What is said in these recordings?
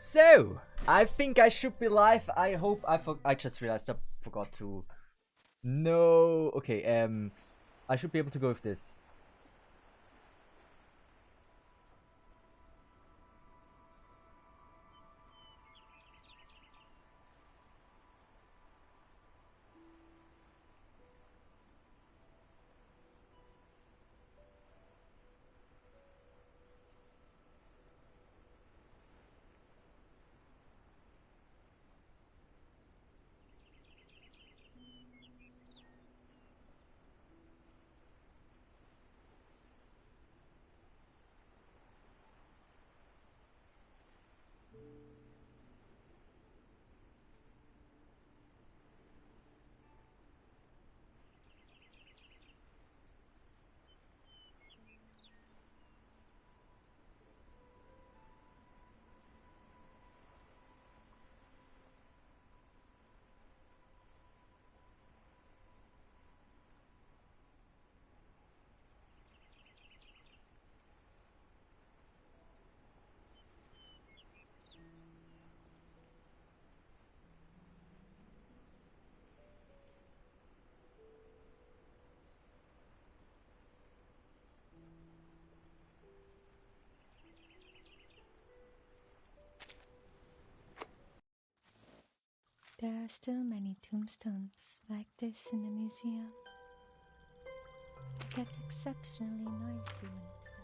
So, I think I should be live. I hope I just realized I forgot to. No. Okay, I should be able to go with this. There are still many tombstones like this in the museum. It gets exceptionally noisy when it's done.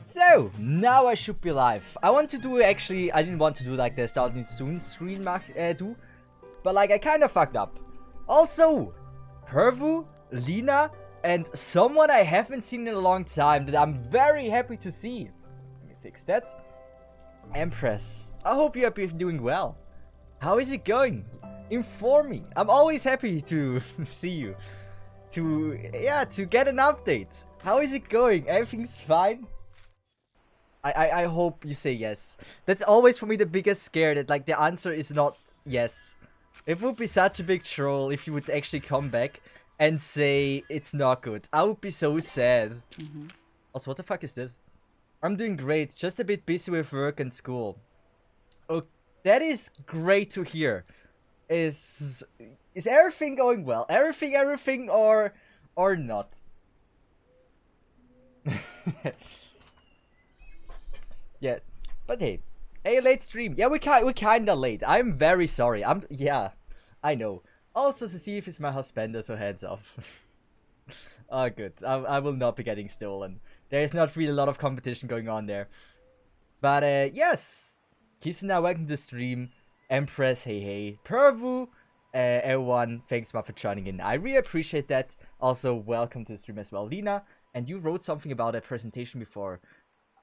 So, now I should be live. I want to do, actually, I didn't want to do like the starting soon screen do. But like, I kind of fucked up. Also, Hervu, Lina, and someone I haven't seen in a long time that I'm very happy to see. Let me fix that. Empress, I hope you are doing well. How is it going? Inform me. I'm always happy to see you. To get an update. How is it going? Everything's fine? I hope you say yes. That's always for me the biggest scare, that like the answer is not yes. It would be such a big troll if you would actually come back and say it's not good. I would be so sad. Also, what the fuck is this? I'm doing great, just a bit busy with work and school. Oh, that is great to hear. Is everything going well? Everything or not? Yeah, but hey, late stream. Yeah, we kinda late. I'm very sorry. Yeah, I know. Also, Cesith is my husband, so heads up. Oh, good. I will not be getting stolen. There's not really a lot of competition going on there. But yes, Kisuna, welcome to the stream. Empress, hey. Pervu, everyone, thanks much for joining in. I really appreciate that. Also, welcome to the stream as well, Lina. And you wrote something about a presentation before.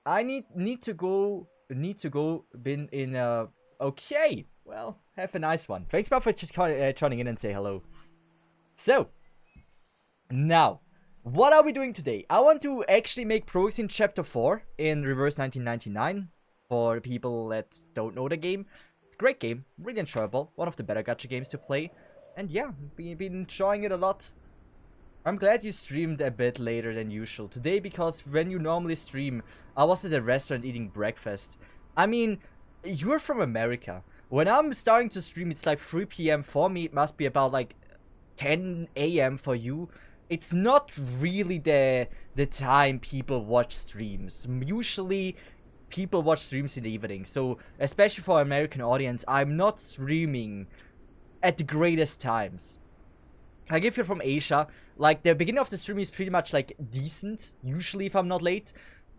I need to go. Been in Okay. Well, have a nice one. Thanks, Bob, for just joining in and say hello. So, now, what are we doing today? I want to actually make progress in Chapter 4 in Reverse 1999. For people that don't know the game, it's a great game, really enjoyable. One of the better gacha games to play, and yeah, been enjoying it a lot. I'm glad you streamed a bit later than usual today, because when you normally stream, I was at a restaurant eating breakfast. I mean, you're from America. When I'm starting to stream, it's like 3 p.m. for me. It must be about like 10 a.m. for you. It's not really the time people watch streams. Usually, people watch streams in the evening. So, especially for American audience, I'm not streaming at the greatest times. Like, if you're from Asia, like, the beginning of the stream is pretty much, like, decent, usually, if I'm not late.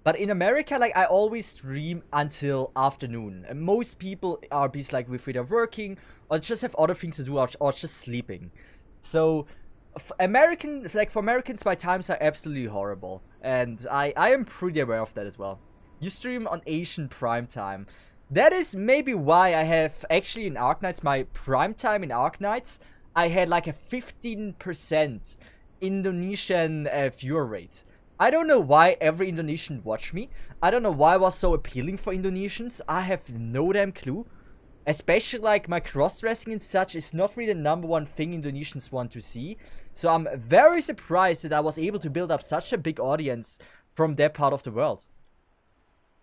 But in America, like, I always stream until afternoon. And most people are busy, like, with either working, or just have other things to do, or just sleeping. So, for Americans, my times are absolutely horrible. And I am pretty aware of that as well. You stream on Asian prime time. That is maybe why I have actually in Arknights, my prime time in Arknights, I had like a 15% Indonesian viewer rate. I don't know why every Indonesian watched me. I don't know why I was so appealing for Indonesians. I have no damn clue. Especially like my cross-dressing and such is not really the #1 thing Indonesians want to see. So I'm very surprised that I was able to build up such a big audience from that part of the world.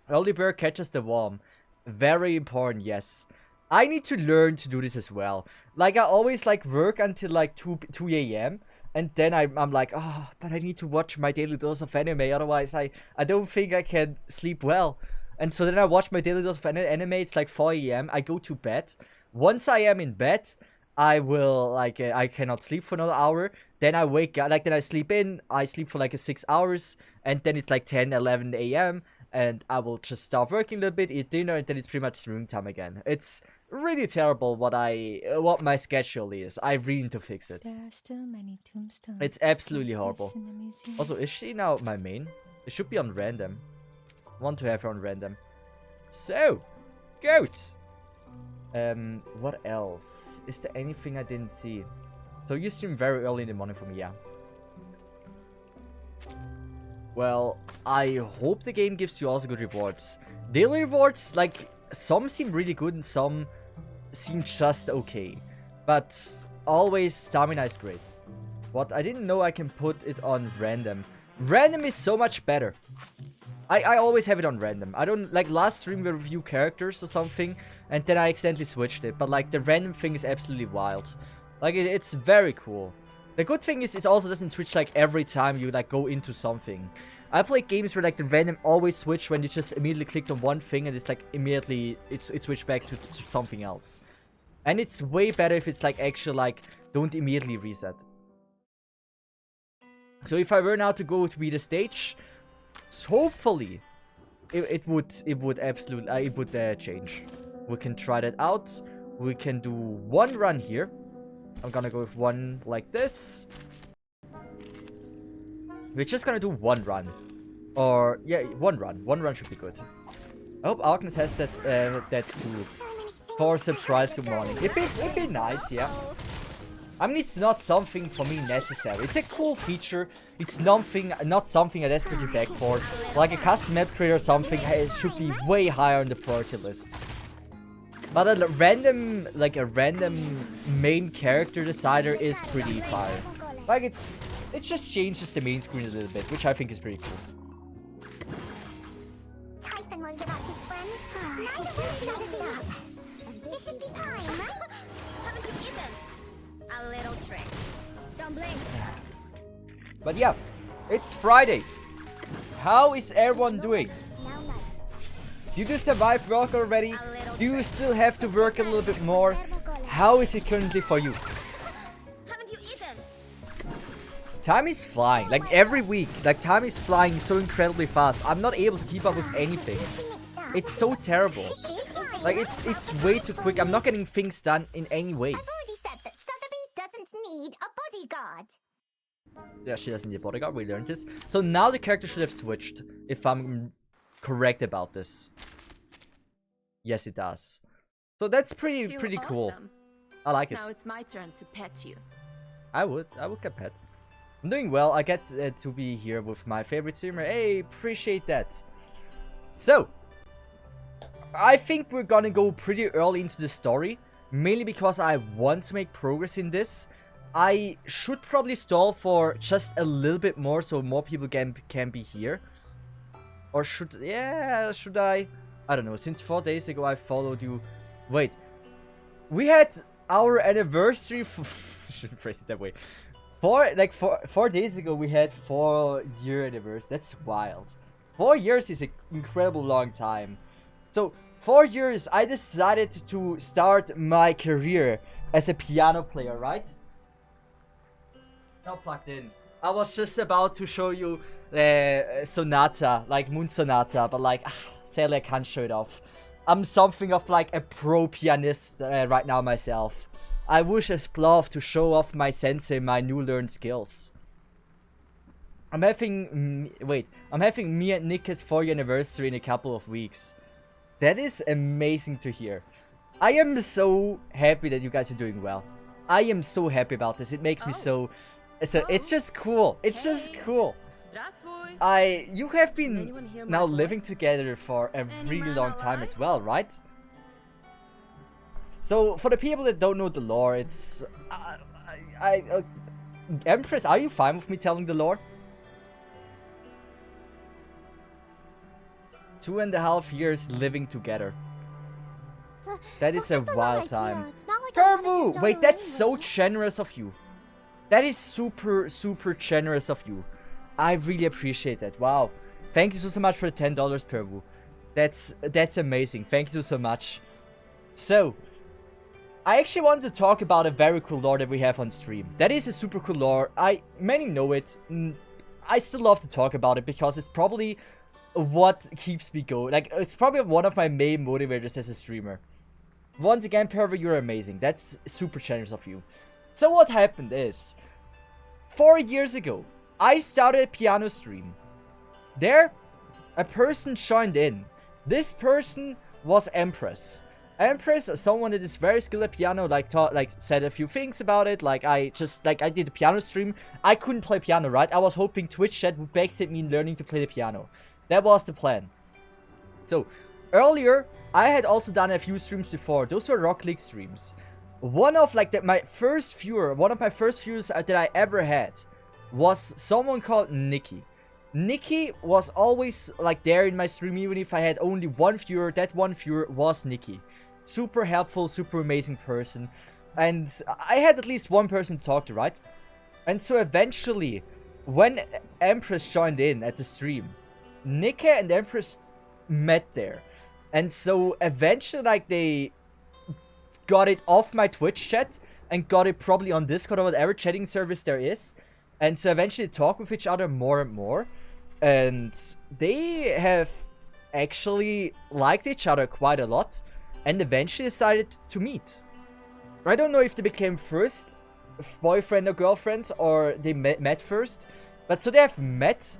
Early bird catches the worm. Very important, yes. I need to learn to do this as well. Like, I always, like, work until, like, 2 a.m. And then I'm like, oh, but I need to watch my daily dose of anime. Otherwise, I don't think I can sleep well. And so then I watch my daily dose of anime. It's, like, 4 a.m. I go to bed. Once I am in bed, I will, like, I cannot sleep for another hour. Then I wake up, like, then I sleep in. I sleep for, like, 6 hours. And then it's, like, 10, 11 a.m. And I will just start working a little bit, eat dinner, and then it's pretty much streaming time again. It's really terrible what my schedule is. I really need to fix it. There are still many tombstones. It's absolutely like horrible. this in the museum. Also, is she now my main? It should be on random. I want to have her on random. So, goat. What else? Is there anything I didn't see? So you stream very early in the morning for me, yeah. Well, I hope the game gives you also good rewards. Daily rewards, like, some seem really good and some seem just okay. But always stamina is great. What? I didn't know I can put it on random. Random is so much better. I always have it on random. I don't, like, last stream we review characters or something, and then I accidentally switched it. But, like, the random thing is absolutely wild. Like, it's very cool. The good thing is it also doesn't switch, like, every time you, like, go into something. I play games where, like, the random always switch when you just immediately clicked on one thing and it's, like, immediately, it switched back to something else. And it's way better if it's, like, actually, like, don't immediately reset. So if I were now to go to beat the stage, hopefully, it would absolutely, it would change. We can try that out. We can do one run here. I'm gonna go with one like this. We're just gonna do one run. Or, yeah, one run. One run should be good. I hope Agnes has that too. For surprise, good morning. It'd be nice, yeah. I mean, it's not something for me necessary. It's a cool feature. It's not something I desperately beg for. Like a custom map creator or something, it should be way higher on the priority list. But a random main character decider is pretty fire. Like, it just changes the main screen a little bit, which I think is pretty cool. A little trick. Don't blink. But yeah, it's Friday. How is everyone doing? Did you survive work already? Do you still have to work a little bit more? How is it currently for you? Haven't you eaten? Time is flying. Like every week, like time is flying so incredibly fast. I'm not able to keep up with anything. It's so terrible. Like it's way too quick. I'm not getting things done in any way. I've already said that Sotheby doesn't need a bodyguard. Yeah, she doesn't need a bodyguard. We learned this. So now the character should have switched, if I'm correct about this. Yes, it does. So that's pretty cool. Awesome. I like it. Now it's my turn to pet you. I would get pet. I'm doing well. I get to be here with my favorite streamer. Hey, appreciate that. So, I think we're gonna go pretty early into the story, mainly because I want to make progress in this. I should probably stall for just a little bit more so more people can be here. Or should I? I don't know. Since 4 days ago I followed you. Wait. We had our anniversary I shouldn't phrase it that way. 4 days ago we had 4-year anniversary. That's wild. 4 years is an incredible long time. So 4 years I decided to start my career as a piano player, right? Not plugged in. I was just about to show you the sonata, like Moon Sonata, but like, sadly I can't show it off. I'm something of like a pro pianist right now myself. I wish I'd love to show off my sensei, my new learned skills. I'm having me and Nick's 4-year anniversary in a couple of weeks. That is amazing to hear. I am so happy that you guys are doing well. I am so happy about this. It makes me so... It's just cool. It's just cool. You have been now living together for a really long time as well, right? So, for the people that don't know the lore, it's... Empress, are you fine with me telling the lore? 2.5 years living together. That is a wild time. Pervu! Wait, that's so generous of you. That is super, super generous of you. I really appreciate that. Wow. Thank you so much for the $10, Pervu. That's amazing. Thank you so much. So, I actually wanted to talk about a very cool lore that we have on stream. That is a super cool lore. Many know it. I still love to talk about it because it's probably what keeps me going. Like, it's probably one of my main motivators as a streamer. Once again, Perver, you're amazing. That's super generous of you. So what happened is, 4 years ago, I started a piano stream. There, a person joined in. This person was Empress. Empress, someone that is very skilled at piano, said a few things about it. I did a piano stream. I couldn't play piano, right? I was hoping Twitch chat would backseat me in learning to play the piano. That was the plan. So, earlier, I had also done a few streams before. Those were Rock League streams. One of my first viewers that I ever had was someone called Nikki. Nikki was always there in my stream, even if I had only one viewer. That one viewer was Nikki. Super helpful, super amazing person. And I had at least one person to talk to, right? And so eventually, when Empress joined in at the stream, Nikki and Empress met there. And so eventually, they got it off my Twitch chat and got it probably on Discord or whatever chatting service there is. And so eventually talk with each other more and more. And they have actually liked each other quite a lot and eventually decided to meet. I don't know if they became first boyfriend or girlfriend or they met first. But so they have met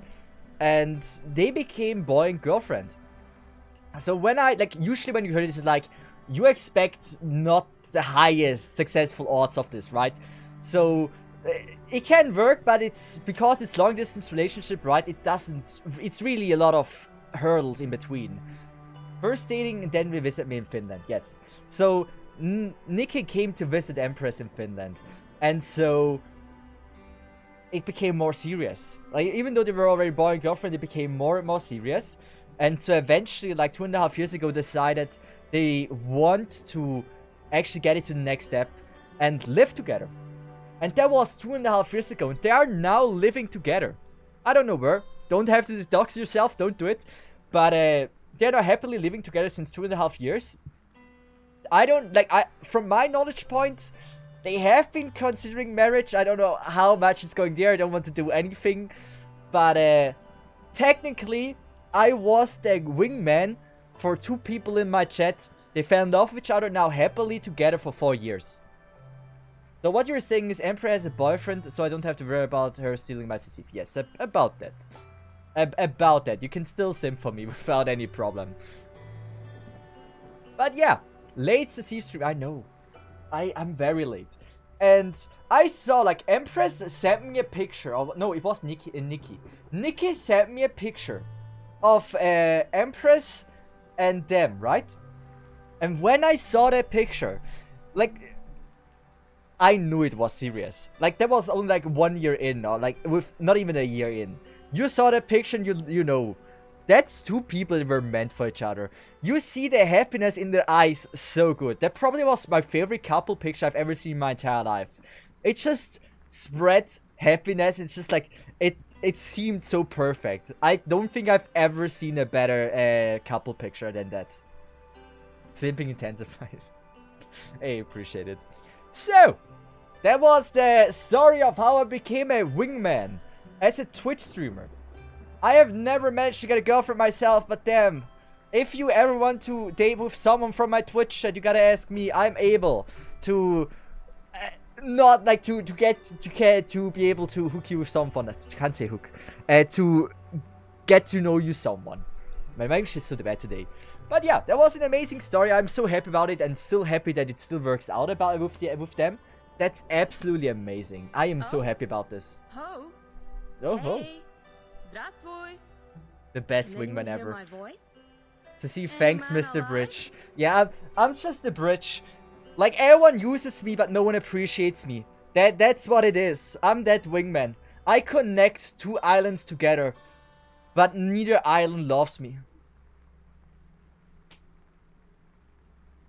and they became boy and girlfriend. So when usually when you hear this, it's you expect not the highest successful odds of this, right? So it can work, but it's because it's long distance relationship, right? It's really a lot of hurdles in between. First dating and then we visit me in Finland, yes. So Nikki came to visit Empress in Finland. And so it became more serious. Even though they were already boy and girlfriend, it became more and more serious. And so eventually, 2.5 years ago, decided they want to actually get it to the next step and live together. And that was 2.5 years ago. And they are now living together. I don't know where. Don't have to dox yourself. Don't do it. But they're now happily living together since 2.5 years. From my knowledge point, they have been considering marriage. I don't know how much it's going there. I don't want to do anything. But technically, I was the wingman for 2 people in my chat. They fell in love with each other, now happily together for 4 years. So what you're saying is Emperor has a boyfriend, so I don't have to worry about her stealing my Cesith. Yes, about that. About that. You can still sim for me without any problem. But yeah, late Cesith stream. I know. I'm very late. And I saw, Empress sent me a picture of... No, it was Nikki. Nikki sent me a picture of Empress and them, right? And when I saw that picture, I knew it was serious. That was only 1 year in, or with not even a year in. You saw that picture and you know, that's 2 people that were meant for each other. You see the happiness in their eyes, so good. That probably was my favorite couple picture I've ever seen in my entire life. It just spread happiness. It's just it seemed so perfect. I don't think I've ever seen a better couple picture than that. Simping intensifies. I appreciate it. So, that was the story of how I became a wingman as a Twitch streamer. I have never managed to get a girlfriend myself, but damn, if you ever want to date with someone from my Twitch chat, you gotta ask me. I'm able to not to be able to hook you with someone. I can't say hook. To get to know you someone. My English is so bad today. But yeah, that was an amazing story. I'm so happy about it and still happy that it still works out with them. That's absolutely amazing. I am so happy about this. Ho. Oh, ho. Hey. Здравствуй. The best Can anyone wingman hear ever. my voice? To see, Hey, thanks, man, Mr. alive? Bridge. Yeah, I'm just the bridge. Like, everyone uses me, but no one appreciates me. That's what it is. I'm that wingman. I connect two islands together, but neither island loves me.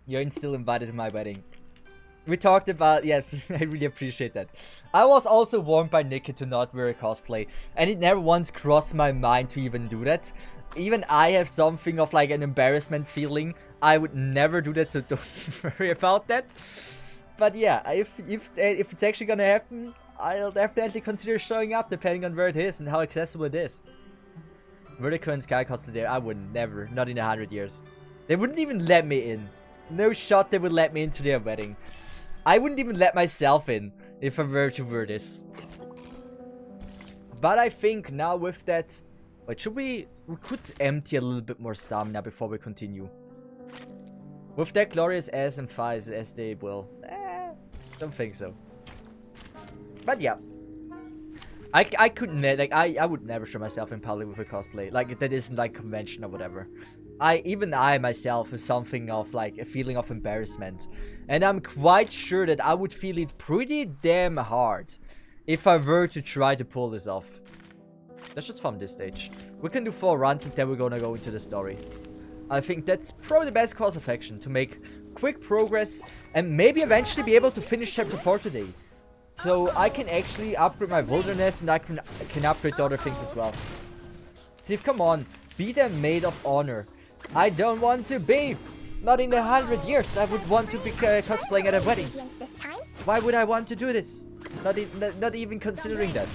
You're still invited to my wedding. We talked about, yeah, I really appreciate that. I was also warned by Nikki to not wear a cosplay, and it never once crossed my mind to even do that. Even I have something of like an embarrassment feeling. I would never do that, so don't worry about that. But yeah, if it's actually gonna happen, I'll definitely consider showing up depending on where it is and how accessible it is. Vertical and Sky cosplay there, I would never, not in 100 years. They wouldn't even let me in. No shot they would let me into their wedding. I wouldn't even let myself in if I were to wear this. But I think now with that... Wait, should we could empty a little bit more stamina before we continue. With that glorious ass and thighs as they will. Don't think so. But yeah. I couldn't, like, I would never show myself in public with a cosplay. Like, that isn't, like, convention or whatever. Even I myself is something of, like, a feeling of embarrassment. And I'm quite sure that I would feel it pretty damn hard if I were to try to pull this off. Let's just farm this stage. We can do 4 runs and then we're gonna go into the story. I think that's probably the best course of action, to make quick progress and maybe eventually be able to finish chapter 4 today. So I can actually upgrade my wilderness and I can upgrade the other things as well. Steve, come on. Be the maid of honor. I don't want to be. Not in 100 years. I would want to be cosplaying at a wedding. Why would I want to do this? Not even considering that.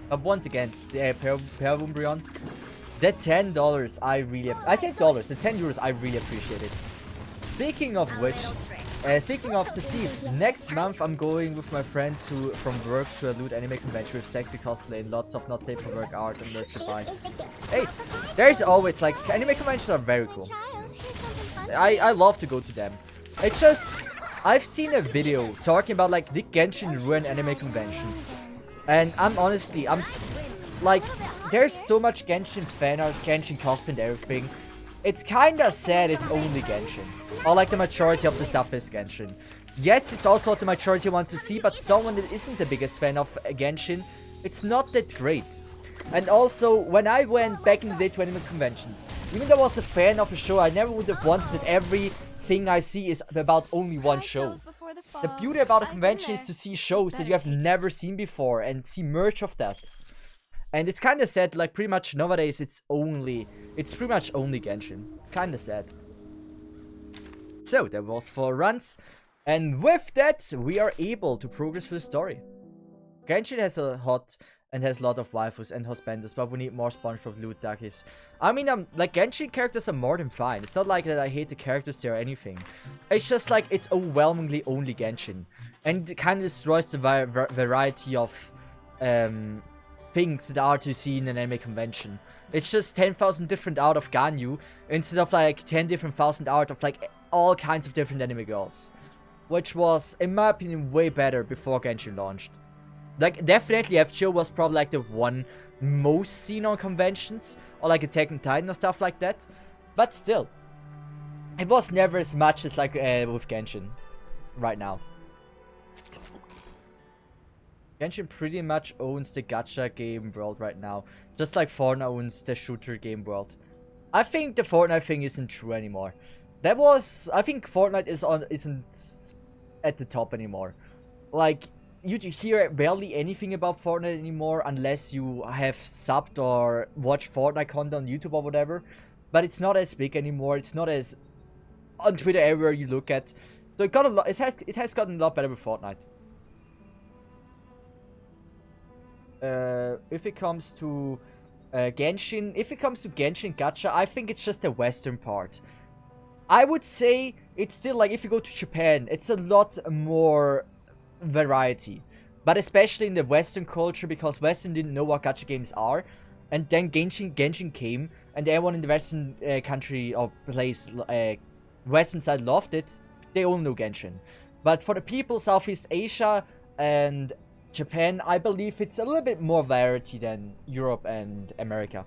But once again, the Perumbrion. The $10 I said dollars, the 10 euros I really appreciate it. Speaking of which, speaking of Cesith, next month I'm going with my friend from work to a loot anime convention with sexy cosplay and lots of not safe for work art and merch to buy. Hey, there's always, like, anime conventions are very cool. I love to go to them. It's just, I've seen a video talking about, like, did Genshin ruin anime conventions? And I'm like, there's so much Genshin fan art, Genshin cosplay and everything. It's kinda sad it's only Genshin. Or like the majority of the stuff is Genshin. Yes, it's also what the majority wants to see, but someone that isn't the biggest fan of Genshin, it's not that great. And also, when I went back in the day to anime conventions, even though I was a fan of a show, I never would have wanted that everything I see is about only one show. The beauty about a convention is to see shows that you have never seen before and see merch of that. And it's kind of sad, like, pretty much nowadays it's pretty much only Genshin. It's kind of sad. So, that was 4 runs. And with that, we are able to progress through the story. Genshin has a lot of waifus and husbandos, but we need more SpongeBob loot duckies. I mean, like, Genshin characters are more than fine. It's not like that I hate the characters there or anything. It's just like, it's overwhelmingly only Genshin. And it kind of destroys the variety of, things that are to see in an anime convention. It's just 10,000 different art of Ganyu instead of like 10 different thousand art of like all kinds of different anime girls. Which was, in my opinion, way better before Genshin launched. Like, definitely FGO was probably like the one most seen on conventions, or like Attack on Titan or stuff like that. But still, it was never as much as like with Genshin right now. Genshin pretty much owns the gacha game world right now, just like Fortnite owns the shooter game world. I think the Fortnite thing isn't true anymore. I think Fortnite isn't at the top anymore. Like, you hear barely anything about Fortnite anymore unless you have subbed or watched Fortnite content on YouTube or whatever. But it's not as big anymore. It's not as on Twitter everywhere you look at. So it has gotten a lot better with Fortnite. If it comes to Genshin gacha, I think it's just the western part. I would say it's still, like, if you go to Japan, it's a lot more variety. But especially in the western culture, because western didn't know what gacha games are. and then Genshin came, and everyone in the Western country or place, Western side loved it. They all know Genshin. But for the people Southeast Asia and Japan, I believe it's a little bit more variety than Europe and America.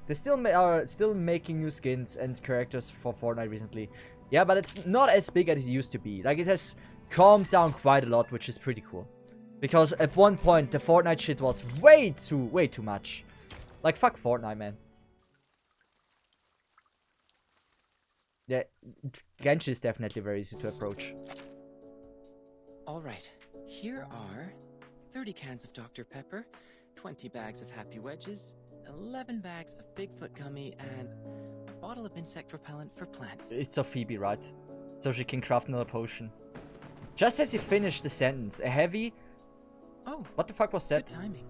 They are still making new skins and characters for Fortnite recently. Yeah, but it's not as big as it used to be. Like, it has calmed down quite a lot, which is pretty cool. Because at one point, the Fortnite shit was way too much. Like, fuck Fortnite, man. Yeah, Genshin is definitely very easy to approach. Alright, here are 30 cans of Dr. Pepper, 20 bags of Happy Wedges, 11 bags of Bigfoot gummy, and a bottle of insect repellent for plants. It's a Phoebe, right? So she can craft another potion. Just as he finished the sentence, a heavy... Oh, what the fuck was that? good timing.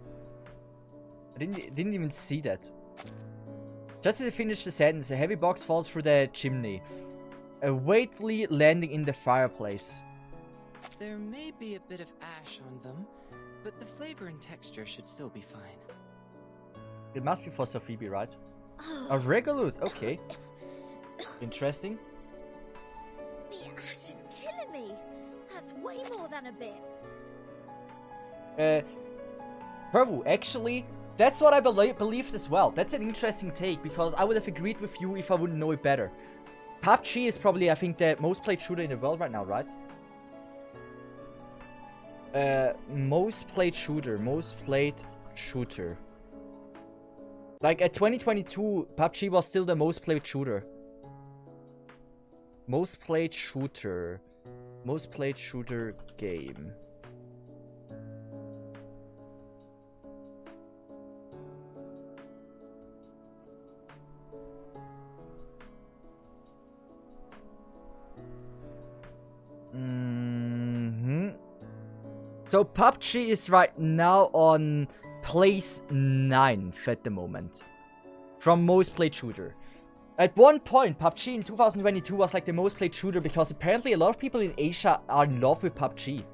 I didn't even see that. Just as he finished the sentence, a heavy box falls through the chimney, weightlessly landing in the fireplace. There may be a bit of ash on them, but the flavor and texture should still be fine. It must be for Phoebe, right? Oh. A Regulus, okay. Interesting. The ash is killing me. That's way more than a bit. Hervu, actually, that's what I believed as well. That's an interesting take, because I would have agreed with you if I wouldn't know it better. PUBG is probably, I think, the most played shooter in the world right now, right? Most played shooter. Like, at 2022, PUBG was still the most played shooter. Most played shooter game. So PUBG is right now on place 9th at the moment. From most played shooter. At one point, PUBG in 2022 was like the most played shooter because apparently a lot of people in Asia are in love with PUBG.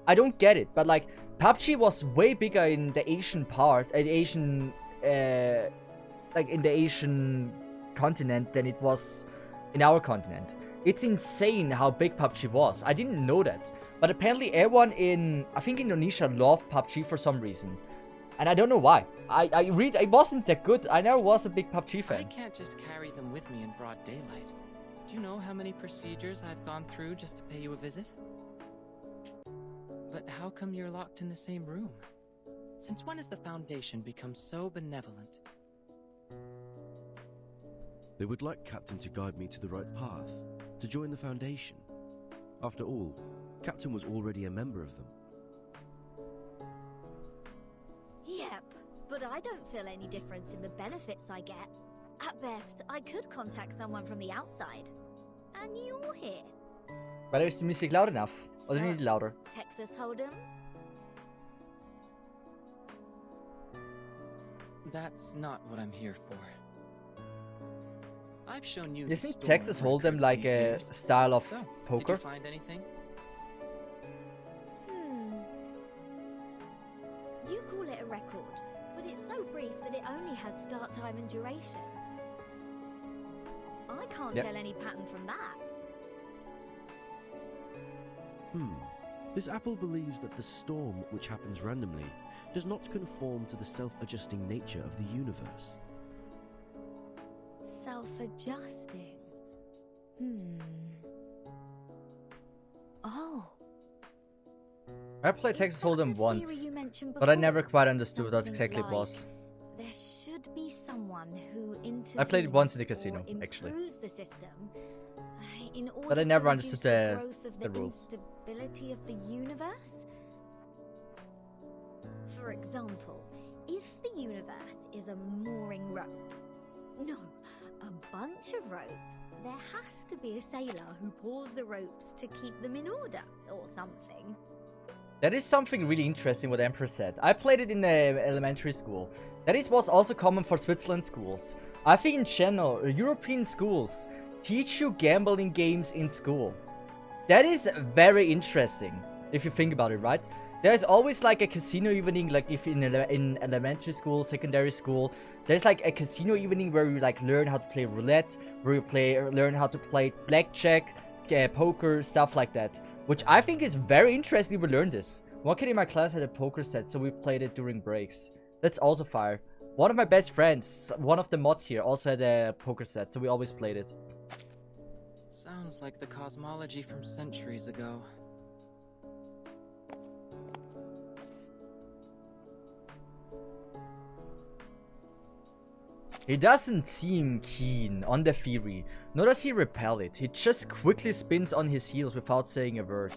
I don't get it, but like PUBG was way bigger in the Asian part, like in the Asian continent than it was in our continent. It's insane how big PUBG was. I didn't know that. But apparently everyone in, I think, Indonesia loved PUBG for some reason. And I don't know why. It wasn't that good. I never was a big PUBG fan. I can't just carry them with me in broad daylight. Do you know how many procedures I've gone through just to pay you a visit? But how come you're locked in the same room? Since when has the Foundation become so benevolent? They would like Captain to guide me to the right path, to join the Foundation. After all, Captain was already a member of them. Yep, but I don't feel any difference in the benefits I get. At best, I could contact someone from the outside. And you're here. But is the music loud enough? Or do you need it louder? Texas Hold'em? That's not what I'm here for. I've shown you. Isn't Texas Hold'em like a style of poker? Did you find anything? You call it a record, but it's so brief that it only has start time and duration. I can't tell any pattern from that. This apple believes that the storm, which happens randomly, does not conform to the self-adjusting nature of the universe. Self-adjusting. Oh. I played Texas Hold'em once, but I never quite understood what exactly it was. There should be someone who I played it once in the casino, actually. The system, in order But I never to understood reduce growth of the rules. instability of the universe. For example, if the universe is a mooring rope, no, a bunch of ropes, there has to be a sailor who pulls the ropes to keep them in order, or something. That is something really interesting what Emperor said. I played it in the elementary school. That was also common for Switzerland schools. I think in general, European schools teach you gambling games in school. That is very interesting, if you think about it, right? There's always like a casino evening, like if in elementary school, secondary school, there's like a casino evening where you like learn how to play roulette, where you learn how to play blackjack, poker, stuff like that. Which I think is very interesting. We learned this. One kid in my class had a poker set, so we played it during breaks. That's also fire. One of my best friends, one of the mods here, also had a poker set, so we always played it. Sounds like the cosmology from centuries ago. He doesn't seem keen on the theory, nor does he repel it. He just quickly spins on his heels without saying a word.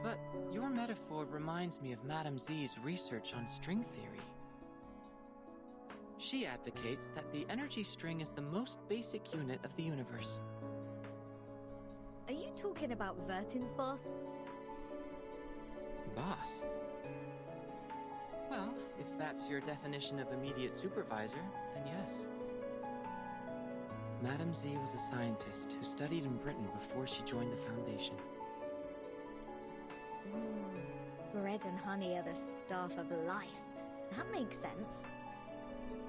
But your metaphor reminds me of Madame Z's research on string theory. She advocates that the energy string is the most basic unit of the universe. Are you talking about Vertin's boss? Boss? Well, if that's your definition of immediate supervisor, then yes. Madame Z was a scientist who studied in Britain before she joined the Foundation. Ooh, bread and honey are the staff of life. That makes sense.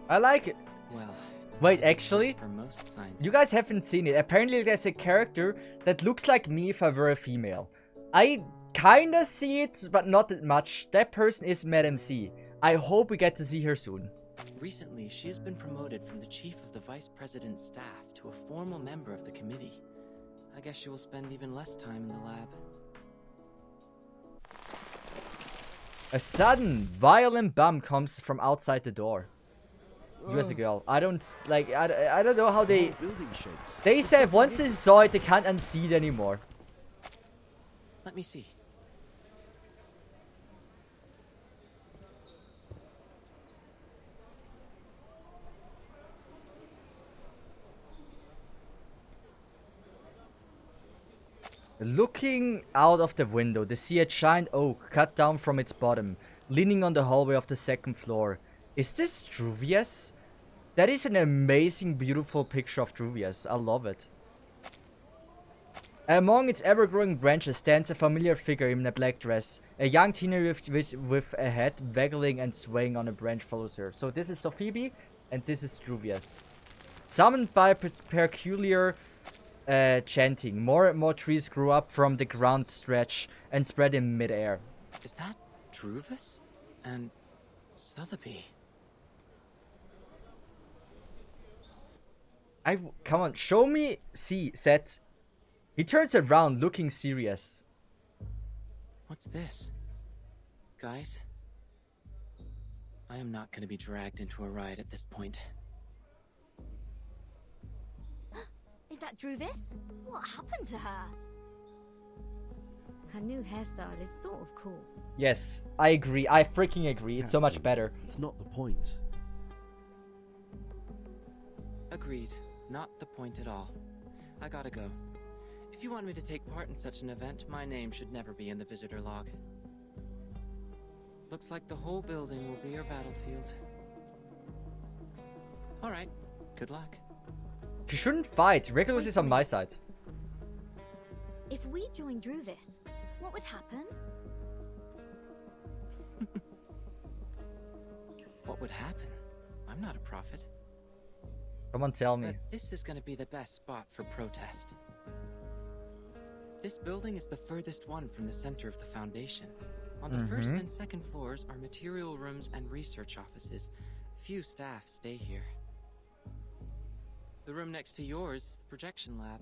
I like it. Well, wait, actually, for most scientists. You guys haven't seen it. Apparently there's a character that looks like me if I were a female. I kinda see it, but not that much. That person is Madame C. I hope we get to see her soon. Recently, she has been promoted from the chief of the vice president's staff to a formal member of the committee. I guess she will spend even less time in the lab. A sudden, violent bump comes from outside the door. You as a girl. I don't know how they... Building shakes. They said once they saw it, they can't unsee it anymore. Let me see. Looking out of the window, they see a giant oak cut down from its bottom, leaning on the hallway of the second floor. Is this Druvius? That is an amazing, beautiful picture of Druvius. I love it. Among its ever-growing branches stands a familiar figure in a black dress. A young teenager with a head waggling and swaying on a branch follows her. So this is Sophibi, and this is Druvius. Summoned by peculiar chanting, more and more trees grew up from the ground stretch and spread in midair. Is that Druvis? And Sotheby? Come on, show me. See, Seth. He turns around, looking serious. What's this? Guys? I am not going to be dragged into a ride at this point. Is that Druvis? What happened to her? Her new hairstyle is sort of cool. Yes, I agree. I freaking agree. It's so much better. It's not the point. Agreed. Not the point at all. I gotta go. If you want me to take part in such an event, my name should never be in the visitor log. Looks like the whole building will be your battlefield. Alright, good luck. You shouldn't fight. Regulus is on my side. If we join Druvis, what would happen? What would happen? I'm not a prophet. Come on, tell me. But this is gonna be the best spot for protest. This building is the furthest one from the center of the Foundation. On the first and second floors are material rooms and research offices. Few staff stay here. The room next to yours is the projection lab.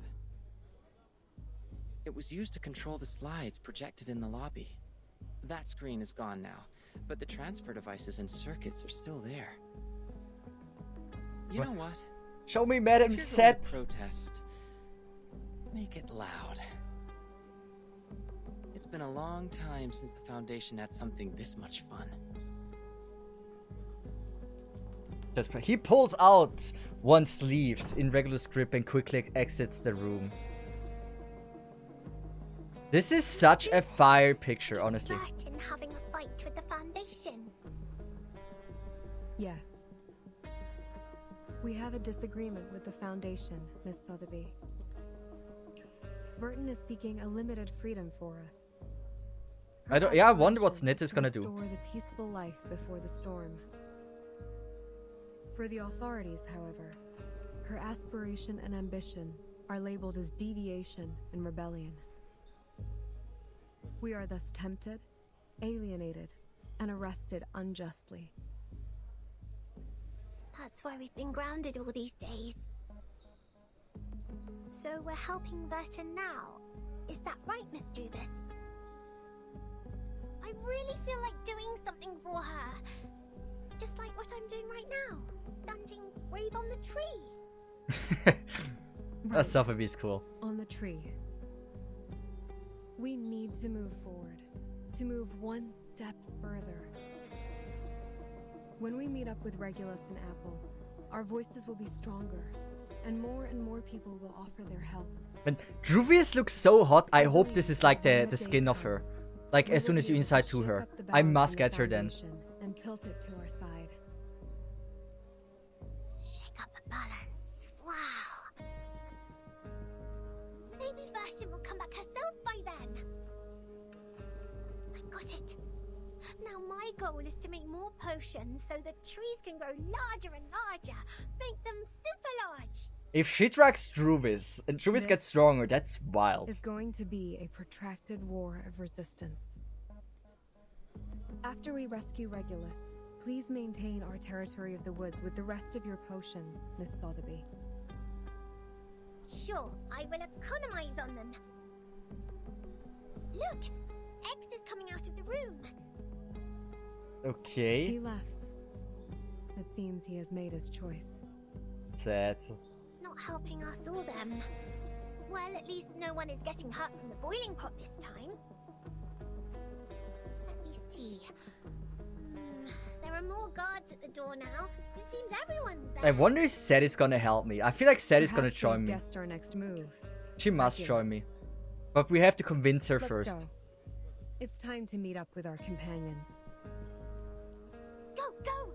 It was used to control the slides projected in the lobby. That screen is gone now, but the transfer devices and circuits are still there. You know what? Show me Madam If you're going Seth. to protest, make it loud. It's been a long time since the Foundation had something this much fun. He pulls out one sleeves in regular grip and quickly exits the room. This is such a fire picture, honestly. Vertin having a fight with the Foundation. Yes. We have a disagreement with the Foundation, Miss Sotheby. Vertin is seeking a limited freedom for us. I don't. Yeah, I wonder what Snit is gonna do. Restore the peaceful life before the storm. For the authorities, however, her aspiration and ambition are labeled as deviation and rebellion. We are thus tempted, alienated, and arrested unjustly. That's why we've been grounded all these days. So we're helping Verta now. Is that right, Miss Juvis? I really feel like doing something for her. Just like what I'm doing right now. Standing brave on the tree. That stuff would be cool. On the tree. We need to move forward. To move one step further. When we meet up with Regulus and Apple, our voices will be stronger. And more people will offer their help. When Druvius looks so hot, I hope this is like the skin of her. Like as soon as you inside to her. I must get her then. And tilt it to our side. Shake up the balance. Wow. Maybe Version will come back herself by then. I got it. Now my goal is to make more potions so the trees can grow larger and larger. Make them super large. If she tracks Druvis and Druvis gets stronger, that's wild. Is going to be a protracted war of resistance. After we rescue Regulus, please maintain our territory of the woods with the rest of your potions, Miss Sotheby. Sure, I will economize on them. Look, X is coming out of the room. Okay. He left. It seems he has made his choice. Sad. Not helping us or them. Well, at least no one is getting hurt from the boiling pot this time. Let me see. There are more guards at the door now. It seems everyone's there. I wonder if Seth is gonna help me. I feel like Seth is gonna join me. Guessed our next move. She must join me. But we have to convince her first. Go. It's time to meet up with our companions. Go, go!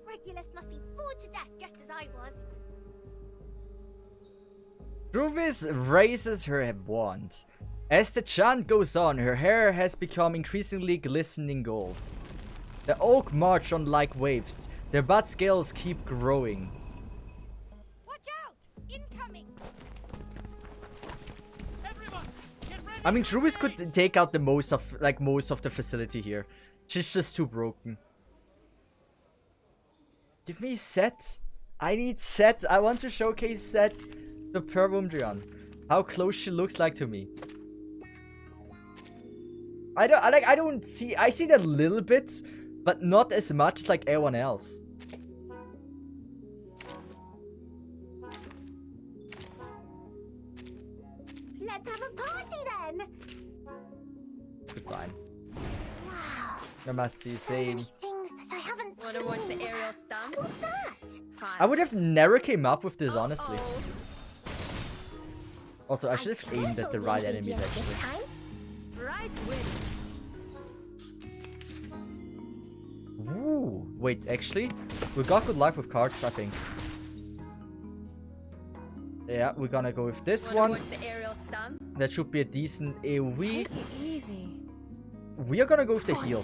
Regulus must be bored to death just as I was. Druvis raises her wand. As the chant goes on, her hair has become increasingly glistening gold. The oak march on like waves. Their butt scales keep growing. Watch out! Incoming! Everyone, get ready. I mean, Druvis could take out the most of the facility here. She's just too broken. Give me Seth. I need Seth. I want to showcase Seth. The Pervumdrian. How close she looks like to me. I don't see. I see that a little bit, but not as much as like everyone else. Let's have a party then! Goodbye. Wow. I must see So same. many things that I haven't Wanna seen. watch the aerial stunts? What's that? I would have never came up with this, honestly. Uh-oh. Also, I should have aimed at the right enemies, actually. Right wing. Ooh, wait, actually, we got good luck with cards, I think. Yeah, we're gonna go with this Wanna one. watch the aerial stunts? That should be a decent AoE. Take it easy. We are gonna go with the heal.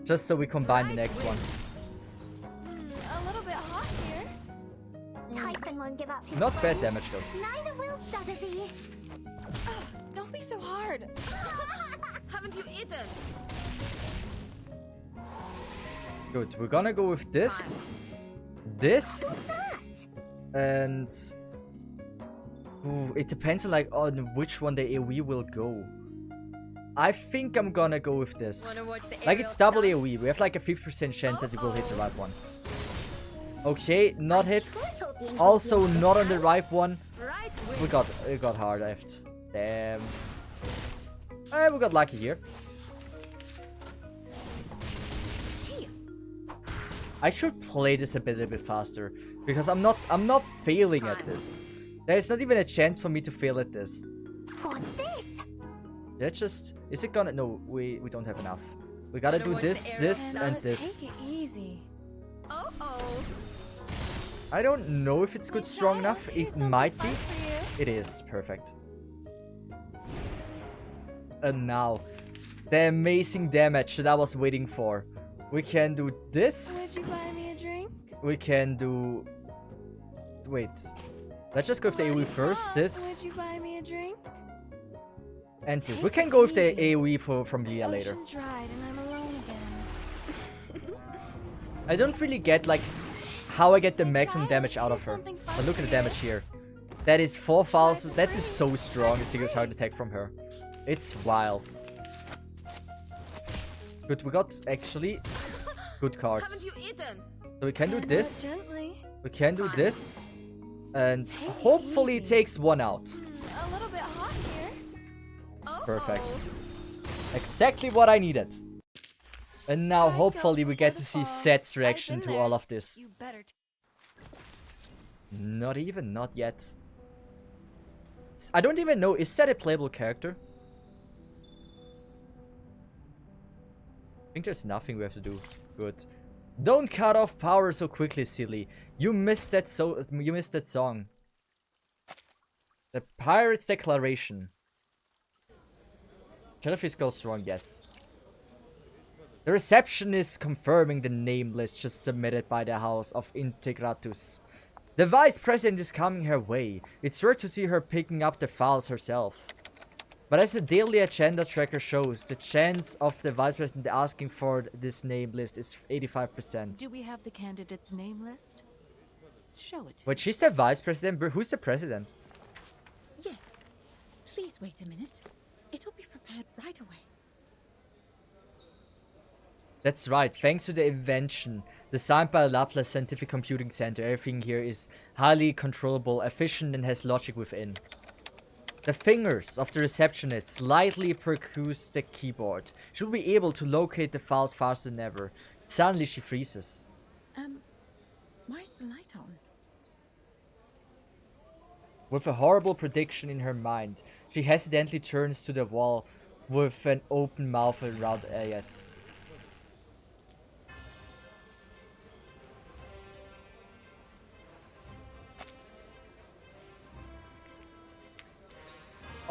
Just so we combine the next one. A little bit hot here. Typhon won't give up his Not bad friend. damage though. Neither will Sotheby. Don't be so hard. Haven't you eaten? Good, we're gonna go with this. This. And... Ooh, it depends on on which one the AoE will go. I think I'm gonna go with this. Wanna watch the Like, aerial it's double stunts? AoE. We have like a 50% chance that it will hit the right one. Okay, not hit. Also not on the right one. Right wing. We got hard left. Damn. We got lucky here. I should play this a little bit faster because I'm not failing at this. There's not even a chance for me to fail at this. What's this? Let's just... Is it gonna... No, we don't have enough. We gotta do Wanna watch this, the aerial this, and stunts? this. Take it easy. Oh. I don't know if it's good strong enough. It might be. For you. It is. Perfect. And now... The amazing damage that I was waiting for. We can do this. Would you buy me a drink? We can do... Wait. Let's just go with the AoE first. This. Would you buy me a drink? And this. We can go with the AoE from Leah later. Ocean dried and I'm alone again. I don't really get, like, how I get the maximum damage out of her. But look at the damage here. That is 4,000. That is so strong, a single target attack from her. It's wild. Good, we got actually good cards. Haven't you eaten? So we can do this. Gently. We can do this. And hopefully it takes one out. A little bit hot here. Oh. Perfect. Exactly what I needed. And now hopefully we get to see Seth's reaction to all of this. You better. Not even, not yet. I don't even know, is Seth a playable character? I think there's nothing we have to do. Good. Don't cut off power so quickly, silly. You missed that song. The Pirate's Declaration. Jellyfish goes strong, yes. The reception is confirming the name list just submitted by the House of Integratus. The Vice President is coming her way. It's rare to see her picking up the files herself. But as the daily agenda tracker shows, the chance of the Vice President asking for this name list is 85%. Do we have the candidate's name list? Show it. Wait, she's the Vice President? But who's the President? Yes. Please wait a minute. It'll be prepared right away. That's right, thanks to the invention designed by Laplace Scientific Computing Center, everything here is highly controllable, efficient, and has logic within. The fingers of the receptionist slightly percuse the keyboard. She will be able to locate the files faster than ever. Suddenly she freezes. Why is the light on? With a horrible prediction in her mind, she hesitantly turns to the wall with an open mouth around yes.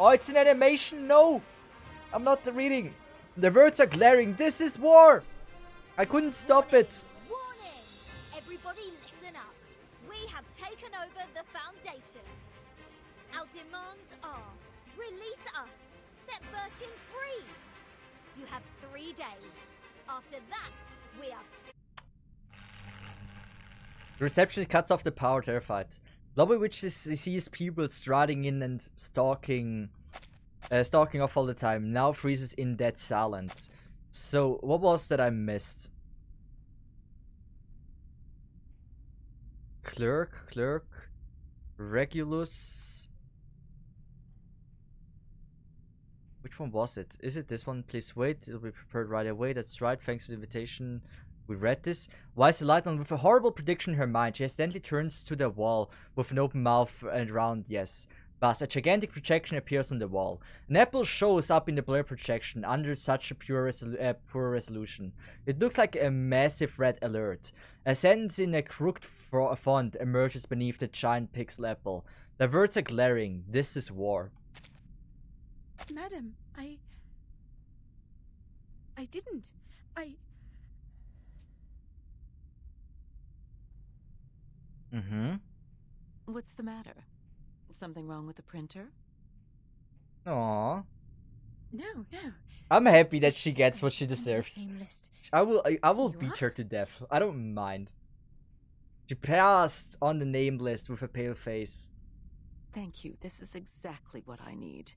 Oh, it's an animation! No! I'm not reading. The words are glaring. This is war! I couldn't stop it. Warning! Everybody listen up. We have taken over the Foundation. Our demands are release us, set Bertin free. You have 3 days. After that, we are... The receptionist cuts off the power, terrified. Lobby which sees people striding in and stalking off all the time, now freezes in dead silence. So, what was that I missed? Clerk, Regulus. Which one was it? Is it this one? Please wait, it'll be prepared right away. That's right, thanks to the invitation. We read this. Why is the light on? With a horrible prediction in her mind, she accidentally turns to the wall with an open mouth and round yes. Thus, a gigantic projection appears on the wall. An apple shows up in the blur projection under such a poor resolution. It looks like a massive red alert. A sentence in a crooked font emerges beneath the giant pixel apple. The words are glaring. This is war. Madam, I didn't. What's the matter? Something wrong with the printer? Aww. No. I'm happy that she gets what she deserves. Name list. I will You beat are? her to death. I don't mind. She passed on the name list with a pale face. Thank you. This is exactly what I need.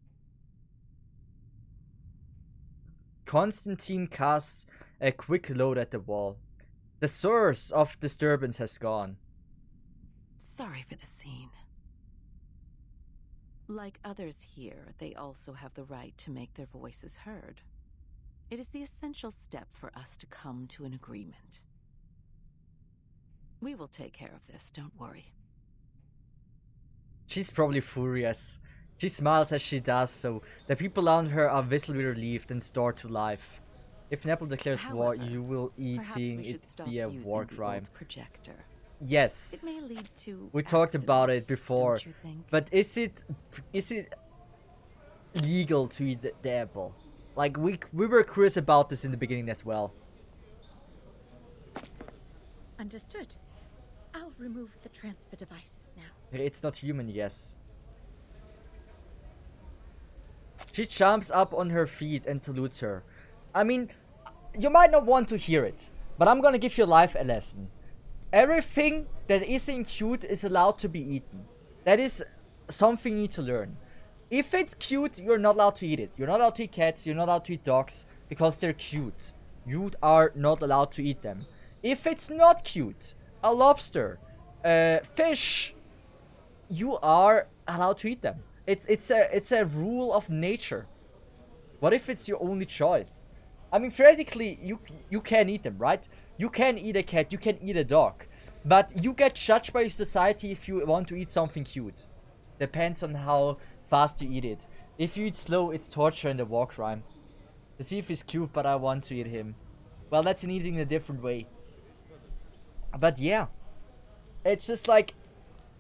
Constantine casts a quick load at the wall. The source of disturbance has gone. Sorry for the scene. Like others here, they also have the right to make their voices heard. It is the essential step for us to come to an agreement. We will take care of this, don't worry. She's probably furious. She smiles as she does so. The people around her are visibly relieved and restored to life. If Nepal declares war, However, you will perhaps we eating should it stop be a using war the crime. old projector. Yes. It may lead to We talked about it accidents, before. don't you think? But is it legal to eat the apple? Like, we were curious about this in the beginning as well. Understood. I'll remove the transfer devices now. It's not human, yes. She jumps up on her feet and salutes her. I mean, you might not want to hear it, but I'm gonna give you life a lesson. Everything that isn't cute is allowed to be eaten. That is something you need to learn. If it's cute, you're not allowed to eat it. You're not allowed to eat cats, you're not allowed to eat dogs, because they're cute. You are not allowed to eat them. If it's not cute, a lobster, fish, you are allowed to eat them. It's a rule of nature. What if it's your only choice? I mean, theoretically, you can eat them, right? You can eat a cat, you can eat a dog. But you get judged by society if you want to eat something cute. Depends on how fast you eat it. If you eat slow, it's torture and a war crime. Cesith is cute, but I want to eat him. Well, that's an eating in a different way. But yeah. It's just like,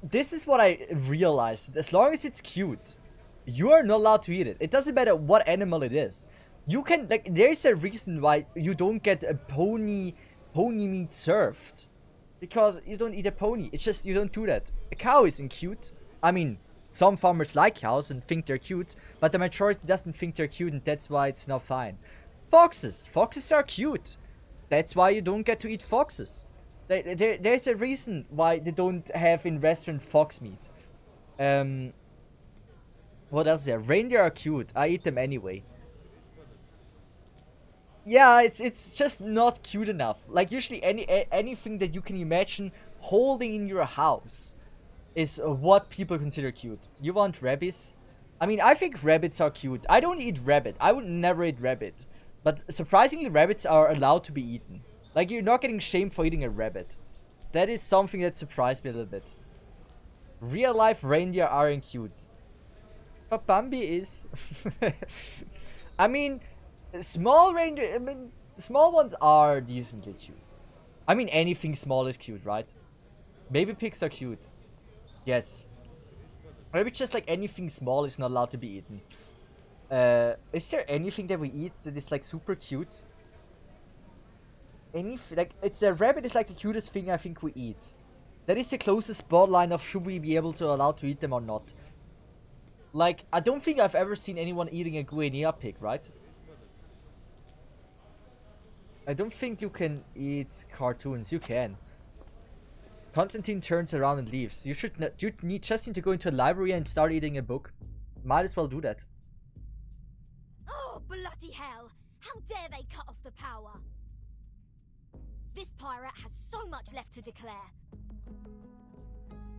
this is what I realized. As long as it's cute, you are not allowed to eat it. It doesn't matter what animal it is. You can, like, there's a reason why you don't get a pony meat served. Because you don't eat a pony. It's just, you don't do that. A cow isn't cute. I mean, some farmers like cows and think they're cute, but the majority doesn't think they're cute, and that's why it's not fine. Foxes. Foxes are cute. That's why you don't get to eat foxes. There's a reason why they don't have in restaurant fox meat. What else is there? Reindeer are cute. I eat them anyway. Yeah, it's just not cute enough. Like, usually anything that you can imagine holding in your house is what people consider cute. You want rabbits? I mean, I think rabbits are cute. I don't eat rabbit. I would never eat rabbit. But surprisingly, rabbits are allowed to be eaten. Like, you're not getting shamed for eating a rabbit. That is something that surprised me a little bit. Real life reindeer aren't cute. But Bambi is. I mean, small reindeer, the small ones are decently cute. I mean, anything small is cute, right? Baby pigs are cute. Yes. Maybe just like anything small is not allowed to be eaten. Is there anything that we eat that is like super cute? Like, it's a rabbit is like the cutest thing I think we eat. That is the closest borderline of should we be able to allow to eat them or not. Like, I don't think I've ever seen anyone eating a Guinea pig, right? I don't think you can eat cartoons. You can. Constantine turns around and leaves. You should not, you just need to go into a library and start eating a book. Might as well do that. Oh, bloody hell! How dare they cut off the power? This pirate has so much left to declare.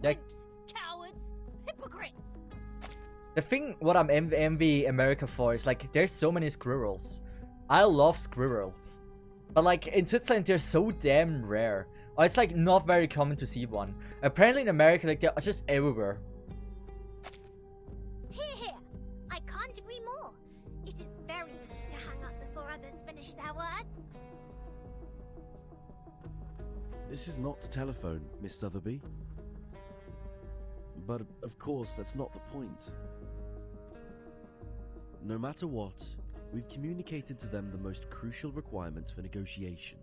Like, Wimps, cowards, hypocrites! the thing what I'm envy America for is like, there's so many squirrels. I love squirrels. But like, in Switzerland, they're so damn rare. Or it's like not very common to see one. Apparently in America, like, they're just everywhere. Here! I can't agree more. It is very rude to hang up before others finish their words. This is not telephone, Miss Sotheby. But of course, that's not the point. No matter what, we've communicated to them the most crucial requirements for negotiation.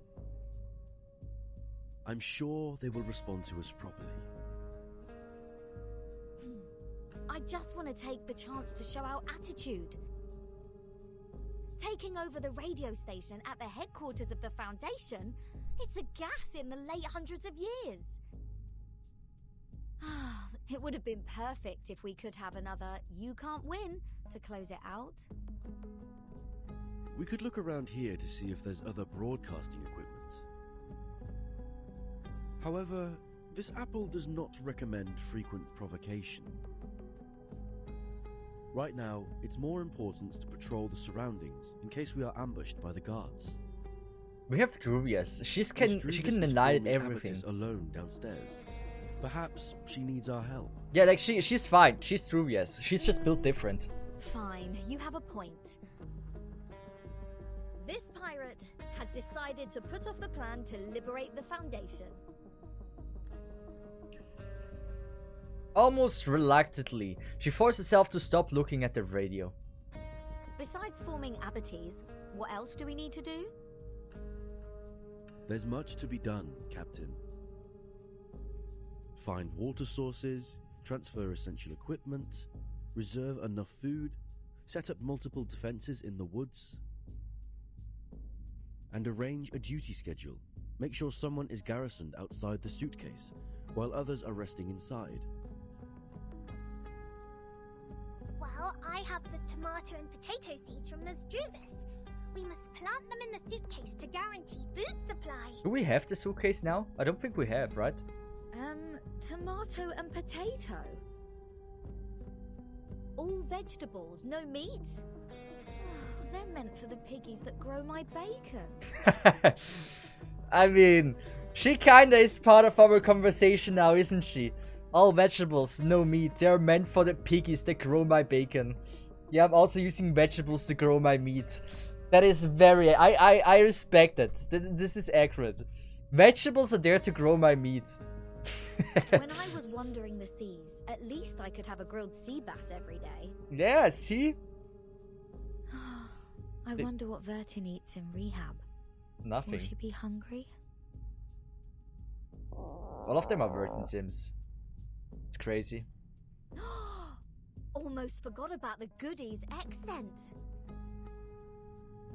I'm sure they will respond to us properly. I just want to take the chance to show our attitude. Taking over the radio station at the headquarters of the Foundation, it's a gas in the late hundreds of years. It would have been perfect if we could have another "you can't win" to close it out. We could look around here to see if there's other broadcasting equipment. However, this apple does not recommend frequent provocation. Right now, it's more important to patrol the surroundings in case we are ambushed by the guards. We have Druvius. She Miss can Druvis is deny forming everything. abatis alone downstairs. Perhaps she needs our help. Yeah, like she's fine. She's Druvius. She's just built different. Fine, you have a point. This pirate has decided to put off the plan to liberate the Foundation. Almost reluctantly, she forced herself to stop looking at the radio. Besides forming abatis, what else do we need to do? There's much to be done, Captain. Find water sources, transfer essential equipment, reserve enough food, set up multiple defenses in the woods, and arrange a duty schedule. Make sure someone is garrisoned outside the suitcase, while others are resting inside. Well, I have the tomato and potato seeds from Ms. Druvis. We must plant them in the suitcase to guarantee food supply. Do we have the suitcase now? I don't think we have, right? Tomato and potato. All vegetables, no meat? They're meant for the piggies that grow my bacon. I mean, she kinda is part of our conversation now, isn't she? All vegetables, no meat. They're meant for the piggies that grow my bacon. Yeah, I'm also using vegetables to grow my meat. That is very... I respect it. This is accurate. Vegetables are there to grow my meat. When I was wandering the seas, at least I could have a grilled sea bass every day. Yeah, see? I wonder what Vertin eats in rehab. Nothing. Will she be hungry? All of them are Virgin Sims. It's crazy. Almost forgot about the goodies accent.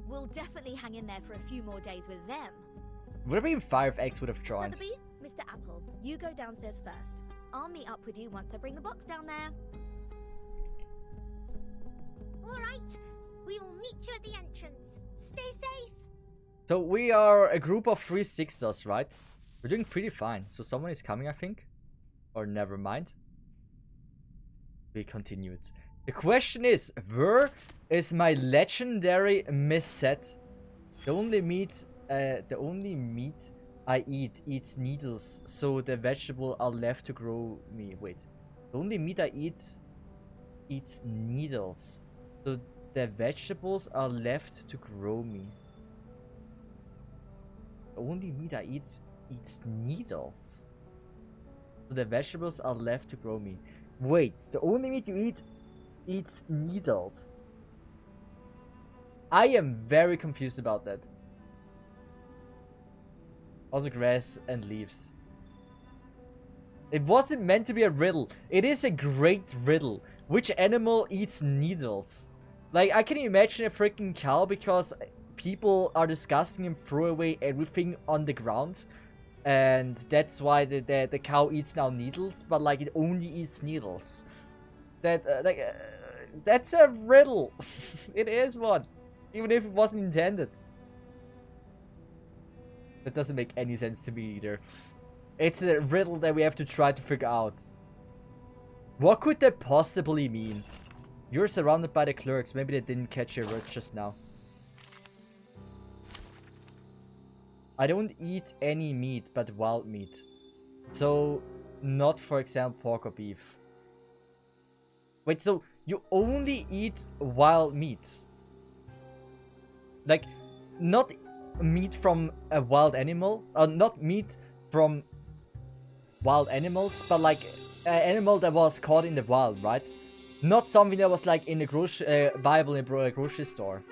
We'll definitely hang in there for a few more days with them. Would have been 5X would have joined. Sotheby, Mr. Apple, you go downstairs first. I'll meet up with you once I bring the box down there. All right, we will meet you at the entrance. Stay safe. So we are a group of 3 Sixers, right? We're doing pretty fine. So someone is coming, I think. Or never mind. We continued. The question is, where is my legendary Miss Set? The only meat I eat eats needles, so the vegetable are left to grow me. Wait, the only meat I eat eats needles, so the vegetables are left to grow me. The only meat I eat eats needles, so the vegetables are left to grow me. Wait, the only meat you eat eats needles. I am very confused about that. Also grass and leaves. It wasn't meant to be a riddle. It is a great riddle. Which animal eats needles? Like, I can imagine a freaking cow because people are disgusting and throw away everything on the ground. And that's why the cow eats now needles, but like it only eats needles. That's a riddle. It is one. Even if it wasn't intended. That doesn't make any sense to me either. It's a riddle that we have to try to figure out. What could that possibly mean? You're surrounded by the clerks. Maybe they didn't catch your words just now. I don't eat any meat but wild meat. So, not for example pork or beef. Wait, so you only eat wild meat? Like, not meat from a wild animal? Not meat from wild animals, but like an animal that was caught in the wild, right? Not something that was like in the Bible in a grocery store.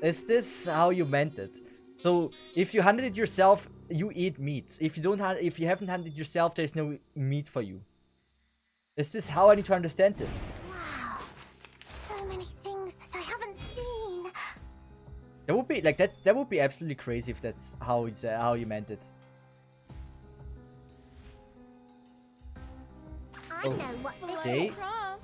Is this how you meant it? So if you hunted it yourself, you eat meat. If you haven't hunted it yourself, there's no meat for you. Is this how I need to understand this? Wow, so many things that I haven't seen. That would be like that would be absolutely crazy if that's how you meant it. I know what Okay. this is from.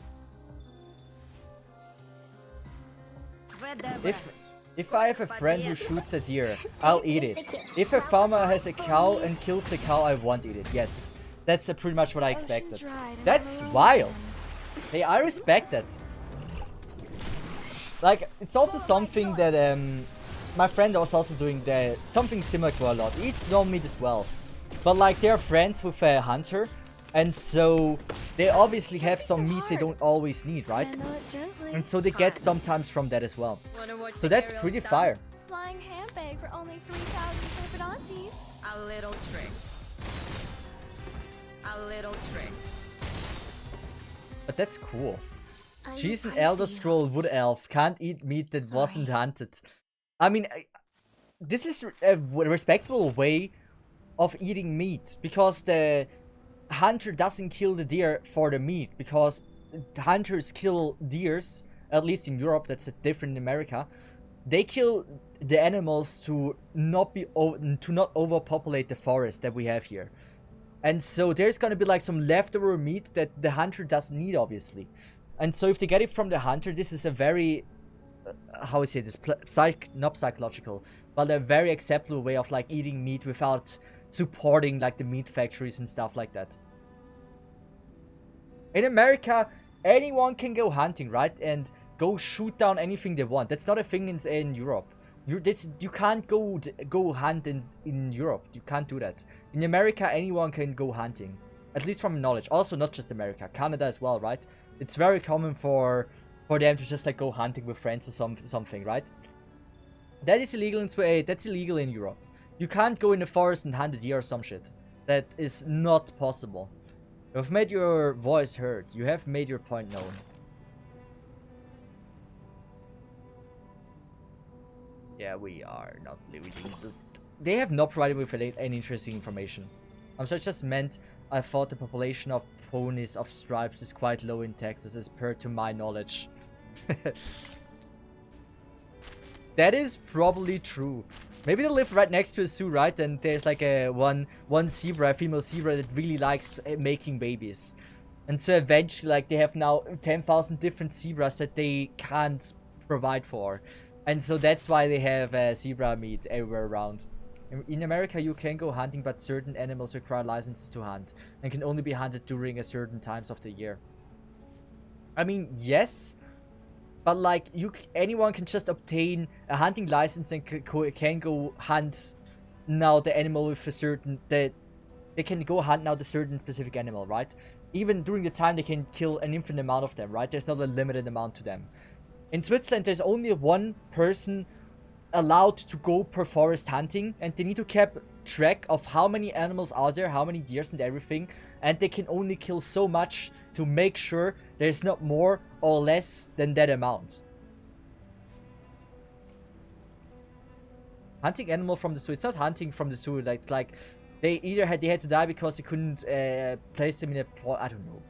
If I have a friend who shoots a deer, I'll eat it. If a farmer has a cow and kills the cow, I won't eat it. Yes, that's pretty much what I expected. That's wild. Hey, I respect that. Like, it's also something that my friend was also doing something similar to a lot. He eats no meat as well, but like they're friends with a hunter, and so they obviously have some meat they don't always need, right? And so they get sometimes from that as well. So that's pretty fire. Flying ham bag for only 3,000 Serpenantes. A little trick. A little trick. But that's cool. She's an Elder Scroll wood elf. Can't eat meat that wasn't hunted. I mean, this is a respectable way of eating meat, because the hunter doesn't kill the deer for the meat, because hunters kill deers, at least in Europe. That's different in America. They kill the animals to not overpopulate the forest that we have here. And so there's gonna be like some leftover meat that the hunter doesn't need, obviously. And so if they get it from the hunter, this is a very how we say this, not psychological, but a very acceptable way of like eating meat without supporting like the meat factories and stuff like that. In America, anyone can go hunting, right? And go shoot down anything they want. That's not a thing in Europe. You can't go hunt in Europe. You can't do that. In America, anyone can go hunting. At least from knowledge. Also, not just America. Canada as well, right? It's very common for them to just like go hunting with friends or something, right? That is illegal that's illegal in Europe. You can't go in the forest and hunt a deer or some shit. That is not possible. You have made your voice heard. You have made your point known. Yeah, we are not looting. They have not provided me with any interesting information. I'm sorry, just meant I thought the population of ponies of stripes is quite low in Texas, as per to my knowledge. That is probably true. Maybe they live right next to a zoo, right? And there's like a one zebra, a female zebra that really likes making babies. And so eventually, like, they have now 10,000 different zebras that they can't provide for. And so that's why they have zebra meat everywhere around. In America, you can go hunting, but certain animals require licenses to hunt and can only be hunted during a certain times of the year. I mean, yes, but like anyone can just obtain a hunting license and can go hunt now the animal with a certain they can go hunt now the certain specific animal, right? Even during the time they can kill an infinite amount of them, right? There's not a limited amount to them. In Switzerland, there's only one person allowed to go per forest hunting, and they need to keep track of how many animals are there, how many deers and everything, and they can only kill so much to make sure there's not more or less than that amount. Hunting animal from the zoo, it's not hunting from the zoo, it's like they either had to die because they couldn't place them in a I don't know.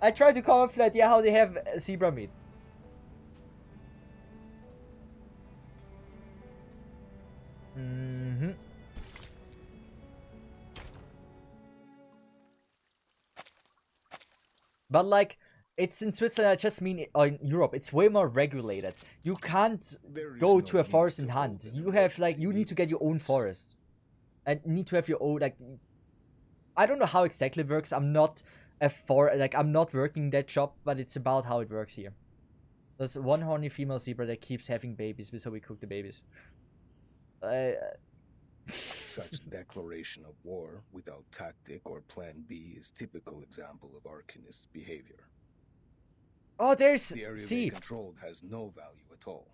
I tried to come up with an idea how they have zebra meat. But like, it's in Switzerland, I just mean in Europe, it's way more regulated. You can't go to a forest and hunt. You have like, you need to get your own forest. And need to have your own, like, I don't know how exactly it works. I'm not I'm not working that job, but it's about how it works here. There's one horny female zebra that keeps having babies, so we cook the babies. Such declaration of war without tactic or plan B is typical example of Arcanist behavior. Oh, there's the area they controlled has no value at all,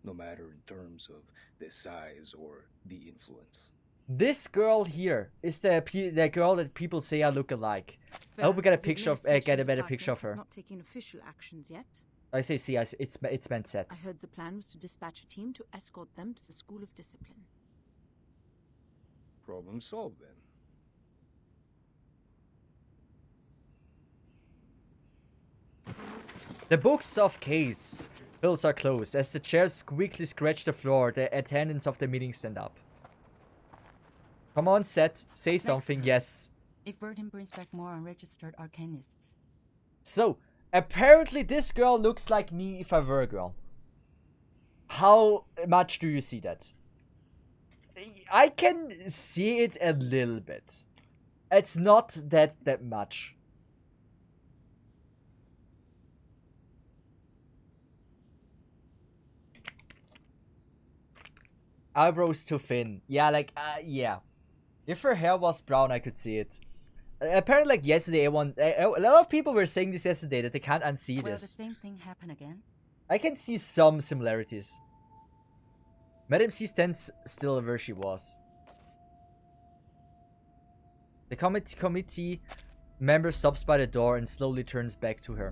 no matter in terms of the size or the influence. This girl here is the girl that people say I look alike. I hope we get a picture of get a better picture of her. Not taking official actions yet. I say see, it's meant set. I heard the plan was to dispatch a team to escort them to the School of Discipline. Problem solved then. The books of case bills are closed. As the chairs squeakily scratch the floor, the attendants of the meeting stand up. Come on, Seth, say something. Yes. If Verdun brings back more unregistered arcanists. So, apparently this girl looks like me if I were a girl. How much do you see that? I can see it a little bit. It's not that much. Eyebrows too thin. Yeah, like, yeah. If her hair was brown, I could see it. Apparently, like yesterday, a lot of people were saying this yesterday, that they can't unsee Will this. the same thing happen again? I can see some similarities. Madame C stands still where she was. The committee Member stops by the door and slowly turns back to her.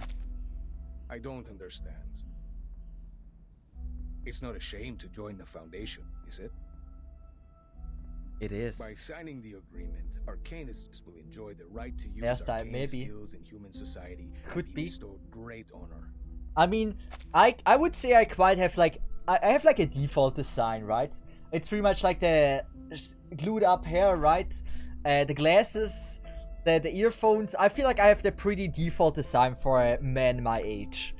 I don't understand. It's not a shame to join the Foundation, is it? It is. By signing the agreement, Arcanists will enjoy the right to use Yes, arcane maybe. skills in human society Could and be. bestowed great honor. I mean, I would say I quite have like I have like a default design, right? It's pretty much like the glued up hair, right? The glasses, the earphones. I feel like I have the pretty default design for a man my age.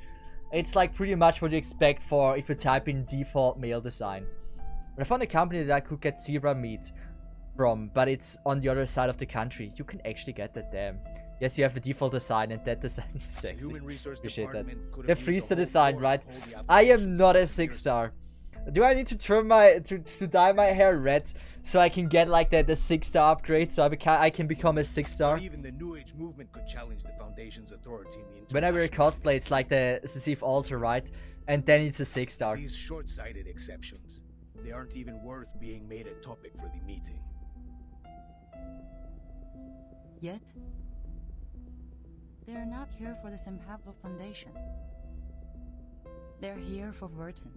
It's like pretty much what you expect for if you type in default male design. But I found a company that I could get zebra meat from, but it's on the other side of the country. You can actually get that, damn. Yes, you have a default design, and that design is sexy. Human Resource Appreciate that. Department could The have used freezer the whole design, floor right? to hold the I am applications not a of 6-star. Do I need to turn my to dye my hair red so I can get like the 6-star upgrade so I can become a 6-star? Or even the New Age movement could challenge the Foundation's authority in the When I wear a international cosplay, it's like the Cesith altar, right? And then it's a 6-star. These short-sighted exceptions, they aren't even worth being made a topic for the meeting. Yet, they are not here for the St. Pablo Foundation. They're here for Verton.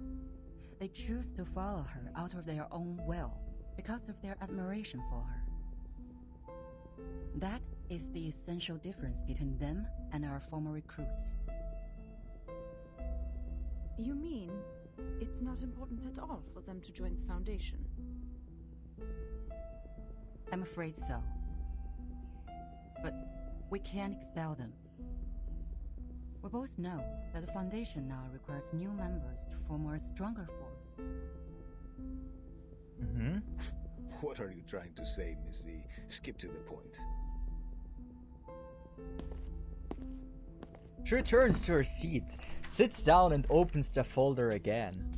They choose to follow her out of their own will because of their admiration for her. That is the essential difference between them and our former recruits. You mean it's not important at all for them to join the Foundation? I'm afraid so. But we can't expel them. We both know that the Foundation now requires new members to form a stronger force. Mm-hmm. What are you trying to say, Miss Z? Skip to the point. She returns to her seat, sits down and opens the folder again.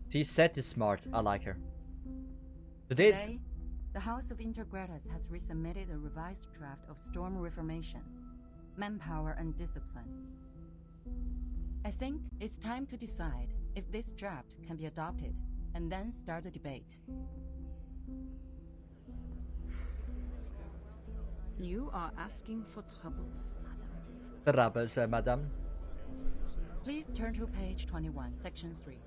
Cesith is smart, I like her. Today, the House of Intergratus has resubmitted a revised draft of Storm Reformation, Manpower and Discipline. I think it's time to decide if this draft can be adopted, and then start a debate. You are asking for troubles, madam. Troubles, madam. Please turn to page 21, section 3.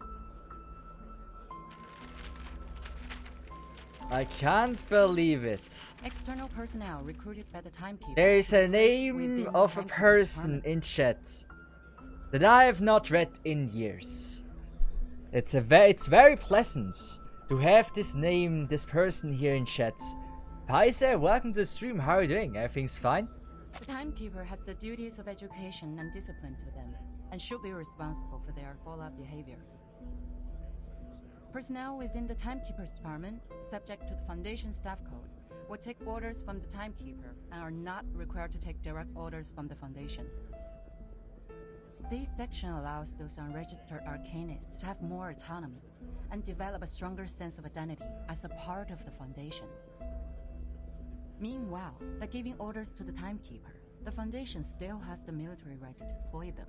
I can't believe it. External personnel recruited by the Timekeeper. There is a within name the of a Timekeeper's person department. in chat that I have not read in years. It's very pleasant to have this name, this person here in chat. Paise, welcome to the stream. How are you doing? Everything's fine? The Timekeeper has the duties of education and discipline to them, and should be responsible for their follow-up behaviors. Personnel within the Timekeeper's department, subject to the Foundation Staff Code, will take orders from the Timekeeper and are not required to take direct orders from the Foundation. This section allows those unregistered arcanists to have more autonomy and develop a stronger sense of identity as a part of the Foundation. Meanwhile, by giving orders to the Timekeeper, the Foundation still has the military right to deploy them.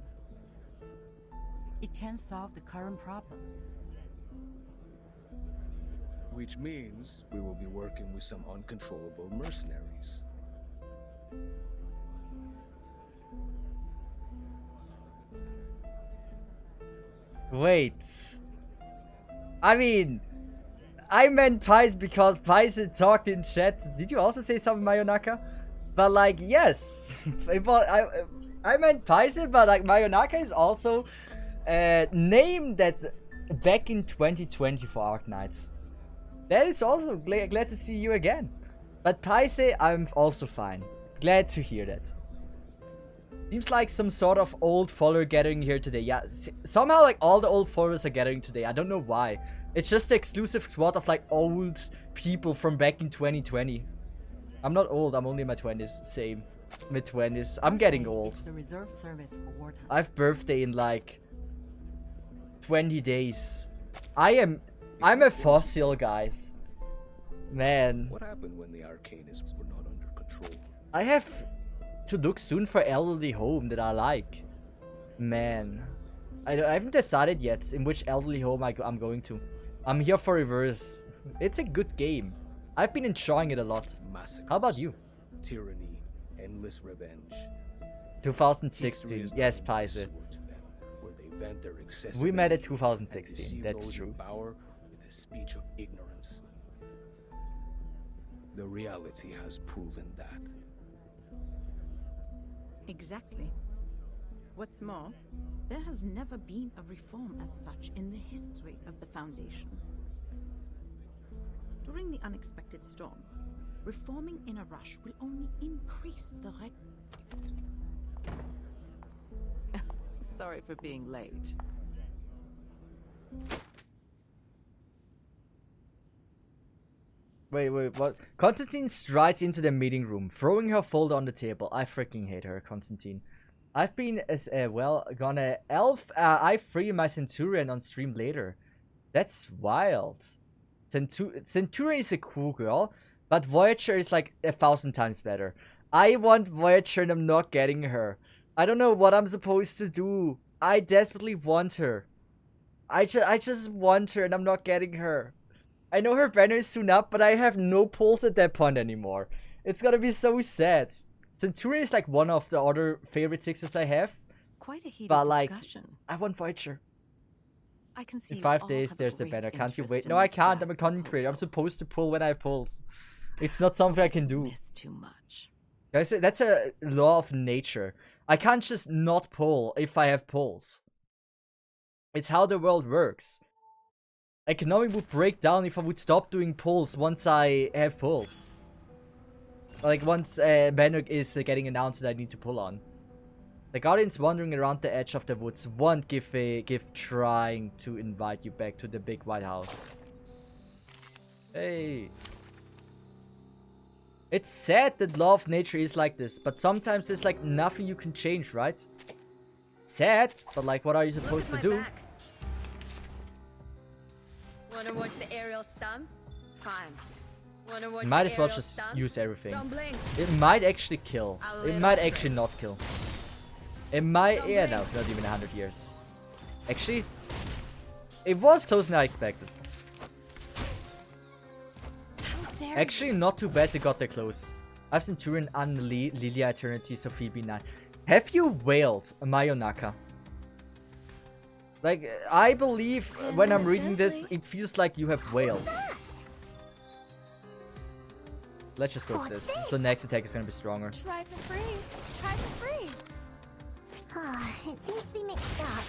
It can solve the current problem. Which means we will be working with some uncontrollable mercenaries. Wait. I mean, I meant Pies because Pies talked in chat. Did you also say something, Mayonaka? But like, yes. I meant Pies, but like Mayonaka is also a name that's back in 2020 for Arc Knights. That is also glad to see you again. But Paise, I'm also fine. Glad to hear that. Seems like some sort of old follower gathering here today. Yeah, somehow like all the old followers are gathering today. I don't know why. It's just the exclusive squad of like old people from back in 2020. I'm not old, I'm only in my 20s. Same. Mid-20s. I'm getting old. It's the reserve service for wartime. I have birthday in like 20 days. I'm a fossil, guys. Man. What happened when the Arcanists were not under control? I have to look soon for elderly home that I like. Man. I haven't decided yet in which elderly home I'm going to. I'm here for Reverse. It's a good game. I've been enjoying it a lot. Massacres, How about you? Tyranny, endless revenge. 2016. Yes, Paise. Where they vent their excessive We met at energy 2016. and deceive That's those in true. power with a speech of ignorance. The reality has proven that. Exactly. What's more, there has never been a reform as such in the history of the Foundation. During the unexpected storm, reforming in a rush will only increase the Sorry for being late. Wait, what? Constantine strides into the meeting room, throwing her folder on the table. I freaking hate her, Constantine. I've been as gonna elf I3 my Centurion on stream later. That's wild. Centurion is a cool girl, but Voyager is like 1,000 times better. I want Voyager and I'm not getting her. I don't know what I'm supposed to do. I desperately want her. I just want her and I'm not getting her. I know her banner is soon up, but I have no pulse at that point anymore. It's gonna be so sad. Centurion is like one of the other favorite sixes I have. Quite a heated but like, discussion. I want Voyager. I can see In you 5 all days, have a there's the great banner. Can't you interest wait? in No, I this can't. draft I'm a content creator. I'm proposal. supposed to pull when I have pulls. It's not something I can do. Miss too much. Guys, that's a law of nature. I can't just not pull if I have pulls. It's how the world works. Economy would break down if I would stop doing pulls once I have pulls. Like once banner is getting announced that I need to pull on. The Guardians wandering around the edge of the woods won't give trying to invite you back to the big white house. Hey. It's sad that law of nature is like this, but sometimes there's like nothing you can change, right? Sad, but like what are you supposed to do? Back. Wanna watch the aerial stunts? Fine. Wanna watch Might the as well aerial just stunts? use everything. Don't blink. It might actually kill. A It little might trick. actually not kill. It might, Don't yeah, blink. no, not even 100 years. Actually, it was closer than I expected. Actually, not too bad they got there close. I've Centurion, Anli, Lilia Eternity, Sophie B9. Have you wailed, Mayonaka? Like, I believe when I'm reading this, it feels like you have wailed. Let's just go with this. So next attack is gonna be stronger. Try for free. Try for free. Ah, it seems to be mixed up.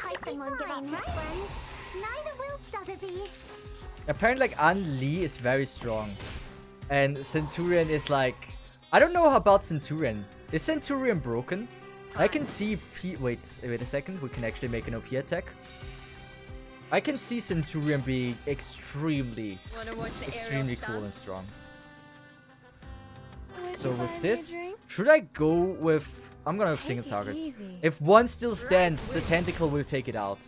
Typhon won't give up his friends. Neither will Sotheby. Apparently, like, Anli is very strong. And Centurion is like... I don't know about Centurion. Is Centurion broken? I can see wait a second. We can actually make an OP attack. I can see Centurion being extremely cool and strong. So with this, should I go with... I'm gonna have single target. If one still stands, the tentacle will take it out.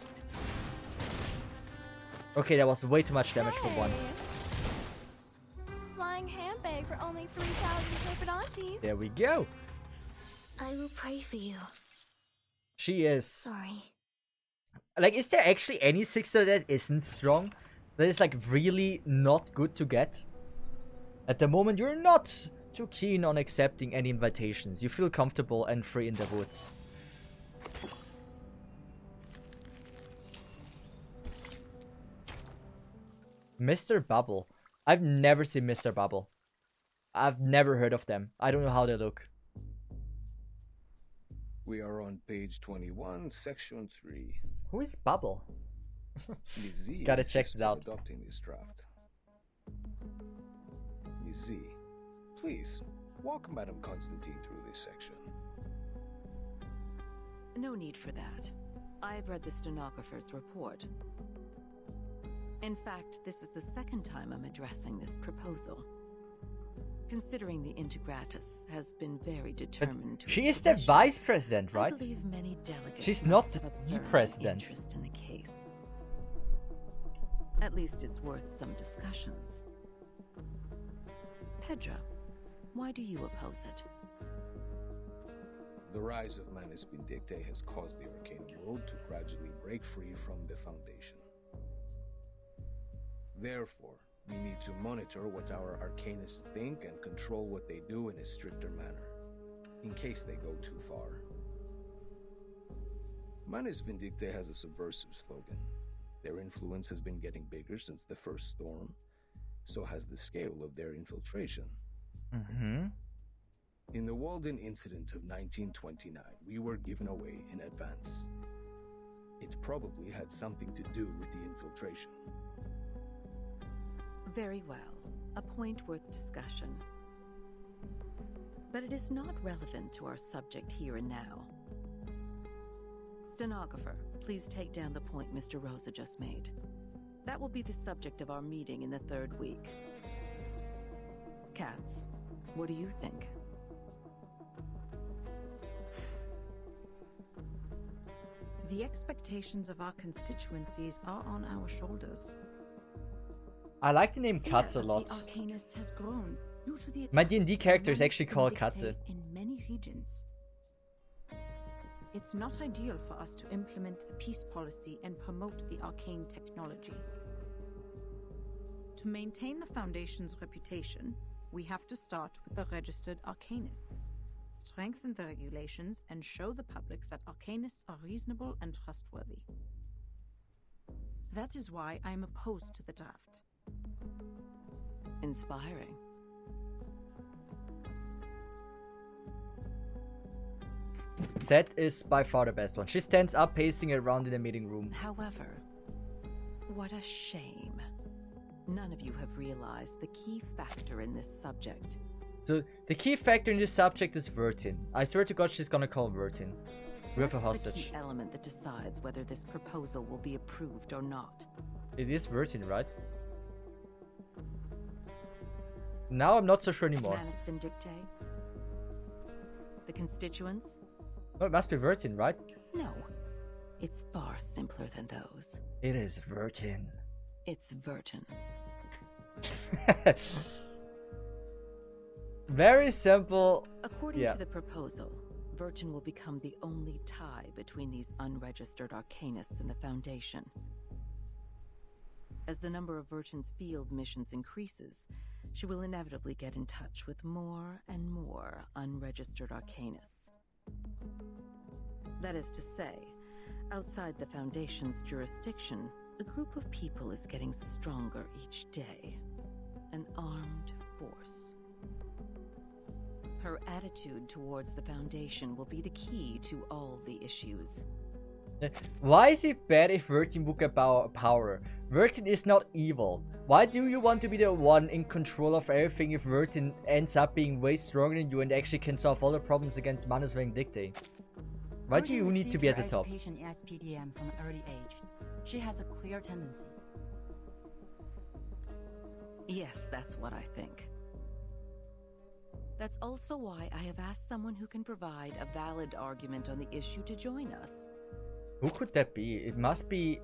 Okay, that was way too much damage for one. Flying handbag for only 3,000 Tripodontes. There we go. I will pray for you. She is... Sorry. Like, is there actually any sixer that isn't strong? That is, like, really not good to get? At the moment, you're not too keen on accepting any invitations. You feel comfortable and free in the woods. Mr. Bubble. I've never seen Mr. Bubble. I've never heard of them. I don't know how they look. We are on page 21, section 3. Who is Bubble? Ms. Z Gotta check insists it on out. adopting this draft. Ms. Z, please walk Madame Constantine through this section. No need for that. I've read the stenographer's report. In fact, this is the second time I'm addressing this proposal. Considering the Integratus has been very determined to She its is the submission, vice president, I right? believe many delegates She's must not have a the burning president. interest in the case. At least it's worth some discussions. Pedro, why do you oppose it? The rise of Manus Vindictae has caused the arcane world to gradually break free from the Foundation. Therefore, We need to monitor what our arcanists think and control what they do in a stricter manner, in case they go too far. Manus Vindictae has a subversive slogan. Their influence has been getting bigger since the first storm. So has the scale of their infiltration. In the Walden incident of 1929, we were given away in advance. It probably had something to do with the infiltration. Very well. A point worth discussion. But it is not relevant to our subject here and now. Stenographer, please take down the point Mr. Rosa just made. That will be the subject of our meeting in the 3rd week. Katz, what do you think? The expectations of our constituencies are on our shoulders. I like the name Katze a lot. The Arcanist has grown due to the My D&D character is actually called Katze. In many regions. It's not ideal for us to implement the peace policy and promote the arcane technology. To maintain the Foundation's reputation, we have to start with the registered Arcanists, strengthen the regulations, and show the public that Arcanists are reasonable and trustworthy. That is why I am opposed to the draft. Inspiring. Seth is by far the best one. She stands up, pacing around in the meeting room. However, what a shame. None of you have realized the key factor in this subject. So, the key factor in this subject is Vertin. I swear to God she's gonna call Vertin. We have a What's the hostage. key element that decides whether this proposal will be approved or not? It is Vertin, right? Now I'm not so sure anymore. Manus Vindictae? The constituents? Oh, it must be Vertin, right? No. It's far simpler than those. It is Vertin. It's Vertin. Very simple. According to the proposal, Vertin will become the only tie between these unregistered Arcanists and the Foundation. As the number of Vertin's field missions increases, she will inevitably get in touch with more and more unregistered Arcanists. That is to say, outside the Foundation's jurisdiction, a group of people is getting stronger each day. An armed force. Her attitude towards the Foundation will be the key to all the issues. Why is it bad if Vertin would get power? Vertin is not evil. Why do you want to be the one in control of everything if Vertin ends up being way stronger than you and actually can solve all the problems against Manus Vindictae? Why do you need to be at the top? Education in SPDM from an early age. She has a clear tendency. Yes, that's what I think. That's also why I have asked someone who can provide a valid argument on the issue to join us. Who could that be? It must be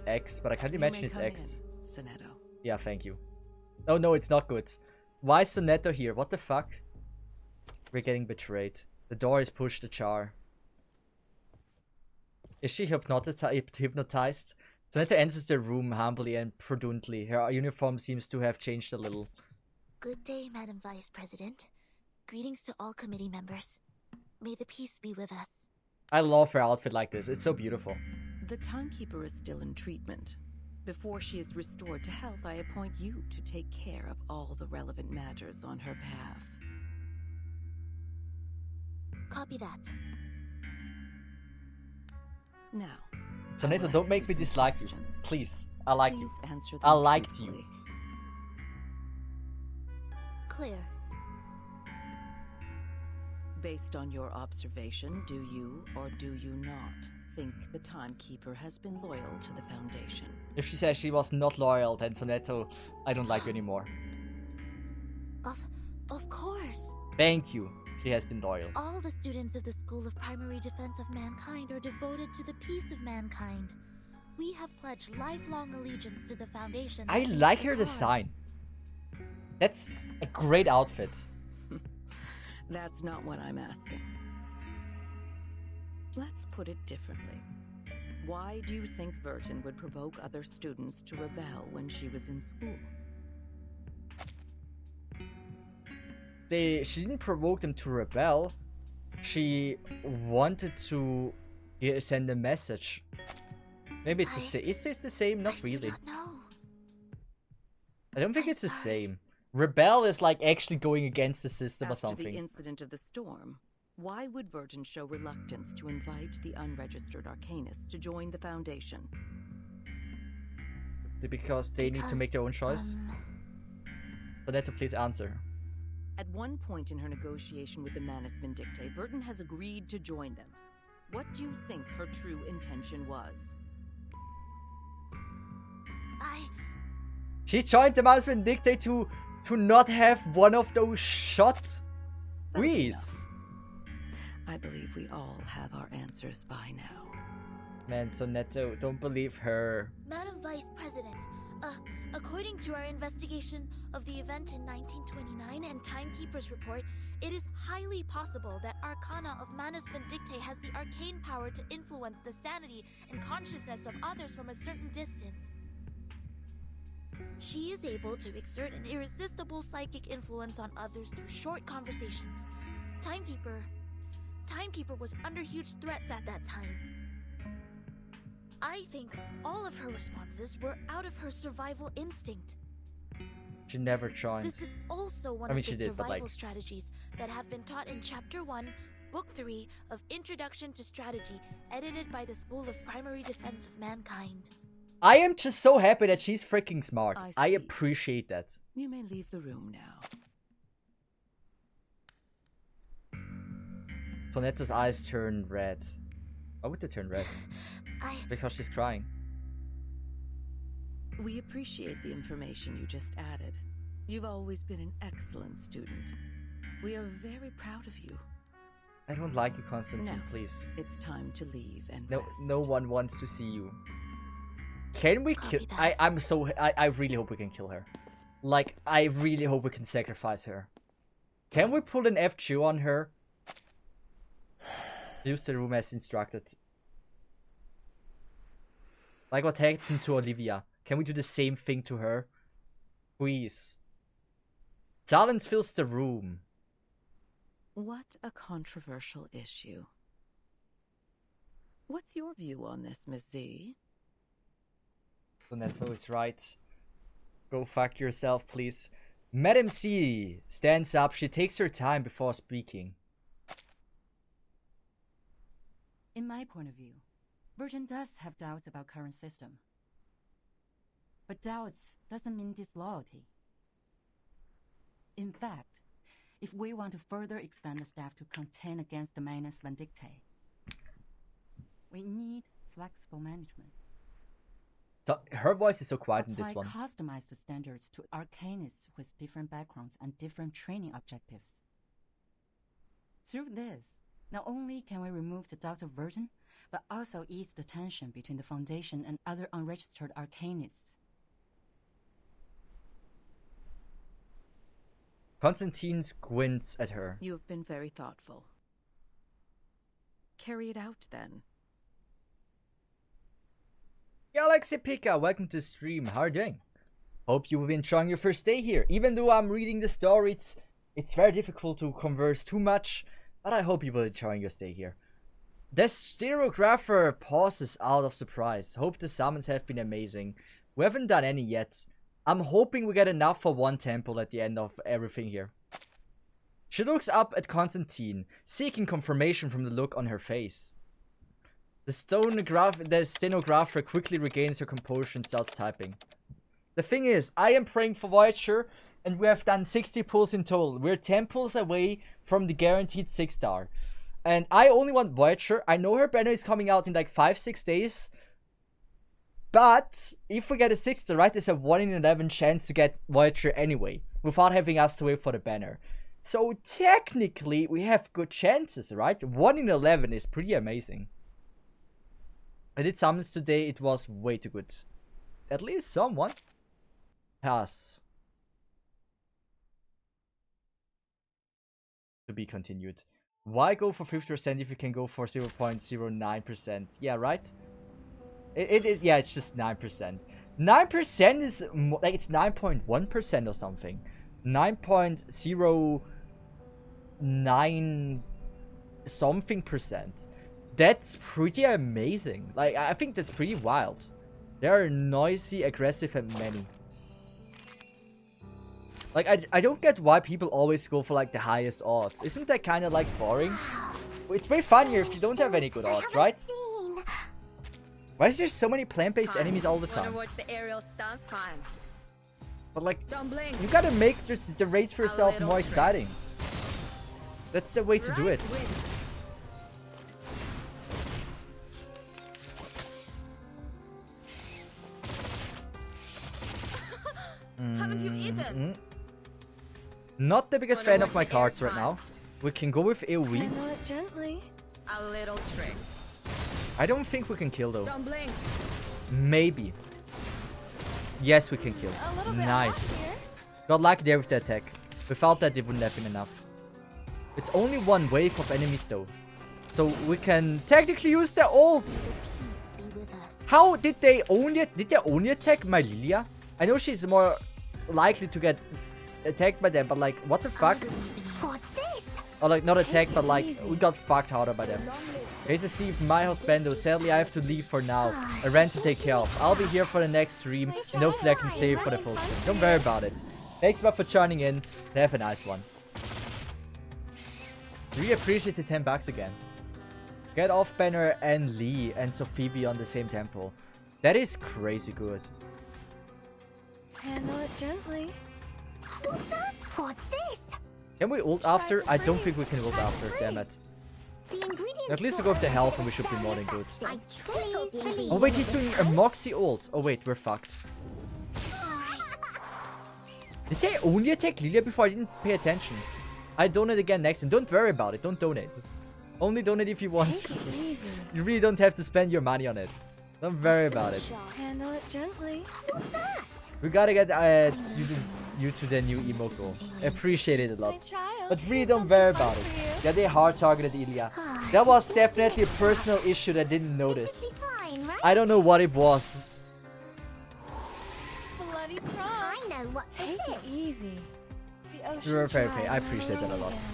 X, but I can't imagine it's X. Sonetto. Yeah, thank you. Oh no, it's not good. Why is Sonetto here? What the fuck? We're getting betrayed. The door is pushed ajar. Is she hypnotized? Sonetto enters the room humbly and prudently. Her uniform seems to have changed a little. Good day, Madam Vice President. Greetings to all committee members. May the peace be with us. I love her outfit like this. It's so beautiful. The timekeeper is still in treatment. Before she is restored to health, I appoint you to take care of all the relevant matters on her behalf. Copy that. Now, Sonetto, don't make me dislike you. Please. I like you. please answer them I liked you. truthfully. Clear. Based on your observation, do you or do you not think the timekeeper has been loyal to the Foundation? If she says she was not loyal, then Sonetto, I don't like you anymore. Of course. Thank you. She has been loyal. All the students of the School of Primary Defense of Mankind are devoted to the peace of mankind. We have pledged lifelong allegiance to the Foundation. I like her design. That's a great outfit. That's not what I'm asking. Let's put it differently. Why do you think Vertin would provoke other students to rebel when she was in school? she didn't provoke them to rebel. She wanted to send a message. Maybe it's the same. It's the same, not really. I don't think it's the same. Rebel is like actually going against the system or something. After the incident of the storm, why would Verdun show reluctance to invite the unregistered Arcanists to join the Foundation? Because they need to make their own choice? Sonetto, please answer. At one point in her negotiation with the Manus Vindictae, Verdun has agreed to join them. What do you think her true intention was? She joined the Manus Vindictae to not have one of those shot Please. I believe we all have our answers by now. Man, Sonetto, don't believe her. Madam Vice President, according to our investigation of the event in 1929 and Timekeeper's report, it is highly possible that Arcana of Manus Vindictae has the arcane power to influence the sanity and consciousness of others from a certain distance. She is able to exert an irresistible psychic influence on others through short conversations. Timekeeper was under huge threats at that time. I think all of her responses were out of her survival instinct. She never joined. This is also one of the survival strategies that have been taught in Chapter 1, Book 3 of Introduction to Strategy, edited by the School of Primary Defense of Mankind. I am just so happy that she's freaking smart. I appreciate that. You may leave the room now. Sonetto's eyes turn red. Why would they turn red? Because she's crying. We appreciate the information you just added. You've always been an excellent student. We are very proud of you. I don't like you, Constantine, Now, please. It's time to leave and No, rest. no one wants to see you. Can we kill? I really hope we can kill her. Like, I really hope we can sacrifice her. Can we pull an FQ on her? Use the room as instructed. Like what happened to Olivia. Can we do the same thing to her? Please. Silence fills the room. What a controversial issue. What's your view on this, Miss Z? Sonetto is right. Go fuck yourself, please. Madam C stands up. She takes her time before speaking. In my point of view, Virgin does have doubts about current system. But doubts doesn't mean disloyalty. In fact, if we want to further expand the staff to contend against the Manus Vindictae, we need flexible management. So, her voice is so quiet in this one. Customize the standards to arcanists with different backgrounds and different training objectives. Through this, not only can we remove the doubts of Virgin, but also ease the tension between the Foundation and other unregistered arcanists. Constantine squints at her. You've been very thoughtful. Carry it out, then. Galaxy Pika, welcome to the stream. How are you doing? Hope you've been enjoying your first day here. Even though I'm reading the story, it's very difficult to converse too much, but I hope you will enjoy your stay here. The stereographer pauses out of surprise. Hope the summons have been amazing. We haven't done any yet. I'm hoping we get enough for one temple at the end of everything here. She looks up at Constantine, seeking confirmation from the look on her face. The stenographer quickly regains her composure and starts typing. The thing is, I am praying for Voyager, and we have done 60 pulls in total. We're 10 pulls away from the guaranteed 6-star. And I only want Voyager. I know her banner is coming out in like 5-6 days. But if we get a 6-star, right, there's a 1 in 11 chance to get Voyager anyway, without having us to wait for the banner. So technically, we have good chances, right? 1 in 11 is pretty amazing. I did summons today, it was way too good. At least someone has to be continued. Why go for 50% if you can go for 0.09%? Yeah, right? Yeah, it's just 9%. 9% is like, it's 9.1% or something. 9.0 9 something %. That's pretty amazing. Like, I think that's pretty wild. They are noisy, aggressive, and many. Like, I don't get why people always go for, like, the highest odds. Isn't that kind of, like, boring? It's way funnier if you don't have any good odds, right? Why is there so many plant-based enemies all the time? Wanna watch the aerial stunt? Fine. But, like, Don't blink. you gotta make just the race for A yourself little more trick. exciting. That's the way to do it. Haven't you eaten? Not the biggest Wanna fan watch of my the cards air right now. We can go with AoE. Handle it gently. A little trick. I don't think we can kill though. Don't blink. Maybe. Yes, we can kill. A little bit Nice. off here. Got lucky there with the attack. Without that, it wouldn't have been enough. It's only one wave of enemies though. So we can technically use their ult. Peace be with us. How did they only attack my Lilia? I know she's more likely to get attacked by them, but like, what the fuck? What's this? Or like, not attacked, but like, we got fucked harder by them. Hey, Cesith, my husbando. Sadly, I have to leave for now. I ran to take care of. I'll be here for the next stream, and hopefully I can stay for the full stream. Don't worry about it. Thanks a lot for joining in. Have a nice one. Really appreciate the 10 bucks again. Get off Banner and Lee and Sophie on the same tempo. That is crazy good. Handle it gently. What's that? What's this? Can we ult after? I don't think we can ult after, damn it. The ingredients At least we go with the health and we should be more than good. I truly believe. Oh wait, he's doing a Moxie ult. Oh wait, we're fucked. Did they only attack Lilia before I didn't pay attention? I donate again next and don't worry about it, don't donate. Only donate if you want. Take it easy. You really don't have to spend your money on it. Don't worry about it. Handle it gently. What's that? We gotta get you to the new emo goal. Appreciate it a My lot. child. But really here's don't something worry fun about it. for you. Yeah, they hard targeted Ilya. That was definitely a personal issue that I didn't notice. Be fine, right? I don't know what it was. Bloody prom. I know what this Take it is. easy. The ocean You're very dry pay. I and appreciate that a alone lot. again.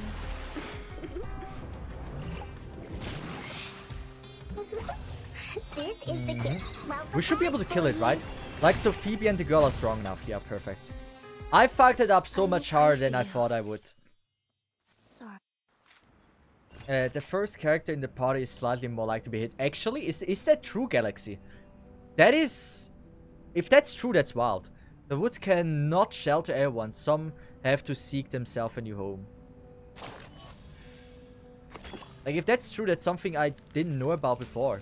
This is the kit. Well, We should be able to kill it, right? Like, so Phoebe and the girl are strong enough. Yeah, perfect. I fucked it up so much harder than I thought I would. Sorry. The first character in the party is slightly more likely to be hit. Actually, is that true, Galaxy? That is... If that's true, that's wild. The woods cannot shelter everyone. Some have to seek themselves a new home. Like, if that's true, that's something I didn't know about before.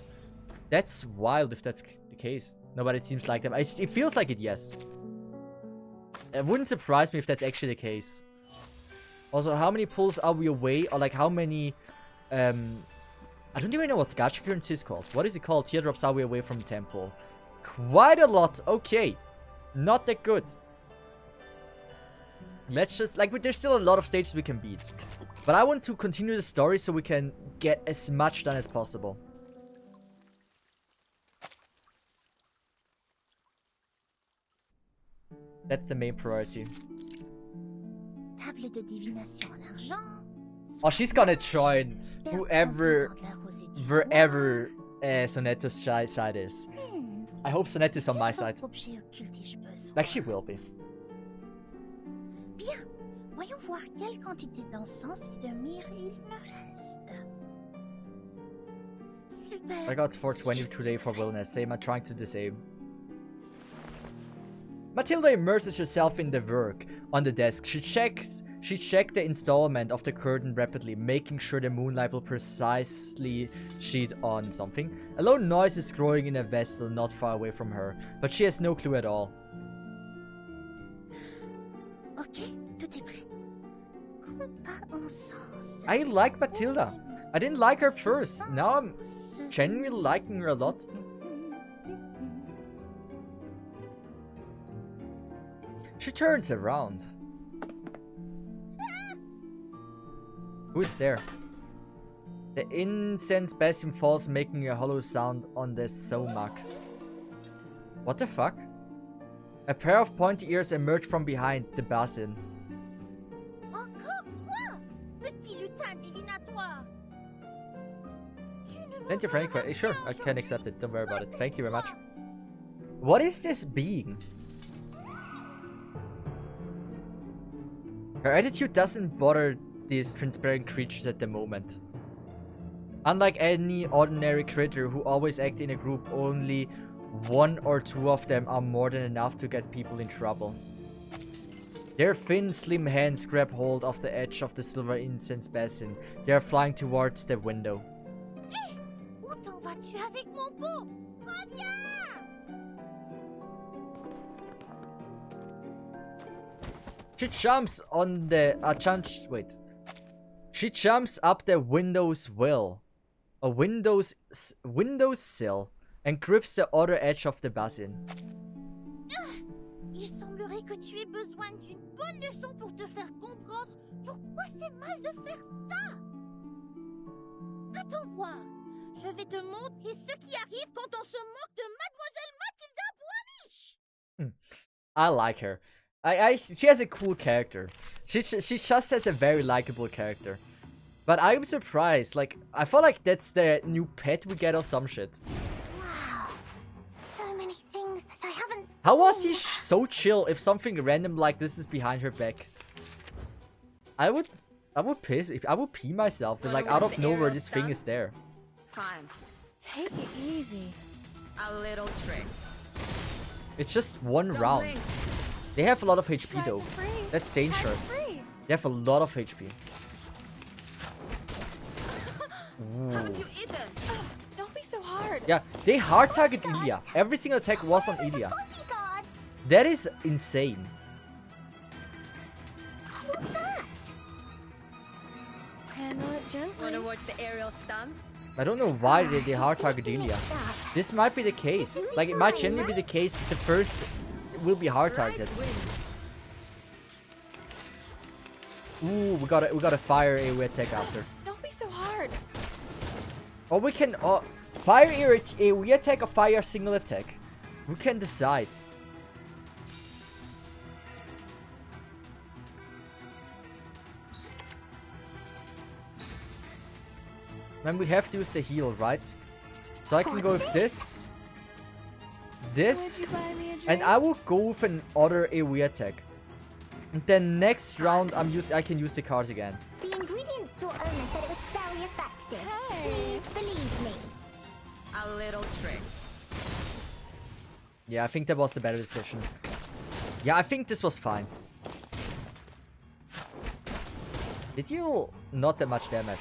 That's wild if that's the case. No, but it seems like them. It feels like it, yes. It wouldn't surprise me if that's actually the case. Also, how many pulls are we away? Or like, how many... I don't even know what the gacha currency is called. What is it called? Teardrops are we away from the temple? Quite a lot. Okay. Not that good. Let's just... Like, there's still a lot of stages we can beat. But I want to continue the story so we can get as much done as possible. That's the main priority. Table de divination en argent. Oh, she's gonna join whoever, wherever Sonetto's side is. I hope Sonetto's on my side. Objet occulte ai-je besoin? Like, she will be. Bien. Voyons voir quelle quantité d'encens et de myrrhe il me reste. Super. I got 420 today for wellness. Same, I'm trying to do the same. Matilda immerses herself in the work on the desk. She checked the installment of the curtain rapidly, making sure the moonlight will precisely sheet on something. A low noise is growing in a vessel not far away from her, but she has no clue at all. Ok, tout est prêt. Coupe encens. I like Matilda. I didn't like her first. Now I'm genuinely liking her a lot. She turns around. Who's there? The incense basin falls, making a hollow sound on the sumac. What the fuck? A pair of pointy ears emerge from behind the basin. Encore toi, petit Thank you, Frank. Sure, I can accept it. Don't worry about it. Thank you very much. What is this being? Her attitude doesn't bother these transparent creatures at the moment. Unlike any ordinary critter who always act in a group, only one or two of them are more than enough to get people in trouble. Their thin, slim hands grab hold of the edge of the silver incense basin. They are flying towards the window. Où t'en vas-tu avec mon pot? Reviens! She jumps on the She jumps up the windowsill and grips the other edge of the basin. Il semblerait que tu aies besoin d'une bonne leçon pour te faire comprendre pourquoi c'est mal de faire ça. Attends voir. Je vais te montrer ce qui arrive quand on se moque de Mademoiselle Mathilda Boaniche. I like her. She has a cool character. She just has a very likable character. But I'm surprised. Like, I feel like that's the new pet we get or some shit. Wow. So many things that I haven't seen. How was he so chill if something random like this is behind her back? I would pee myself if, like, out of nowhere this thing is there. Fine. Take it easy. A little trick. It's just one Don't round. blink. They have a lot of HP Try though. for free. That's dangerous. Try for free. They have a lot of HP. Haven't you eaten? Don't be so hard. Yeah, they hard target Ilya. Every single attack was on Ilya. Bodyguard. That is insane. What's that? Handle it gently. Wanna watch the aerial stunts? I don't know why they hard target Ilya. This might be the case. Like, it might generally be the case. The first will be hard targeted. Ooh, we got a fire AoE attack after. Don't be so hard. Or we can fire AoE attack or fire single attack. We can decide. Then we have to use the heal, right? So I can go with this, Would you this, buy me a drink? and I will go with an other AoE attack. And then next round I can use the cards again. The ingredient store owner said it was very effective. Hey. Please believe me. A little trick. Yeah, I think that was the better decision. Yeah, I think this was fine. They deal not that much damage.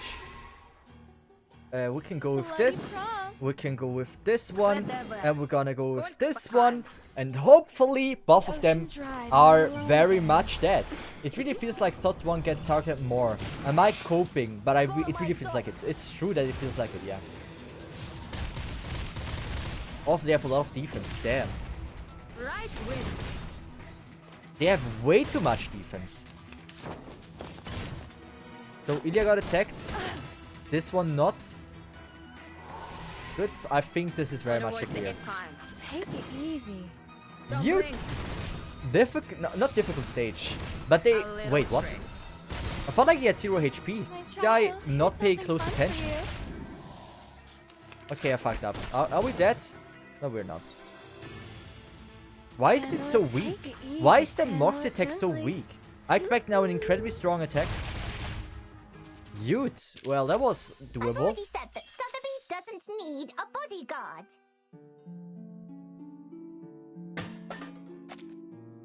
We can go with Bloody this. strong. We can go with this one. Whatever. And we're gonna go with this one. And hopefully both of them Ocean Drive, are alone. very much dead. It really feels like Sots 1 gets targeted more. Am I coping? But it really feels like it. It's true that it feels like it, yeah. Also, they have a lot of defense. Damn. Right wing. They have way too much defense. So Ilya got attacked. This one not. Good. I think this is very Wanna much a watch the clear. hit times? Take it easy. Don't Youth! blink. Difficult, no, not difficult stage. But they, A little wait, what? trick. I thought like he had 0 HP. My Did I child, not here's pay something close fun for attention? you. Okay, I fucked up. Are we dead? No, we're not. Why is it so Take weak? it easy, Why is the handle Mox it attack so gently. weak? I expect now an incredibly strong attack. Youth! Well, that was I've doable. already said that Sotheby doesn't need a bodyguard.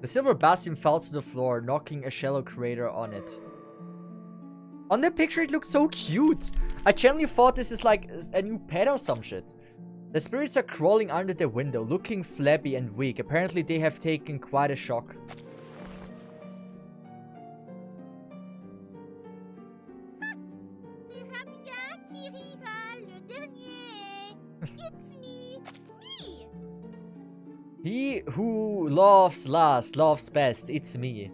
The silver basin falls to the floor, knocking a shallow crater on it. On the picture, it looks so cute. I genuinely thought this is like a new pet or some shit. The spirits are crawling under the window, looking flabby and weak. Apparently, they have taken quite a shock. Rira bien qui rira le dernier. It's me, me. He who laughs last laughs best. It's me.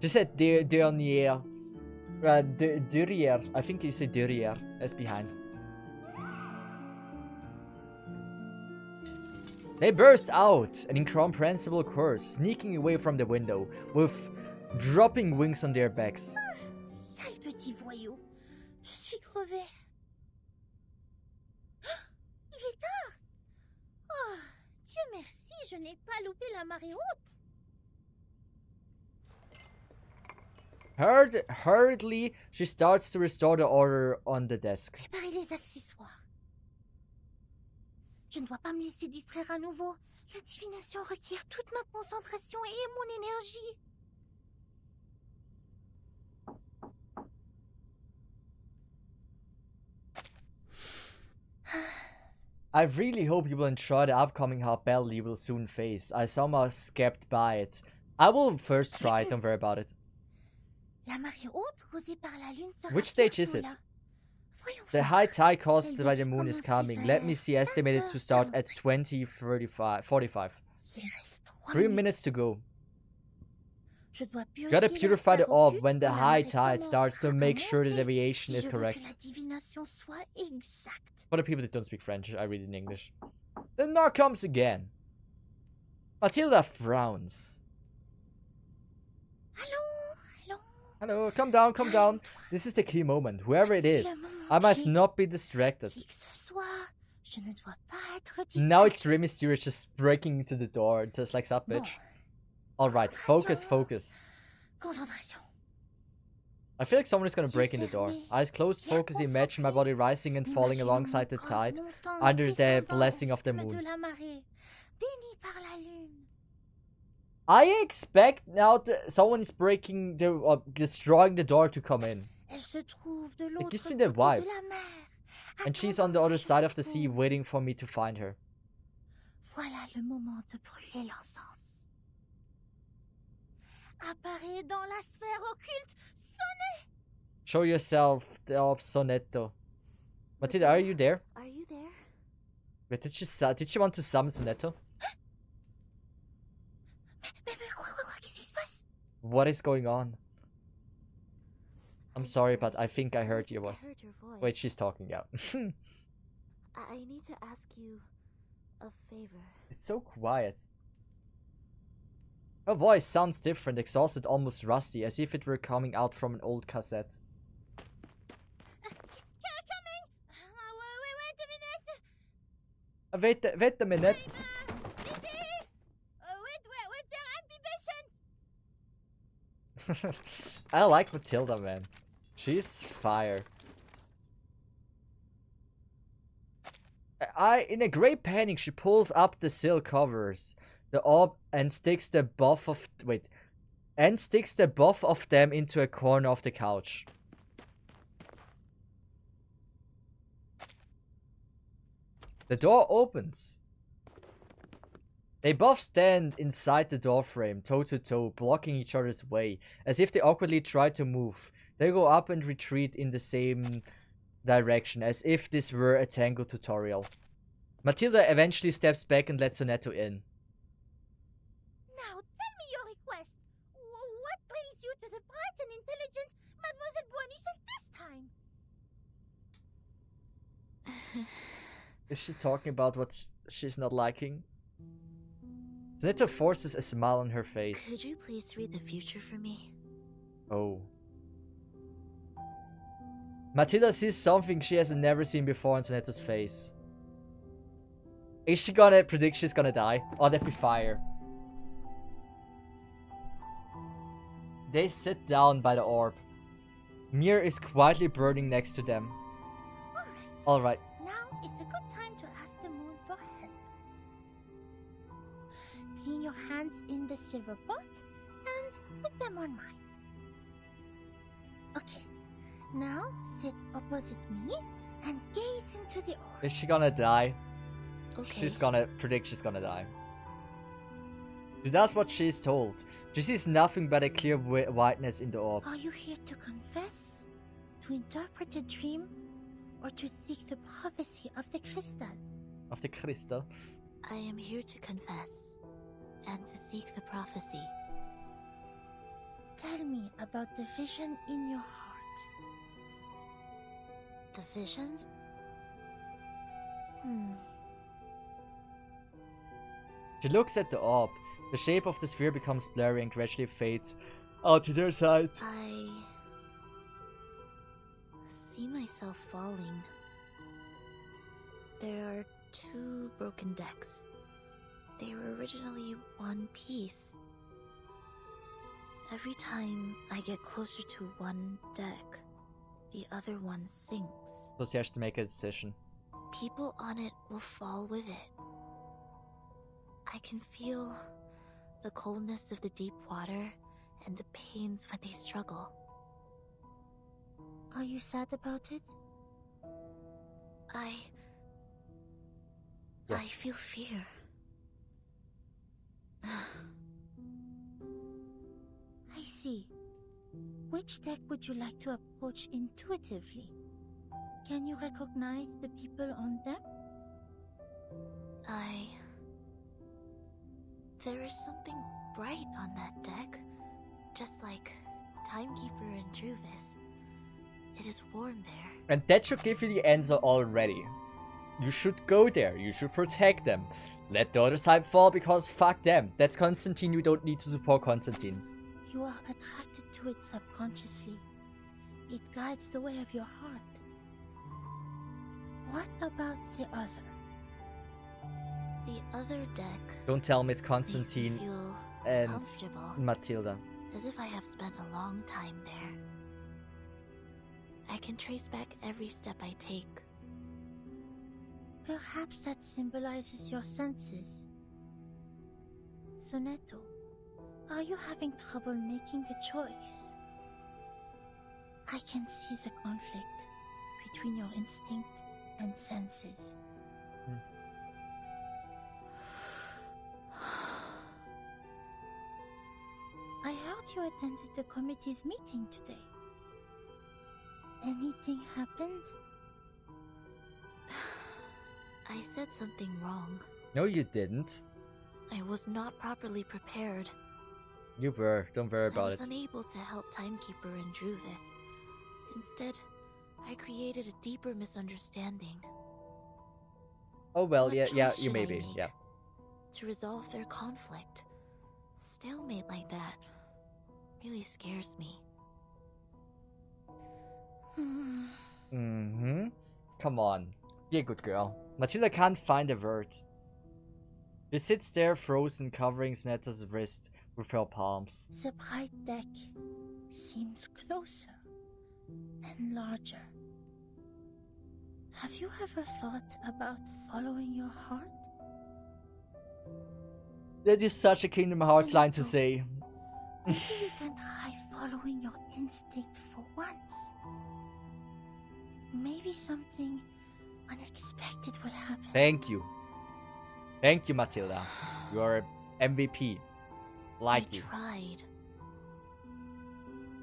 Just said dernier. Derrière. I think you said derrière. That's behind. They burst out, an incomprehensible curse, sneaking away from the window, with dropping wings on their backs. Sale petit voyou. Je suis retrouver. Il est tard. Oh, Dieu merci, je n'ai pas loupé la marée haute. Hurriedly, she starts to restore the order on the desk. Préparez les accessoires. Je ne dois pas me laisser distraire à nouveau. La divination requiert toute ma concentration et mon énergie. I really hope you will enjoy the upcoming hard battle you will soon face. I somehow skipped by it. I will first try it, don't worry about it. La marée haute causée par la lune sera Which stage is bientôt it? là. Voyons The voir. high tide caused Elle by the devrait moon is commencer coming. Let me vers see, estimated to start at 20h45. 20:45. Il reste 3 3 minutes. minutes to go. Je dois Gotta purifier purify the la orb sphère when the occulte high quand la tide marée starts to commencera à make sure the monter. deviation is Je veux que correct. la divination soit exacte. For the people that don't speak French, I read it in English. The knock comes again. Matilda frowns. Hello, calm down, calm down. This is the key moment. Whoever it is, I must not be distracted. Qui que ce soit, je ne dois pas être Now distraite. it's Rey Mysterio just breaking into the door and says like, "Sup, bitch." Alright, focus, focus. Concentration. I feel like someone is gonna break in the door. Eyes closed, focus, imagine my body rising and falling alongside the tide, under the blessing of the De moon. la marée, bénie par la lune. I expect now that someone is breaking the, destroying the door to come in. Elle se trouve de It l'autre gives me the côté vibe. de la mer. And she's on the other side of the sea waiting for me to find her. Voilà le moment de brûler l'encens. Apparaît dans la sphère occulte. Sonnez! Show yourself, the Sonetto. Matilda, are you there? Are you there? Wait, did she want to summon Sonetto? Mais quoi, qu'est-ce qui se passe? What is going on? I'm sorry, but I think I heard your voice. Wait, she's talking out. I need to ask you a favor. It's so quiet. Her voice sounds different, exhausted, almost rusty, as if it were coming out from an old cassette. Coming! Wait a minute. I like Matilda, man. She's fire. In a great panic, she pulls up the silk covers, the orb, and sticks the buff of them into a corner of the couch. The door opens. They both stand inside the doorframe, toe to toe, blocking each other's way, as if they awkwardly try to move. They go up and retreat in the same direction, as if this were a tango tutorial. Matilda eventually steps back and lets Sonetto in. Now tell me your request. What brings you to the bright and intelligent Mademoiselle Boaniche at this time? Is she talking about what she's not liking? Sonetto forces a smile on her face. Could you please read the future for me? Oh. Matilda sees something she has never seen before on Sonetto's face. Is she gonna predict she's gonna die? Or that'd be fire. They sit down by the orb. Mir is quietly burning next to them. Alright. Now it's a good time to ask the moon for help. Clean your hands in the silver pot and put them on mine. Okay, now sit opposite me and gaze into the orb. Is she gonna die? Okay. She's gonna predict she's gonna die. She does what she's told. She sees nothing but a clear whiteness in the orb. Are you here to confess? To interpret a dream? Or to seek the prophecy of the crystal? Of the crystal? I am here to confess and to seek the prophecy. Tell me about the vision in your heart. The vision? She looks at the orb. The shape of the sphere becomes blurry and gradually fades out to their side. I see see myself falling. There are 2 broken decks. They were originally one piece. Every time I get closer to one deck, the other one sinks. So she has to make a decision. People on it will fall with it. I can feel the coldness of the deep water and the pains when they struggle. Are you sad about it? I feel fear. I see. Which deck would you like to approach intuitively? Can you recognize the people on them? There is something bright on that deck. Just like Timekeeper and Druvis. It is warm there. And that should give you the answer already. You should go there. You should protect them. Let the other side fall because fuck them. That's Constantine. You don't need to support Constantine. You are attracted to it subconsciously. It guides the way of your heart. What about the other? The other deck. Don't tell me it's Constantine makes me feel and comfortable, Matilda. as if I have spent a long time there. I can trace back every step I take. Perhaps that symbolizes your senses. Sonetto, are you having trouble making a choice? I can see the conflict between your instinct and senses. I heard you attended the committee's meeting today. Anything happened? I said something wrong. No, you didn't. I was not properly prepared. You were. Don't worry I about was it. unable to help Timekeeper and Druvis. Instead, I created a deeper misunderstanding. Oh well, What yeah, choice you should may I be, make yeah. to resolve their conflict? Stalemate like that really scares me. Mm-hmm. Come on. Be a good girl. Matilda can't find a word. She sits there frozen, covering Sonetto's wrist with her palms. The bright deck seems closer and larger. Have you ever thought about following your heart? That is such a Kingdom Hearts line to say. Maybe you can try following your instinct for once. Maybe something unexpected will happen. Thank you. Thank you, Matilda. You are MVP. Like I you. tried.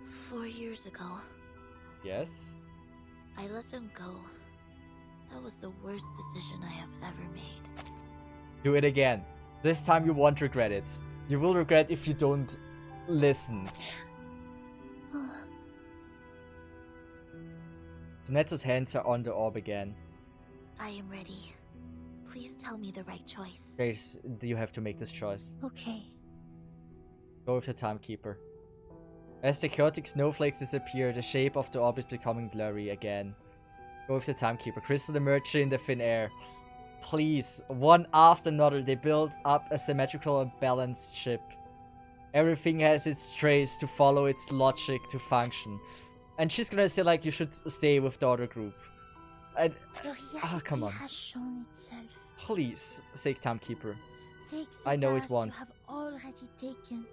4 years ago, Yes? I let them go. That was the worst decision I have ever made. Do it again. This time you won't regret it. You will regret if you don't listen. Sonetto's hands are on the orb again. I am ready. Please tell me the right choice. Grace, you have to make this choice. Okay. Go with the Timekeeper. As the chaotic snowflakes disappear, the shape of the orb is becoming blurry again. Go with the Timekeeper. Crystal emerged in the thin air. Please, one after another, they build up a symmetrical and balanced ship. Everything has its trace to follow its logic to function. And she's gonna say like you should stay with the other group. And The reality come on. has shown itself. Please, say Timekeeper. Take the I know it path won't. you have already taken.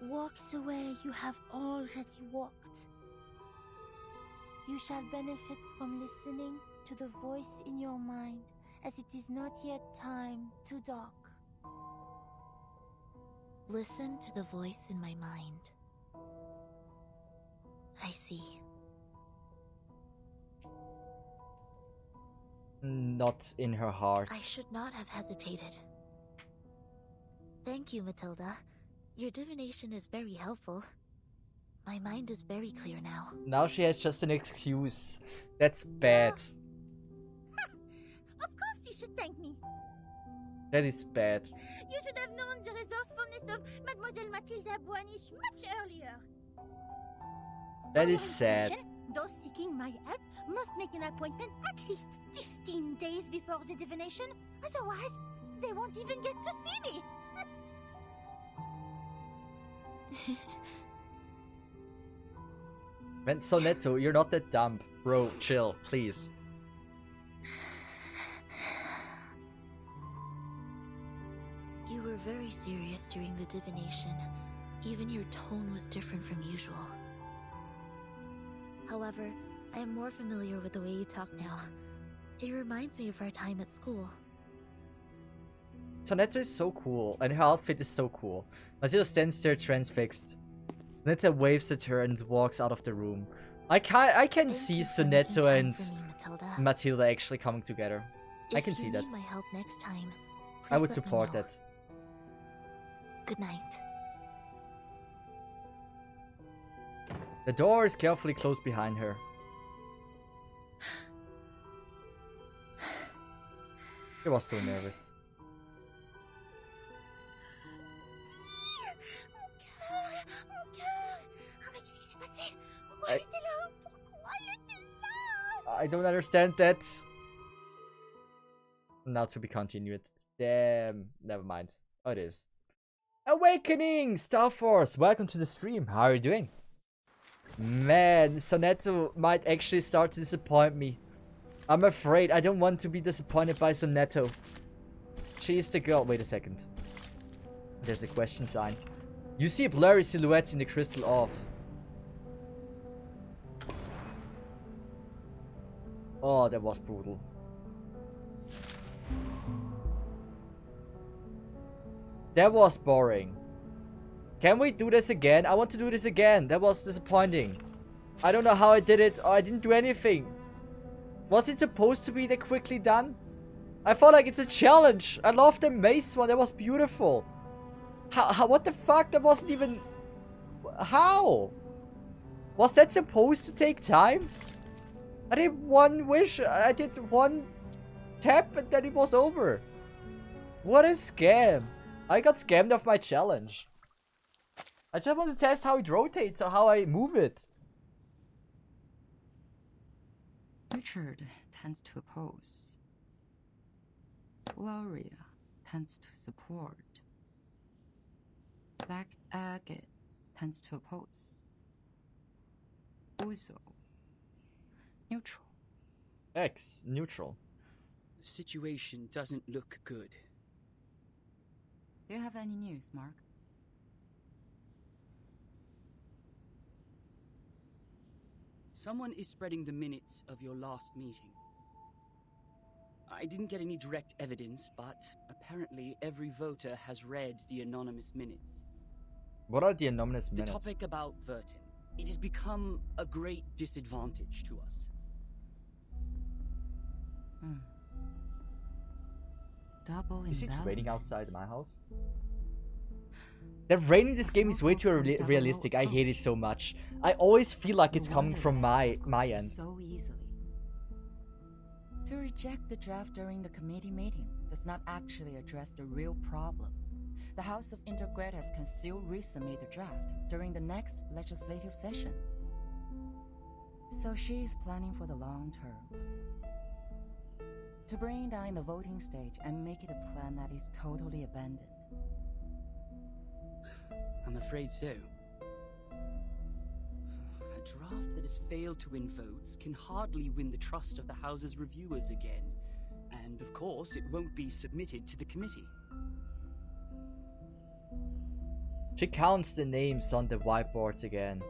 Walk the way you have already walked. You shall benefit from listening to the voice in your mind, as it is not yet time to dock. Listen to the voice in my mind. I see. Not in her heart. I should not have hesitated. Thank you, Matilda. Your divination is very helpful. My mind is very clear now. Now she has just an excuse. That's bad. Of course you should thank me. That is bad. You should have known the resourcefulness of Mademoiselle Mathilda Boanish much earlier. That For is your sad. information, Those seeking my help must make an appointment at least 15 days before the divination. Otherwise, they won't even get to see me. Man, Sonetto, you're not that dumb. Bro, chill, please. You were very serious during the divination. Even your tone was different from usual. However, I am more familiar with the way you talk now. It reminds me of our time at school. Sonetto is so cool, and her outfit is so cool. Matilda stands there transfixed. Sonetto waves at her and walks out of the room. I can see Sonetto and Matilda actually coming together. I can see that. If you need my help next time, I would please let me support know. that. Good night. The door is carefully closed behind her. She was so nervous. I don't understand that. Now to be continued. Damn, never mind. Oh, it is. Awakening! Star Force, welcome to the stream. How are you doing? Man, Sonetto might actually start to disappoint me. I'm afraid I don't want to be disappointed by Sonetto. She is the girl. Wait a second. There's a question sign. You see blurry silhouettes in the crystal orb. Oh, that was brutal. That was boring. Can we do this again? I want to do this again. That was disappointing. I don't know how I did it. Or I didn't do anything. Was it supposed to be that quickly done? I felt like it's a challenge. I love the maze one. That was beautiful. How what the fuck? That wasn't even... How? Was that supposed to take time? I did one wish. I did one tap and then it was over. What a scam. I got scammed of my challenge. I just want to test how it rotates or how I move it. Richard tends to oppose. Gloria tends to support. Black Agate tends to oppose. Uzo. Neutral. X. Neutral. The situation doesn't look good. Do you have any news, Mark? Someone is spreading the minutes of your last meeting. I didn't get any direct evidence, but apparently every voter has read the anonymous minutes. What are the anonymous minutes? The topic about Vertin. It has become a great disadvantage to us. Double Is it invalid. raining outside my house? The rain in this game is way too realistic. I hate it so much. I always feel like it's coming from my end. So easily. To reject the draft during the committee meeting does not actually address the real problem. The House of Intergradas can still resubmit the draft during the next legislative session. So she is planning for the long term. To bring down the voting stage and make it a plan that is totally abandoned. I'm afraid so. A draft that has failed to win votes can hardly win the trust of the House's reviewers again. And of course, it won't be submitted to the committee. She counts the names on the whiteboards again.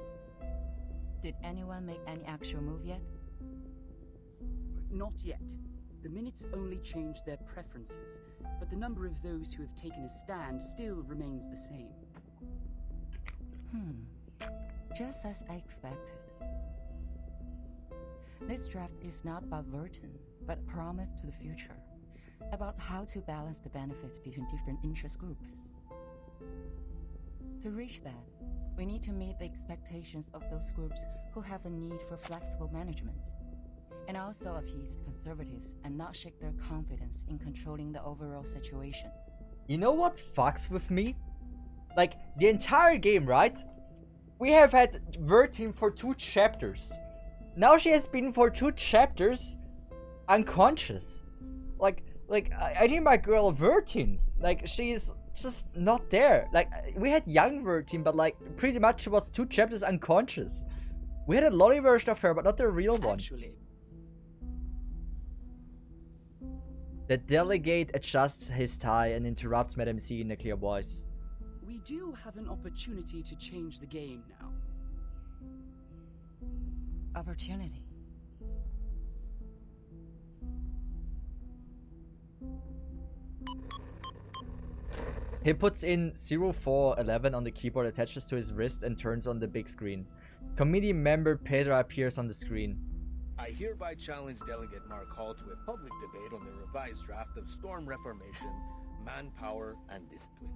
Did anyone make any actual move yet? Not yet. The minutes only changed their preferences, but the number of those who have taken a stand still remains the same. Just as I expected. This draft is not about Vertin, but a promise to the future. About how to balance the benefits between different interest groups. To reach that, we need to meet the expectations of those groups who have a need for flexible management. And also appease conservatives and not shake their confidence in controlling the overall situation. You know what fucks with me? Like, the entire game, right? We have had Vertin for 2 chapters. Now she has been for 2 chapters unconscious. Like I need my girl Vertin. Like, she's just not there. Like, we had young Vertin, but like pretty much she was 2 chapters unconscious. We had a lolly version of her, but not the real one. Actually, The delegate adjusts his tie and interrupts Madame C in a clear voice. we do have an opportunity to change the game now. Opportunity. He puts in 0411 on the keyboard, attaches to his wrist, and turns on the big screen. Committee member Pedro appears on the screen. I hereby challenge Delegate Mark Hall to a public debate on the revised draft of Storm Reformation, Manpower, and Discipline.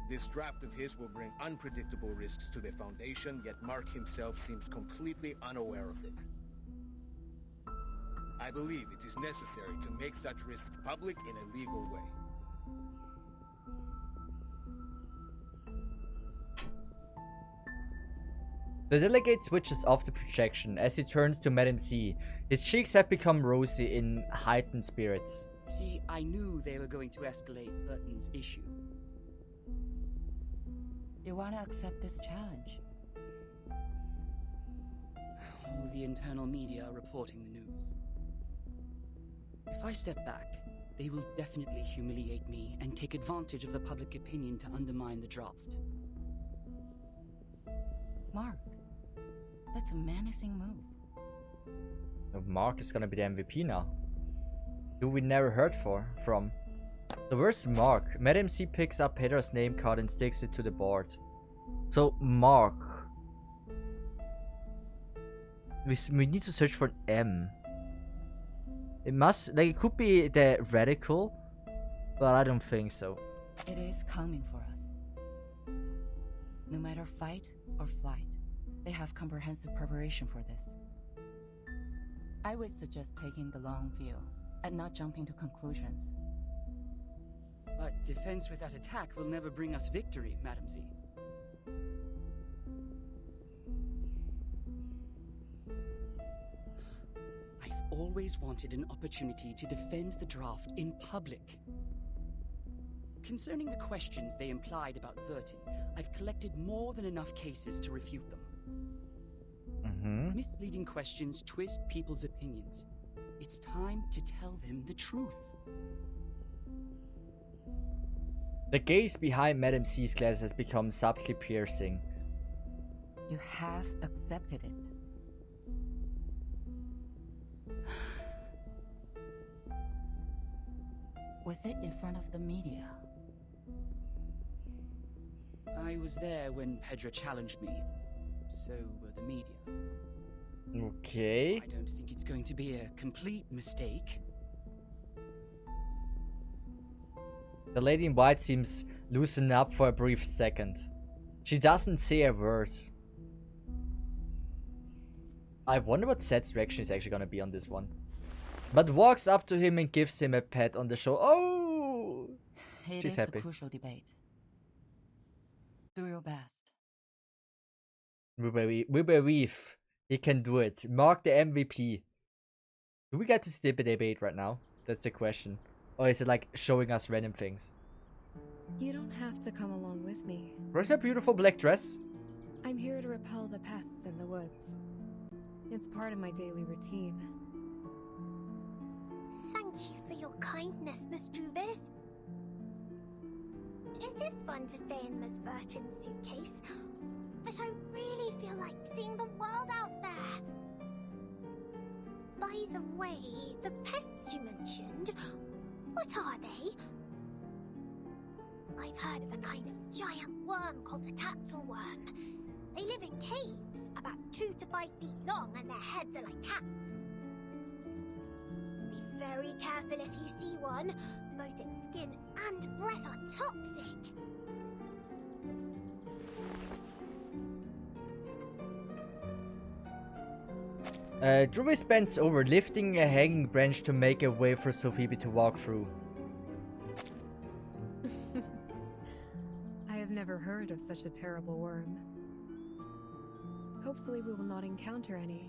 This draft of his will bring unpredictable risks to the Foundation, yet Mark himself seems completely unaware of it. I believe it is necessary to make such risks public in a legal way. The delegate switches off the projection as he turns to Madame C. His cheeks have become rosy in heightened spirits. See, I knew they were going to escalate Burton's issue. You want to accept this challenge? All the internal media are reporting the news. If I step back, they will definitely humiliate me and take advantage of the public opinion to undermine the draft. Mark, that's a menacing move. Mark is gonna be the MVP now. Who we never heard from. So where's Mark? Madame C picks up Pedro's name card and sticks it to the board. So Mark. We need to search for an M. It must, like, it could be the radical, but I don't think so. It is coming for us. No matter fight or flight, they have comprehensive preparation for this. I would suggest taking the long view and not jumping to conclusions. But defense without attack will never bring us victory, Madam Z. I've always wanted an opportunity to defend the draft in public. Concerning the questions they implied about Vertin, I've collected more than enough cases to refute them. Misleading questions twist people's opinions. It's time to tell them the truth. The gaze behind Madame C's glass has become subtly piercing. You have accepted it. Was it in front of the media? I was there when Pedro challenged me. So were the media. Okay. I don't think it's going to be a complete mistake. The lady in white seems loosened up for a brief second. She doesn't say a word. I wonder what Seth's reaction is actually gonna be on this one. But walks up to him and gives him a pat on the shoulder. Oh! It She's is happy. a crucial debate. Do your best. We believe he can do it. Mark the MVP. Do we get to see the debate right now? That's the question. Or is it like showing us random things? You don't have to come along with me. Where's that beautiful black dress? I'm here to repel the pests in the woods. It's part of my daily routine. Thank you for your kindness, Miss Juvis. It is fun to stay in Miss Burton's suitcase, but I really feel like seeing the world out there. By the way, the pests you mentioned, what are they? I've heard of a kind of giant worm called the tatzelworm. They live in caves, about 2 to 5 feet long, and their heads are like cats. Be very careful if you see one. Both its skin and breath are toxic. Druvis bends over, lifting a hanging branch to make a way for Sophie to walk through. I have never heard of such a terrible worm. Hopefully we will not encounter any.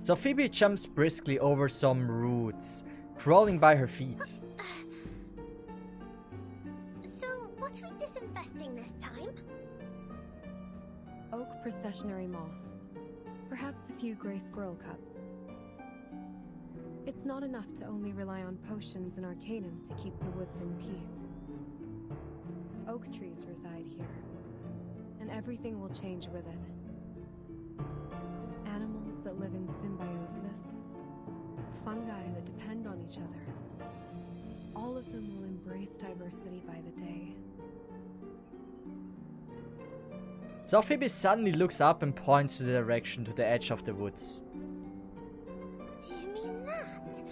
So Phoebe jumps briskly over some roots, crawling by her feet. So, what are we disinvesting this time? Oak processionary moths. Perhaps a few gray squirrel cubs. It's not enough to only rely on potions and arcanum to keep the woods in peace. Oak trees reside here, and everything will change with it. Animals that live in symbiosis, fungi that depend on each other. All of them will embrace diversity by the day. So Phoebe suddenly looks up and points to the direction to the edge of the woods. Do you mean that?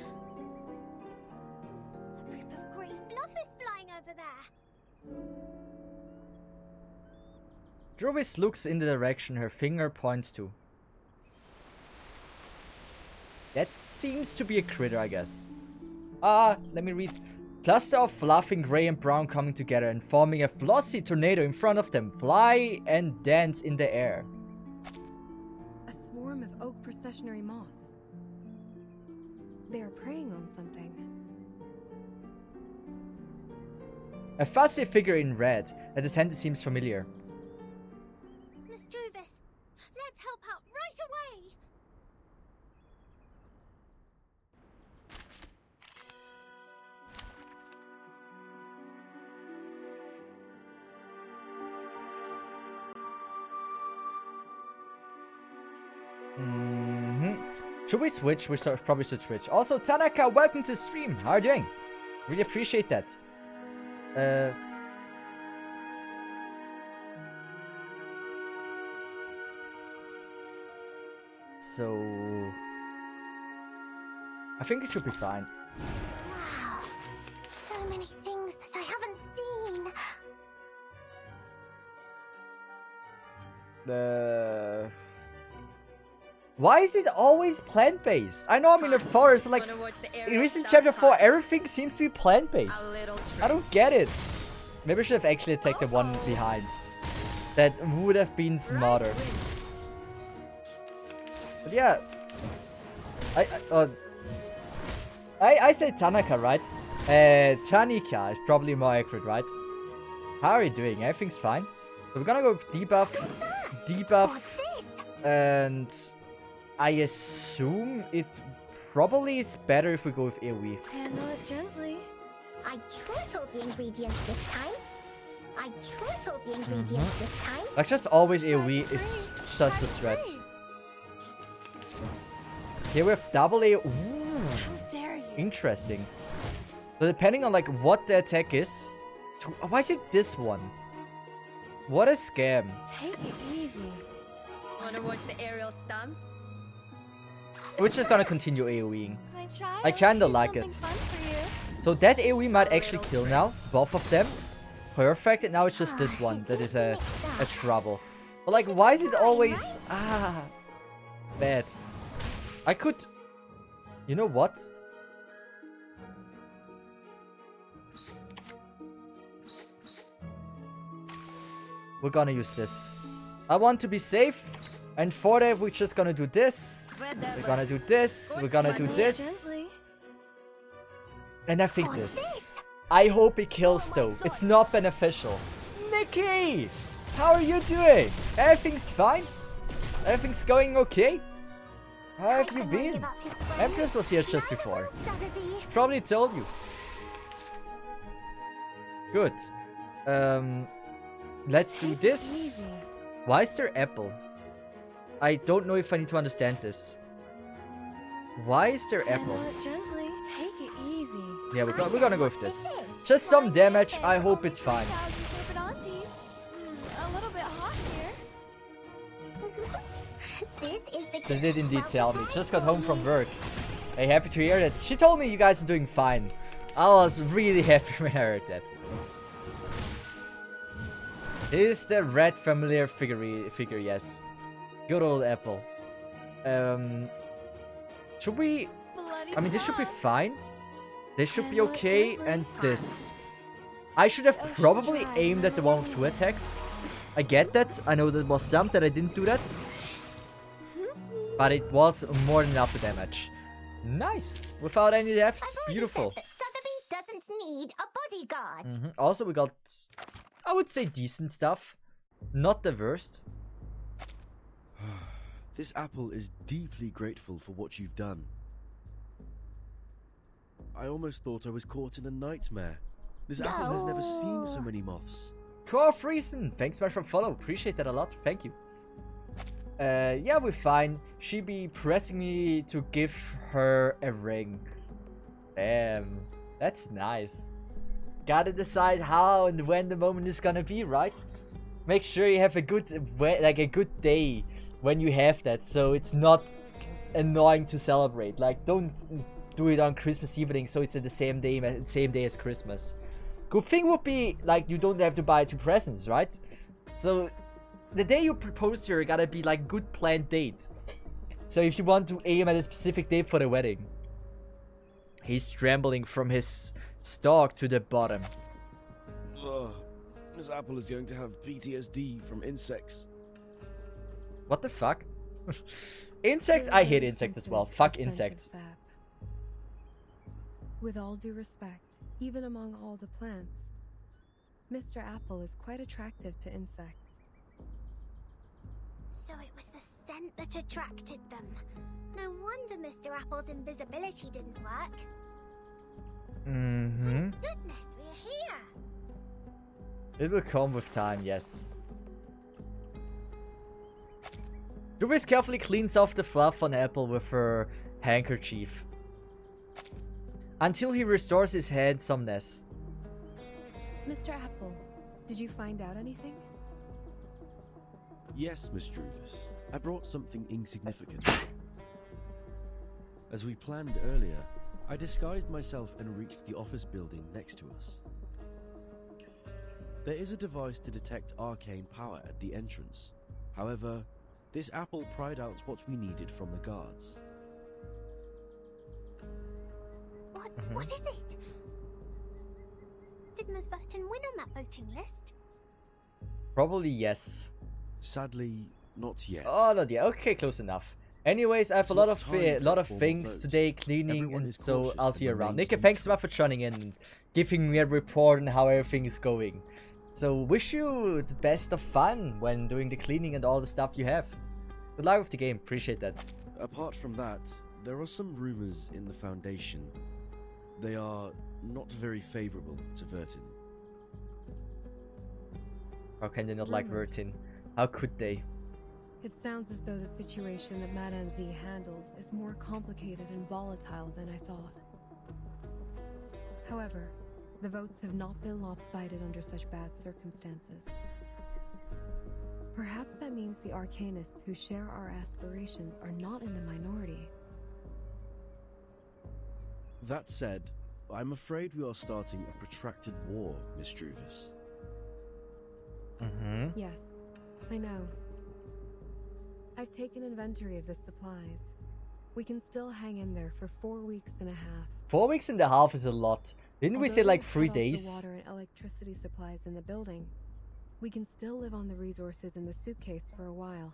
A group of grey fluffers flying over there. Druvis looks in the direction her finger points to. That seems to be a critter, I guess. Let me read. Cluster of fluffing gray and brown coming together and forming a flossy tornado in front of them. Fly and dance in the air. A swarm of oak processionary moths. They are preying on something. A fussy figure in red. At the center seems familiar. Let's do this. Let's help out right away. Should we switch? We probably should switch. Also, Tanaka, welcome to stream. How are you doing? Really appreciate that. So I think it should be fine. Wow. So many things that I haven't seen. Why is it always plant-based? I know I'm in a forest, but like in recent chapter 4, everything seems to be plant-based. I don't get it. Maybe I should have actually attacked the one behind. That would have been smarter. But yeah, I said Tanaka, right? Tanika is probably more accurate, right? How are you doing? Everything's fine. So we're gonna go debuff, and I assume it probably is better if we go with AoE. Handle it gently. I trickled the ingredients this time. I trickled the ingredients this time. Like just always AoE is just a threat. Here we have double AoE. Ooh, how dare you? Interesting. So depending on like what the attack is, why is it this one? What a scam. Take it easy. Wanna watch the aerial stunts? We're just gonna continue AoEing. My child, I kinda here's like it. something fun for you. So that AoE might actually kill now, both of them. Perfect, and now it's just this one that is a trouble. But like, why is it always bad? I could, you know what? We're gonna use this. I want to be safe, and for that we're just gonna do this. We're gonna do this. We're gonna do this. And I think this. I hope it kills though. It's not beneficial. Nikki! How are you doing? Everything's fine? Everything's going okay? How have you been? Empress was here just before. She probably told you. Good. Let's do this. Why is there apple? I don't know if I need to understand this. Why is there apple? Handle it gently. Take it easy. Yeah, we're gonna go with this. Just some damage. I hope it's fine. A little bit hot here. They did indeed tell me. Just got home from work. Hey, happy to hear that. She told me you guys are doing fine. I was really happy when I heard that. Is the red familiar figure? Yes. Good old apple. Should we? I mean, this should be fine. This should be okay, and this. I should have probably aimed at the one with 2 attacks. I get that. I know that was some that I didn't do that. But it was more than enough damage. Nice. Without any deaths. Beautiful. Sotheby doesn't need a bodyguard. Also, we got, I would say, decent stuff. Not the worst. This apple is deeply grateful for what you've done. I almost thought I was caught in a nightmare. This apple has never seen so many moths. Core Friesen, thanks much for follow. Appreciate that a lot. Thank you. Yeah, we're fine. She be pressing me to give her a ring. Damn, that's nice. Gotta decide how and when the moment is gonna be, right? Make sure you have a good, a good day when you have that, so it's not annoying to celebrate. Like, don't do it on Christmas evening, so it's at the same day as Christmas. Good thing would be, like, you don't have to buy 2 presents, right? So, the day you propose to her gotta be, like, good planned date. So if you want to aim at a specific date for the wedding. He's trembling from his stalk to the bottom. Ugh, this apple is going to have PTSD from insects. What the fuck? Insect? I hate insects as well. Fuck insects. With all due respect, even among all the plants, Mr. Apple is quite attractive to insects. So it was the scent that attracted them. No wonder Mr. Apple's invisibility didn't work. Thank goodness we're here. It will come with time, yes. Juvis carefully cleans off the fluff on Apple with her handkerchief. Until he restores his handsomeness. Mr. Apple, did you find out anything? Yes, Miss Druvis. I brought something insignificant. As we planned earlier, I disguised myself and reached the office building next to us. There is a device to detect arcane power at the entrance. However, this apple pried out what we needed from the guards. What is it? Did Ms. Burton win on that voting list? Probably yes. Sadly, not yet. Oh, not yet. Okay, close enough. Anyways, I have a lot of things today cleaning, and so I'll see you around. Nika, thanks so much for joining in and giving me a report on how everything is going. So wish you the best of fun when doing the cleaning and all the stuff you have. Good luck with the game. Appreciate that. Apart from that, there are some rumors in the Foundation. They are not very favorable to Vertin. How can they not like Vertin? How could they? It sounds as though the situation that Madame Z handles is more complicated and volatile than I thought. However, the votes have not been lopsided under such bad circumstances. Perhaps that means the Arcanists who share our aspirations are not in the minority. That said, I'm afraid we are starting a protracted war, Miss Druvis. Yes, I know. I've taken inventory of the supplies. We can still hang in there for 4 weeks and a half. 4 weeks and a half is a lot. Didn't we say like 3 The days? water and electricity supplies in the building. We can still live on the resources in the suitcase for a while.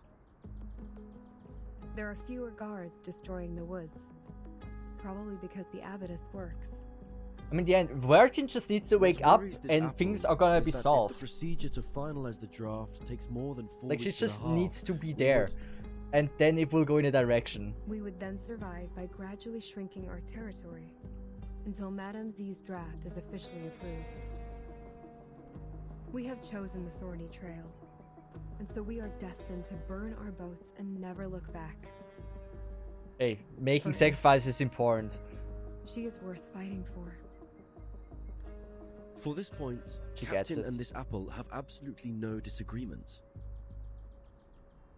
There are fewer guards destroying the woods. Probably because the abbess works. I mean, the end. Vertin just needs to wake up and things are gonna be solved. The procedure to finalize the draft takes more than 4 Like, she weeks and a just half. needs to be there. And then it will go in a direction. We would then survive by gradually shrinking our territory until Madame Z's draft is officially approved. We have chosen the thorny trail, and so we are destined to burn our boats and never look back. Hey, making sacrifices is important. She is worth fighting for. For this point, She gets Captain it. and this apple have absolutely no disagreement.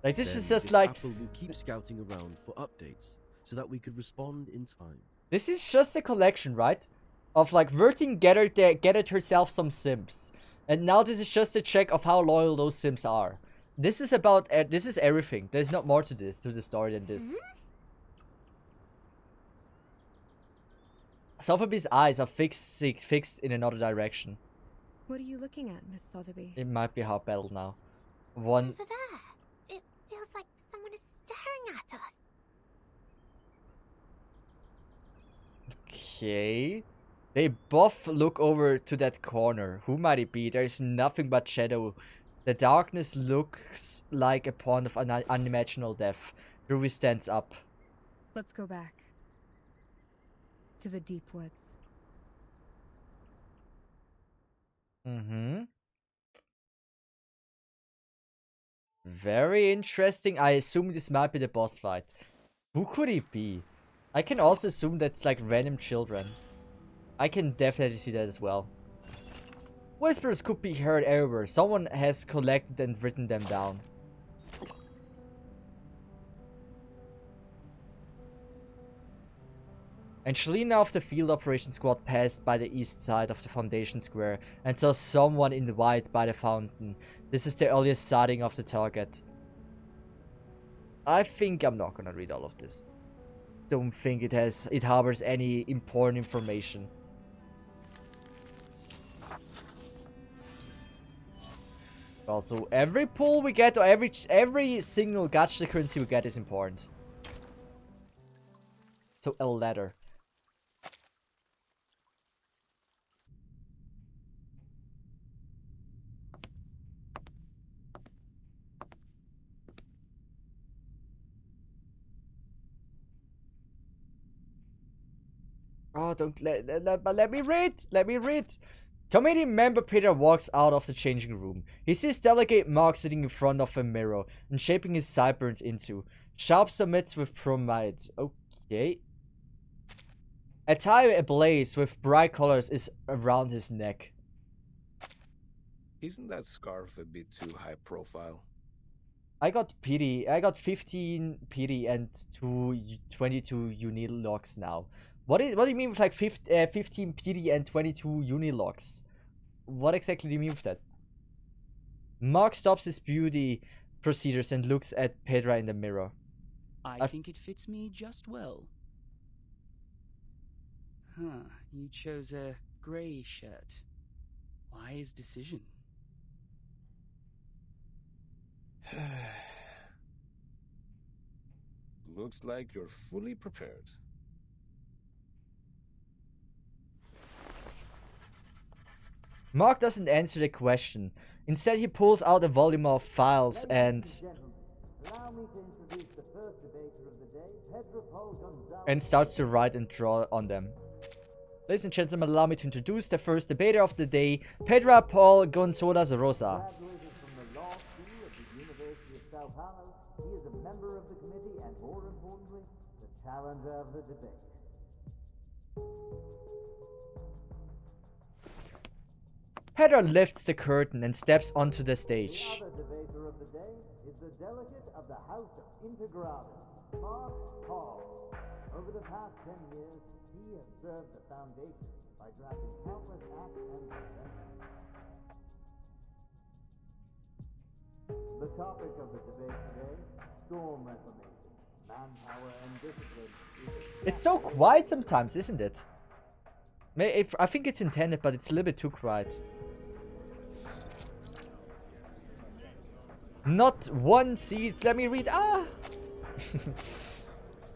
Like, this Then is just this like... apple will keep scouting around for updates, so that we could respond in time. This is just a collection, right? Of like, Vertin gathered herself some Sims. And now this is just a check of how loyal those Sims are. This is about... this is everything. There's not more to this, to the story than this. Sotheby's eyes are fixed in another direction. What are you looking at, Miss Sotheby? It might be hard battle now. One. Over there. It feels like someone is staring at us. Okay. They both look over to that corner. Who might it be? There's nothing but shadow. The darkness looks like a pond of unimaginable depth. Ruby stands up. Let's go back. To the deep woods. Mm-hmm. Very interesting. I assume this might be the boss fight. Who could it be? I can also assume that's like random children. I can definitely see that as well. Whispers could be heard everywhere. Someone has collected and written them down. Angelina of the field operations squad passed by the east side of the Foundation Square and saw someone in white by the fountain. This is the earliest sighting of the target. I think I'm not gonna read all of this. Don't think it harbors any important information. Also, every pull we get or every single gacha currency we get is important. So a letter. Oh, don't let me read. Let me read. Committee member Peter walks out of the changing room. He sees Delegate Mark sitting in front of a mirror and shaping his sideburns into sharp summits with bromide. Okay. A tie ablaze with bright colors is around his neck. Isn't that scarf a bit too high profile? I got pity. I got 15 pity and 22 unilocks now. What do you mean with like 15 pity and 22 unilocks? What exactly do you mean with that? Mark stops his beauty procedures and looks at Pedra in the mirror. I think it fits me just well. Huh, you chose a grey shirt. Wise decision. Looks like you're fully prepared. Mark doesn't answer the question. Instead, he pulls out a volume of files and starts to write and draw on them. Ladies and gentlemen, allow me to introduce the first debater of the day, Pedra Paul Gonzalez Rosa. Graduated from the law school of the University of Sao Paulo, he is a member of the committee and, more importantly, the challenger of the debate. Pedra lifts the curtain and steps onto the stage. The other debater of the day is the delegate of the House of Integrados, Mark Paul. Over the past 10 years, he has served the Foundation by drafting countless acts and conventions. The topic of the debate today, storm reformation, manpower and discipline. It's so quiet sometimes, isn't it? I think it's intended, but it's a little bit too quiet. Not one seat. Let me read.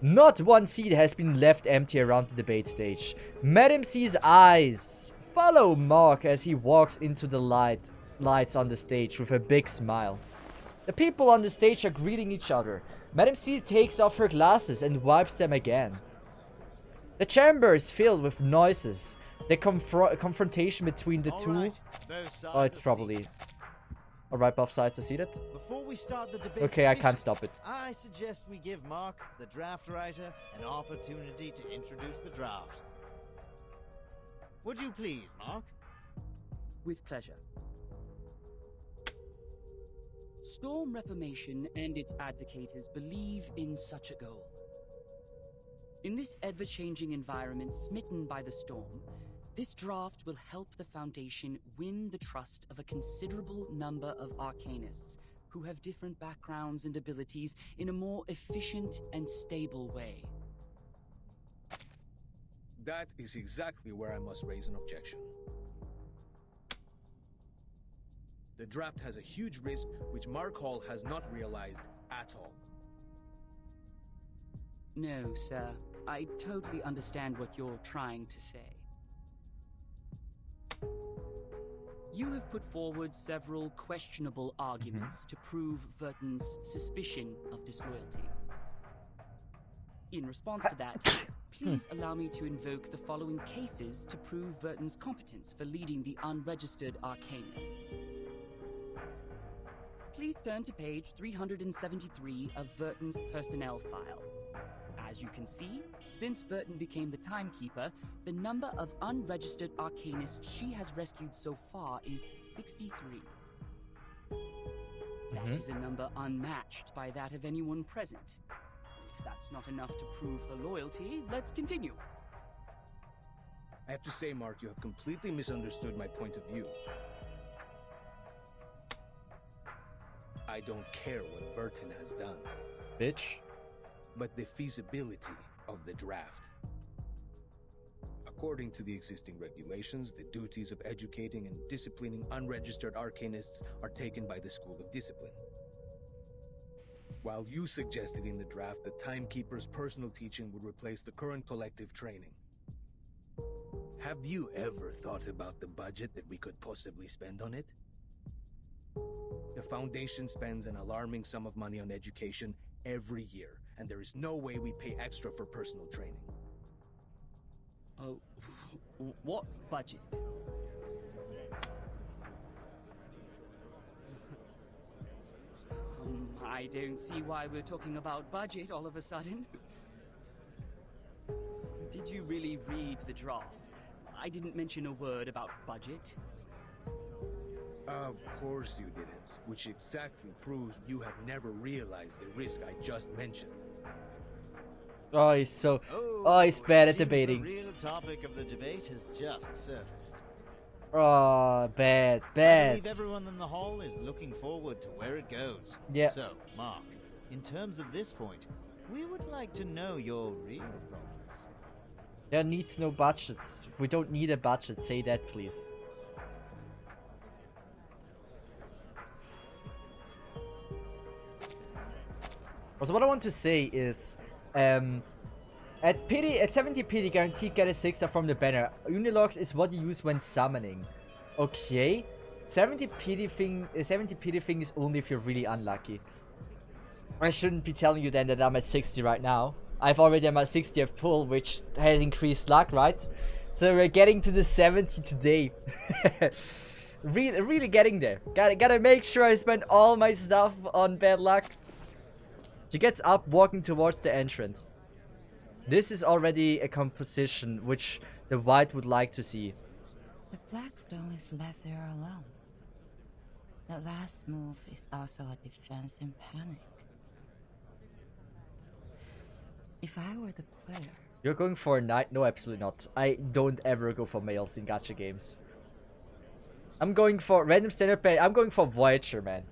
Not one seat has been left empty around the debate stage. Madam C's eyes follow Mark as he walks into the lights on the stage with a big smile. The people on the stage are greeting each other. Madam C takes off her glasses and wipes them again. The chamber is filled with noises. The confrontation between the two. Oh, it's probably. Alright, both sides are seated. Before we start the debate, okay, I can't stop it. I suggest we give Mark, the draft writer, an opportunity to introduce the draft. Would you please, Mark? With pleasure. Storm Reformation and its advocators believe in such a goal. In this ever-changing environment smitten by the storm, this draft will help the Foundation win the trust of a considerable number of arcanists who have different backgrounds and abilities in a more efficient and stable way. That is exactly where I must raise an objection. The draft has a huge risk which Mark Hall has not realized at all. No, sir. I totally understand what you're trying to say. You have put forward several questionable arguments to prove Verton's suspicion of disloyalty. In response to that, please allow me to invoke the following cases to prove Verton's competence for leading the unregistered Arcanists. Please turn to page 373 of Verton's personnel file. As you can see, since Verton became the Timekeeper, the number of unregistered Arcanists she has rescued so far is 63. That is a number unmatched by that of anyone present. If that's not enough to prove her loyalty, let's continue. I have to say, Mark, you have completely misunderstood my point of view. I don't care what Verton has done. Bitch. But the feasibility of the draft. According to the existing regulations, the duties of educating and disciplining unregistered Arcanists are taken by the School of Discipline. While you suggested in the draft that Timekeeper's personal teaching would replace the current collective training. Have you ever thought about the budget that we could possibly spend on it? The Foundation spends an alarming sum of money on education every year, and there is no way we pay extra for personal training. Oh, what budget? I don't see why we're talking about budget all of a sudden. Did you really read the draft? I didn't mention a word about budget. Of course you didn't, which exactly proves you have never realized the risk I just mentioned. Oh, he's so... Oh, he's bad at seems debating. The real topic of the debate has just surfaced. Oh, bad, I bad. believe everyone in the hall is looking forward to where it goes. Yeah. So, Mark, in terms of this point, we would like to know your real thoughts. There needs no budget. We don't need a budget. Say that, please. Also, what I want to say is, at 70 PD, guaranteed get a 6-star from the banner. Unilogs is what you use when summoning. Okay, 70 PD thing is only if you're really unlucky. I shouldn't be telling you then that I'm at 60 right now. I've already my 60th pull, which had increased luck, right? So we're getting to the 70 today. really getting there. Gotta make sure I spend all my stuff on bad luck. She gets up, walking towards the entrance. This is already a composition which the white would like to see. The Blackstone is left there alone. The last move is also a defense in panic. If I were the player... You're going for a knight? No, absolutely not. I don't ever go for males in gacha games. I'm going for random standard pay. I'm going for Voyager, man.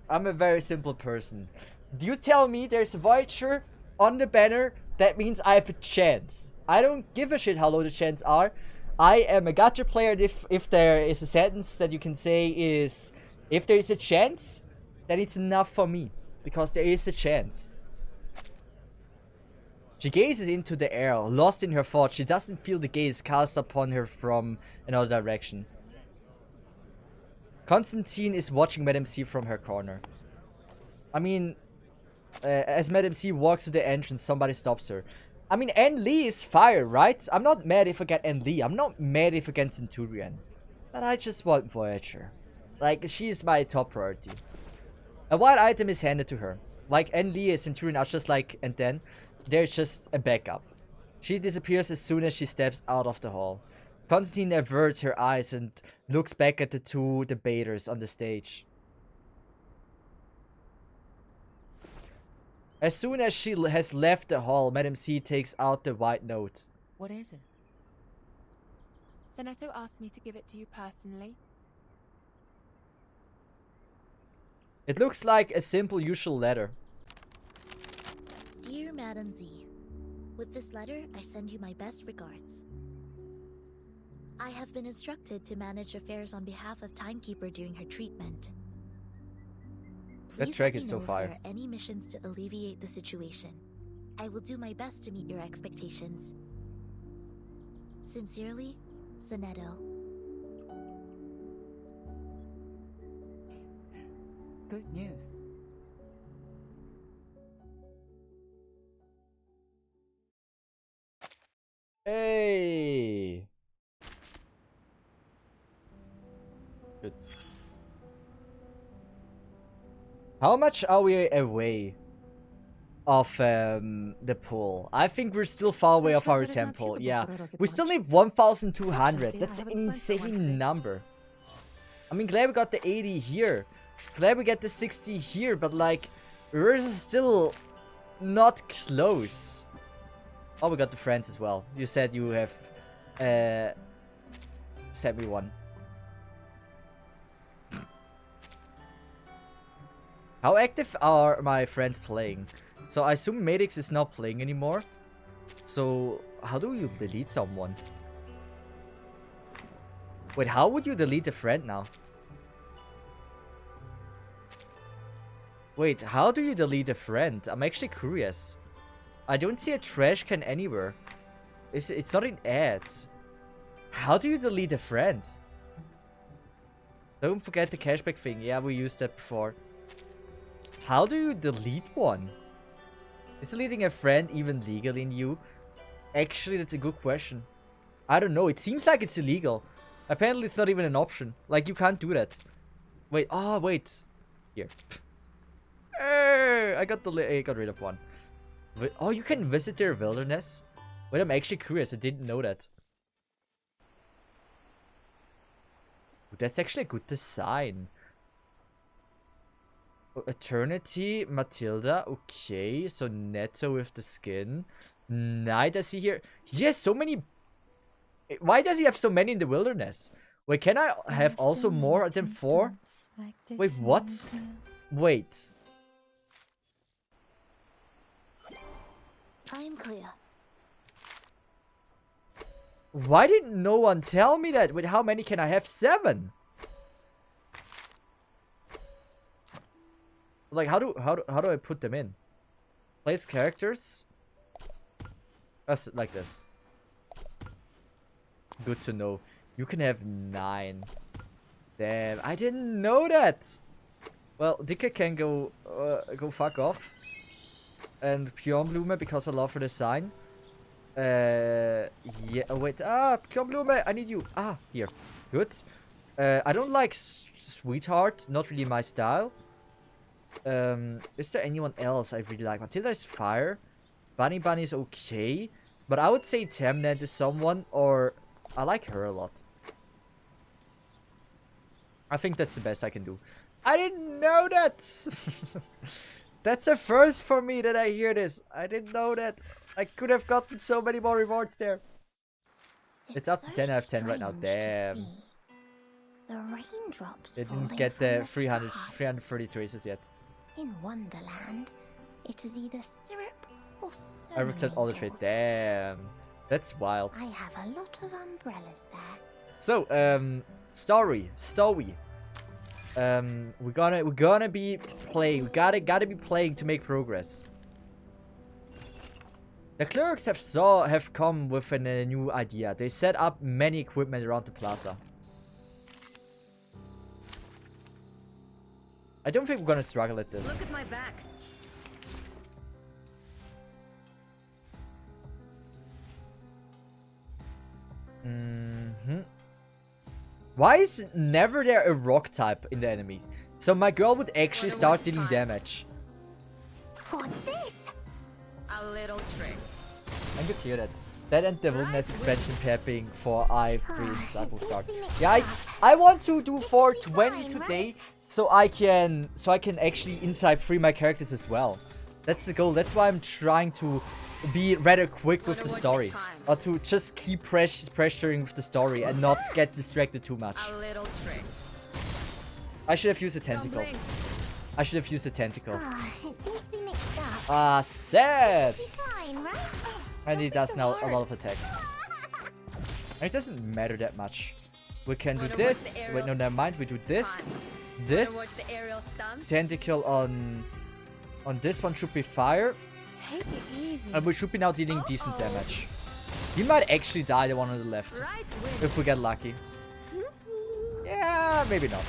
I'm a very simple person. Do you tell me there's a Voyager on the banner? That means I have a chance. I don't give a shit how low the chances are. I am a gacha player. If there is a sentence that you can say is, if there is a chance, then it's enough for me. Because there is a chance. She gazes into the air, lost in her thoughts. She doesn't feel the gaze cast upon her from another direction. Constantine is watching Madame C from her corner. I mean, as Madame C walks to the entrance, somebody stops her. I mean, Anne Lee is fire, right? I'm not mad if I get Anne Lee. I'm not mad if I get Centurion. But I just want Voyager. Like, she is my top priority. A white item is handed to her. Like, Anne Lee and Centurion are just like, and then there's just a backup. She disappears as soon as she steps out of the hall. Constantine averts her eyes and looks back at the two debaters on the stage. As soon as she has left the hall, Madame C takes out the white note. What is it? Senato asked me to give it to you personally. It looks like a simple usual letter. Dear Madam Z, with this letter, I send you my best regards. I have been instructed to manage affairs on behalf of Timekeeper during her treatment. That Please track let is me so know if fire. there are any missions to alleviate the situation. I will do my best to meet your expectations. Sincerely, Sonetto. Good news. Hey. Good. How much are we away of the pool? I think we're still far away of our temple. Yeah, we still need 1,200. That's an insane number. I mean, glad we got the 80 here. Glad we get the 60 here, but like, we're still not close. Oh, we got the friends as well. You said you have sent me one. How active are my friends playing? So I assume Madix is not playing anymore. So how do you delete someone? Wait, how would you delete a friend now? Wait, how do you delete a friend? I'm actually curious. I don't see a trash can anywhere. It's not in ads. How do you delete a friend? Don't forget the cashback thing. Yeah, we used that before. How do you delete one? Is deleting a friend even legal in you? Actually, that's a good question. I don't know. It seems like it's illegal. Apparently, it's not even an option. Like, you can't do that. Wait. Oh, wait. Here. I got rid of one. Wait, oh, you can visit their wilderness? Wait, I'm actually curious. I didn't know that. That's actually a good design. Eternity, Matilda. Okay, so Netto with the skin. Night, I see here. He has so many. Why does he have so many in the wilderness? Wait, can I have also more than 4? Wait, what? Wait. I'm clear. Why didn't no one tell me that? Wait, how many can I have? 7. Like, how do I put them in? Place characters? That's like this. Good to know. You can have 9. Damn, I didn't know that. Well, Dicke can go fuck off. And Bjornblume because I love her design. Yeah, oh wait. Bjornblume, I need you. Here. Good. I don't like Sweetheart. Not really my style. Is there anyone else I really like? Matilda is fire. Bunny is okay. But I would say Temnet is someone, or I like her a lot. I think that's the best I can do. I didn't know that! That's a first for me that I hear this. I didn't know that. I could have gotten so many more rewards there. It's up to 10 out of 10 right now. Damn. The raindrops Didn't get the 330 traces yet. In Wonderland, it is either syrup or I returned all the trades. Damn. That's wild. I have a lot of umbrellas there. So, story. We're gonna be playing. We gotta be playing to make progress. The clerics have come with a new idea. They set up many equipment around the plaza. I don't think we're gonna struggle at this. Look at my back. Why is never there a rock type in the enemies? So my girl would actually start dealing damage. What's this? A little trick. And you clear that. That and the wilderness expansion pairing for I3 that will start. Yeah, I want to do 420 today so I can actually inside free my characters as well. That's the goal. That's why I'm trying to be rather quick with the story, or to just keep pressuring with the story and not get distracted too much. A little trick. I should have used a tentacle. I should have used a tentacle. It seems to be mixed up. Sad. Fine, right? And he does now a lot of attacks. And it doesn't matter that much. We can do Wanna watch this. the Wait, no, aerial never mind. We do this. Wanna watch This. the aerial stunts? Tentacle on this one should be fire. Take it easy. And we should be now dealing decent damage. He might actually die, the one on the left. Right If we get lucky. Yeah, maybe not.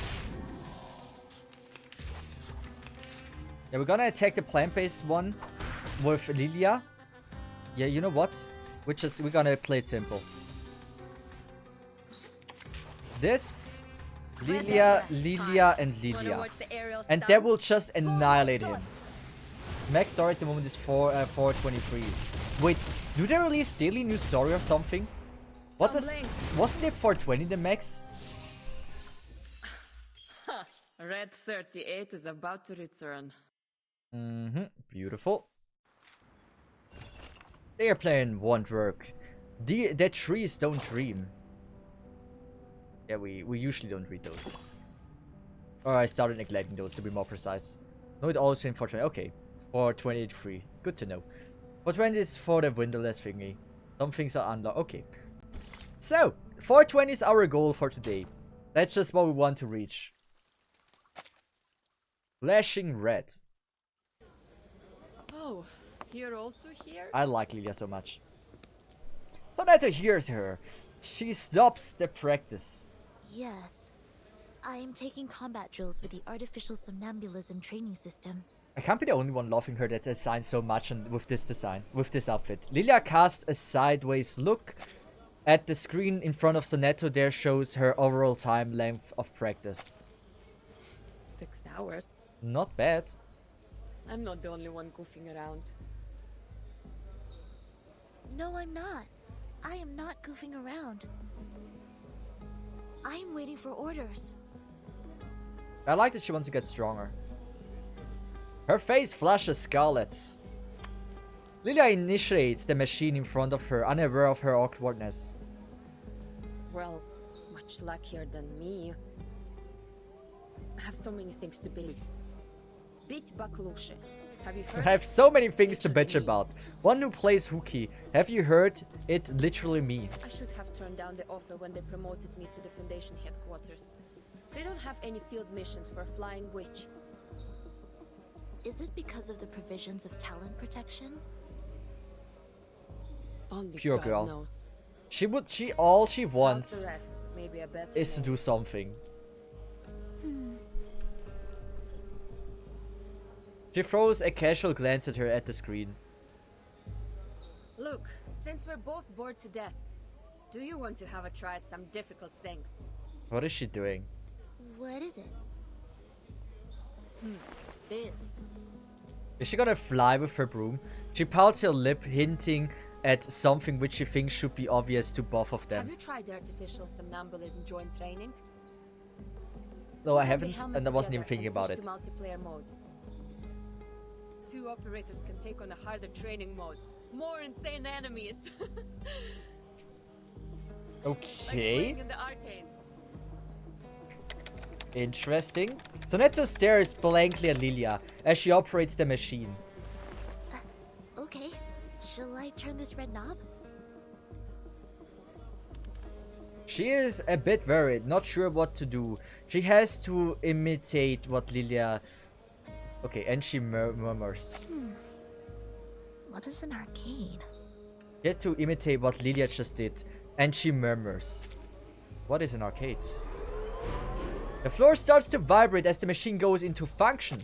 Yeah, we're gonna attack the plant-based one with Lilia. Yeah, you know what? We're gonna play it simple. This, Lilia, and Lilia. And that will just annihilate him. Max story at the moment is 423. Wait, do they release daily new story or something? What does... Wasn't it 420 the max? Red 38 is about to return. Beautiful. They are playing won't work. The trees don't dream. Yeah, we usually don't read those. Or I started neglecting those to be more precise. No, it always been 420. Okay. 423. Good to know. 420 is for the windowless thingy. Some things are unlocked. Okay. So, 420 is our goal for today. That's just what we want to reach. Flashing red. Oh, you're also here? I like Lilia so much. Sonato hears her. She stops the practice. Yes. I am taking combat drills with the artificial somnambulism training system. I can't be the only one loving her that designed so much and with this design, with this outfit. Lilia casts a sideways look at the screen in front of Soneto. There shows her overall time length of practice. 6 hours. Not bad. I'm not the only one goofing around. No, I'm not. I am not goofing around. I am waiting for orders. I like that she wants to get stronger. Her face flashes scarlet. Lilia initiates the machine in front of her, unaware of her awkwardness. Well, much luckier than me. I have so many things to build. Beat Baklushe. Have you heard? I have so many things to bitch about. One who plays hooky. Have you heard it? Literally me. I should have turned down the offer when they promoted me to the Foundation headquarters. They don't have any field missions for a flying witch. Is it because of the provisions of talent protection? Only Pure God girl. knows. All she How's wants the rest? Maybe a better is to name. do something. She throws a casual glance at her at the screen. Look, since we're both bored to death, do you want to have a try at some difficult things? What is she doing? What is it? This. Is she gonna fly with her broom? She pouts her lip, hinting at something which she thinks should be obvious to both of Have them. you tried the artificial somnambulism joint training? No, I Put the haven't, helmet and I wasn't even together thinking and about switch it. to multiplayer mode. 2 operators can take on a harder training mode. More insane enemies. Like Okay. playing in the arcade. Interesting. Soneto stares blankly at Lilia as she operates the machine. Okay. Shall I turn this red knob? She is a bit worried, not sure what to do. She has to imitate what Lilia... Okay, and she murmurs. What is an arcade? She has to imitate what Lilia just did, and she murmurs. What is an arcade? The floor starts to vibrate as the machine goes into function.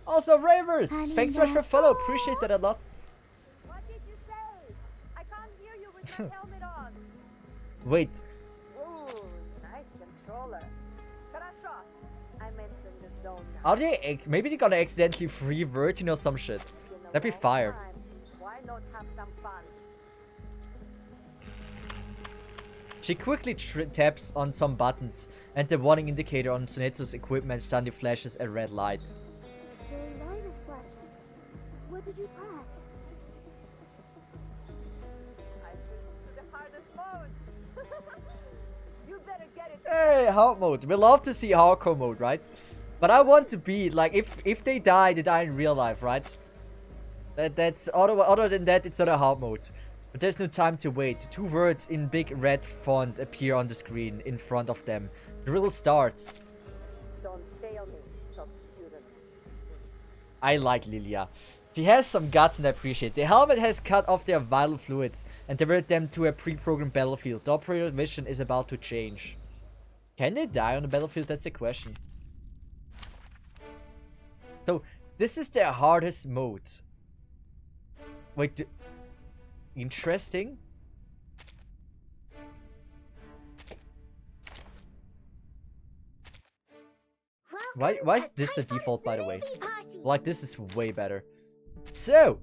Also, Ravers! Thanks so much for follow, appreciate that a lot. What did you say? I can't hear you with my helmet on. Wait, Ooh, nice controller. Хорошо. I'm entering the zone now. are they... Maybe they're gonna accidentally free Vertin or some shit. That'd be fire. Why not have some fun? She quickly taps on some buttons, and the warning indicator on Soneto's equipment suddenly flashes a red light. The light is flashing. What did you press? I switched to the hardest mode. You better get it. Hey, hard mode. We love to see hardcore mode, right? But I want to be like, if they die in real life, right? That's other than that, it's not a hard mode. But there's no time to wait. 2 words in big red font appear on the screen in front of them. Drill starts. Don't fail me, top student. I like Lilia. She has some guts and I appreciate it. The helmet has cut off their vital fluids and diverted them to a pre-programmed battlefield. The operator mission is about to change. Can they die on the battlefield? That's the question. So, this is their hardest mode. Wait, interesting. Why is this the default, by the way? Like, this is way better. So,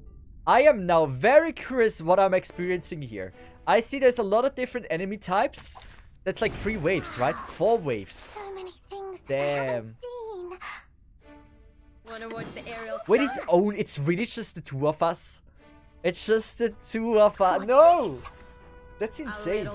I am now very curious what I'm experiencing here. I see there's a lot of different enemy types. That's like 3 waves, right? 4 waves. So many things Damn. Wanna watch the aerial Wait, it's really just the 2 of us? It's just the 2 of us. No! That's insane.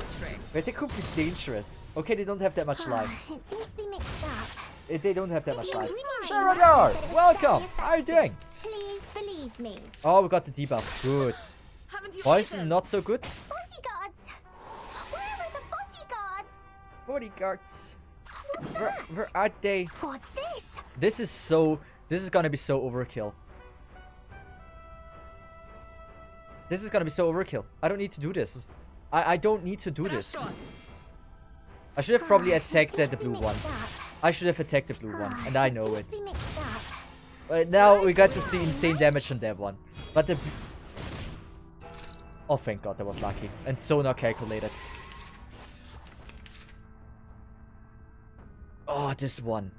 Wait, they could be dangerous. Okay, they don't have that much life. It seems to be mixed up. They don't have that much life. Sharadar! Welcome! How are you doing? Please believe me. Oh, we got the debuff. Good. Poison, not so good. Bodyguards! Where are the bodyguards? Bodyguards. Where are they? What's this? This is gonna be so overkill. This is gonna be so overkill. I don't need to do this. I don't need to do this. I should have probably attacked the blue one. I should have attacked the blue one, and I know it. But now we got to see insane damage on that one. But the... Oh, thank God, that was lucky. And so not calculated. Oh, this one.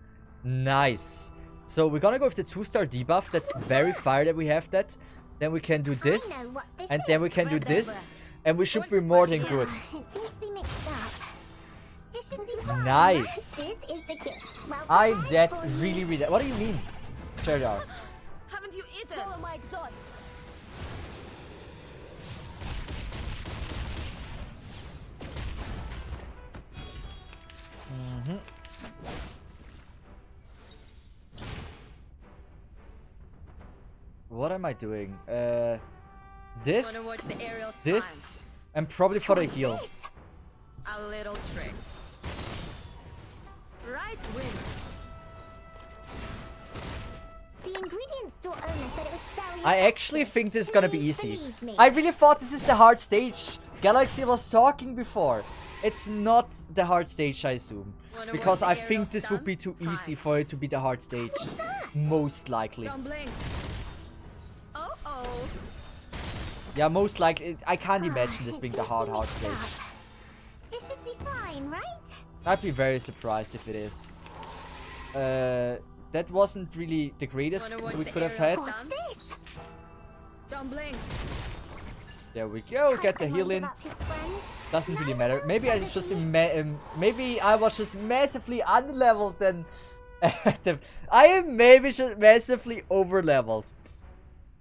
Nice. So we're gonna go with the 2-star debuff. That's very fire that we have that. Then we can do this. And then we can do this. And we should be more than good. Nice. I'm dead. Really, really. What do you mean? Sharadar. Haven't you eaten? Swallow my exhaust. What am I doing? This, and probably for the heal. A little trick. Right wing. The ingredients store owner said it was very I actually think this is gonna be easy. I really thought this is the hard stage. Galaxy was talking before. It's not the hard stage, I assume. Because I think this would be too easy for it to be the hard stage. Most likely. Don't blink. Yeah, most likely. I can't imagine this being the hard stage. It should be fine, right? I'd be very surprised if it is. That wasn't really the greatest we could have had. Don't blink. There we go. Get the heal in. Doesn't really matter. Maybe I just maybe I was just massively unleveled then. I am maybe just massively overleveled.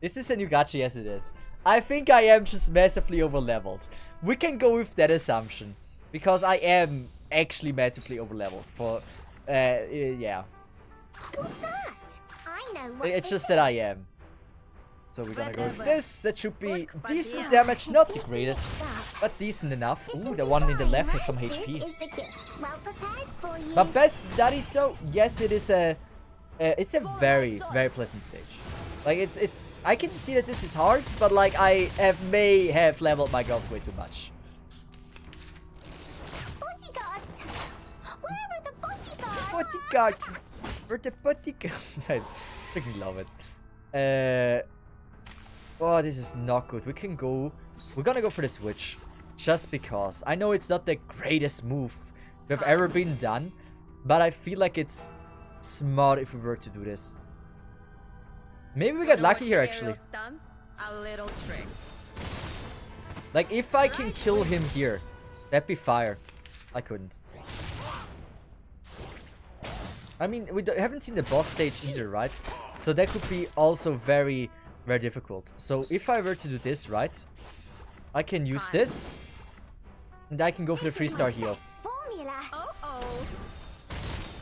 Is this a new gacha? Yes, it is. I think I am just massively overleveled. We can go with that assumption. Because I am actually massively overleveled for... yeah. What's that? I know what It's just that I am. So we're gonna go with this. That should be decent damage. Not the greatest, but decent enough. Ooh, the one in the left has some HP. But best Naruto, yes, it is a... it's a very, very pleasant stage. Like, it's... I can see that this is hard, but like, I may have leveled my girls way too much. Bodyguards! Where are the bodyguards? Bodyguards! Where the bodyguards? I freaking love it. Oh, this is not good. We can go... We're gonna go for the switch. Just because. I know it's not the greatest move to have ever been done, but I feel like it's smart if we were to do this. Maybe we get lucky here, actually. A little trick. Like, if I can kill him here, that'd be fire. I couldn't. I mean, we haven't seen the boss stage either, right? So that could be also very, very difficult. So if I were to do this, right? I can use this. And I can go for the 3-star heal.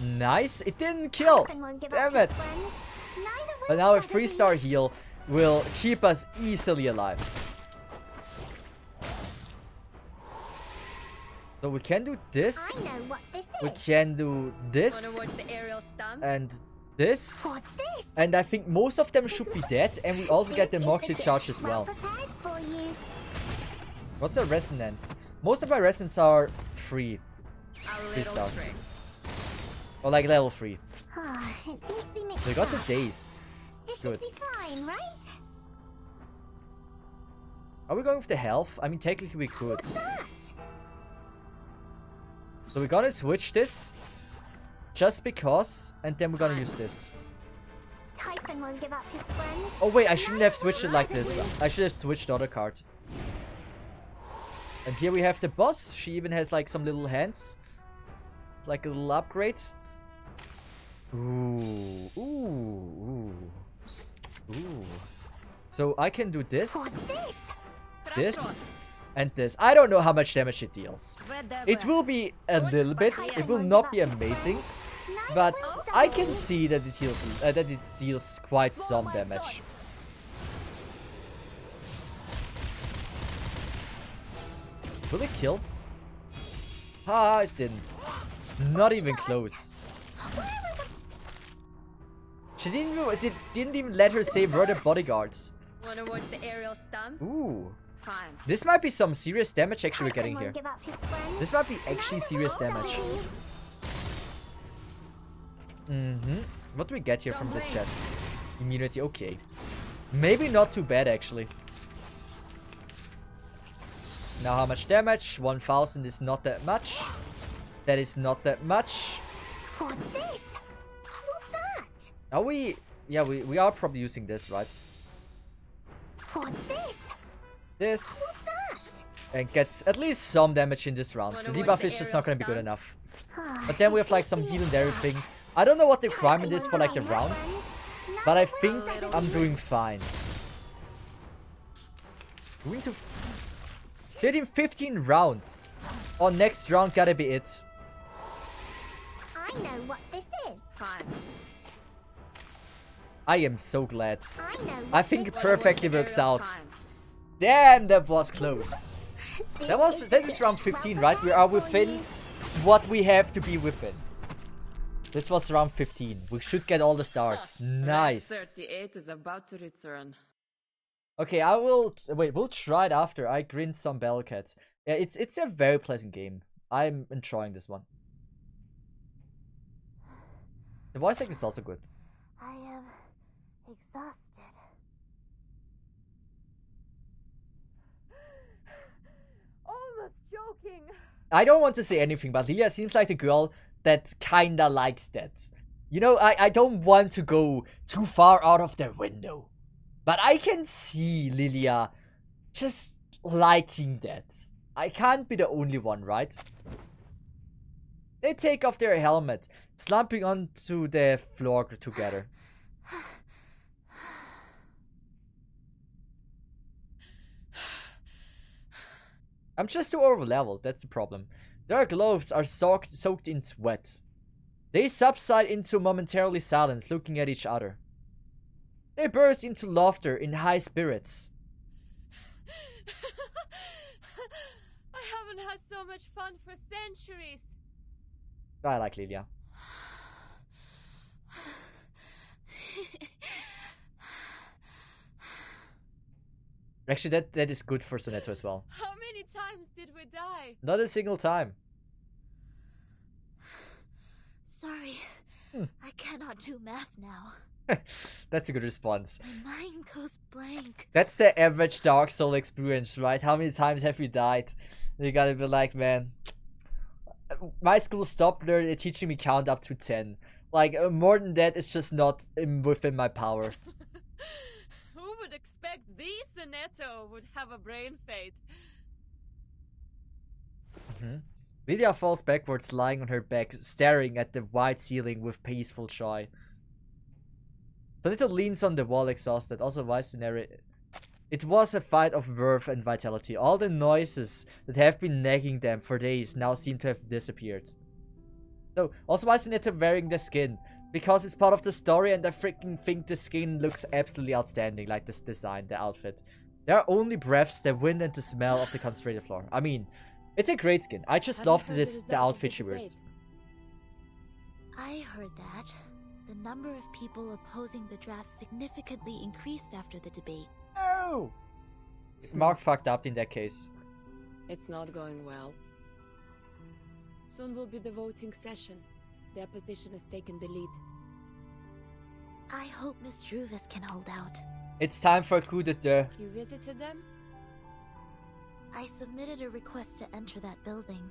Nice. It didn't kill. Damn it. But now a 3-star heal will keep us easily alive. So we can do this. I know what this We is. can do this. Wanna watch the aerial stunts? And this. What's this? And I think most of them should be dead. And we also get the Moxie charge as well. Prepared for you. What's our resonance? Most of my resonance are free. This stuff. Or like level 3. Ah, it seems to be mixed So we got the up. days. It Good. should be fine, right? Are we going with the health? I mean, technically we could. What's that? So we're gonna switch this. Just because. And then we're gonna use this. Typhon won't give up his friend. Oh wait, I shouldn't have switched it like this. I should have switched the other card. And here we have the boss. She even has like some little hands. Like a little upgrade. Ooh. Ooh. Ooh. Ooh. So I can do this. This. And this. I don't know how much damage it deals. It will be a little bit. It will not be amazing. But I can see that it deals quite some damage. Will it kill? Ah, it didn't. Not even close. She didn't even let her say where the bodyguards. Wanna watch the aerial stunts? Ooh. Fine. This might be some serious damage actually we're getting here. Won't give up his friend. This might be actually serious damage. What do we get here from this chest? Immunity, okay. Maybe not too bad actually. Now how much damage? 1000 is not that much. That is not that much. What's this? What's that? Are we... Yeah, we are probably using this, right? What's this? This. What's that? And gets at least some damage in this round. The debuff is just not going to be good enough. But then we have like some heal and everything. I don't know what the requirement is for like the rounds. But I think I'm doing fine. Going to... Cleared in 15 rounds. Oh, next round gotta be it. I know what this is. Fine. I am so glad. I know. I think it perfectly works out. Damn, that was close. That is round 15, right? We are within what we have to be within. This was round 15. We should get all the stars. Nice. 38 is about to return. Okay, I will... Wait, we'll try it after. I grinned some Bellcats. Yeah, it's a very pleasant game. I'm enjoying this one. The voice acting is also good. I am exhausted. Almost joking. I don't want to say anything, but Lilia seems like the girl that kinda likes that. You know, I don't want to go too far out of the window. But I can see Lilia just liking that. I can't be the only one, right? They take off their helmet, slumping onto the floor together. I'm just too over-leveled, that's the problem. Their gloves are soaked in sweat. They subside into momentarily silence, looking at each other. They burst into laughter in high spirits. I haven't had so much fun for centuries. I like Lilia. Actually, that is good for Sonetto as well. How many times did we die? Not a single time. Sorry. I cannot do math now. That's a good response. My mind goes blank. That's the average Dark Soul experience, right? How many times have you died? You gotta be like, man. My school stopped teaching me count up to 10. Like, more than that is just not within my power. Who would expect the Sonetto would have a brain fade? Lilia falls backwards, lying on her back, staring at the white ceiling with peaceful joy. Sonetto leans on the wall, exhausted. Also, wise scenario. It was a fight of verve and vitality. All the noises that have been nagging them for days now seem to have disappeared. So, also why is Sonetto wearing the skin? Because it's part of the story and I freaking think the skin looks absolutely outstanding, like this design, the outfit. There are only breaths, the wind and the smell of the concentrated floor. I mean, It's a great skin. I just Have you love heard this result the of outfit she debate? wears. I heard that. The number of people opposing the draft significantly increased after the debate. Oh! Mark fucked up in that case. It's not going well. Soon will be the voting session. The opposition has taken the lead. I hope Miss Druvis can hold out. It's time for a coup d'etat. You visited them? I submitted a request to enter that building.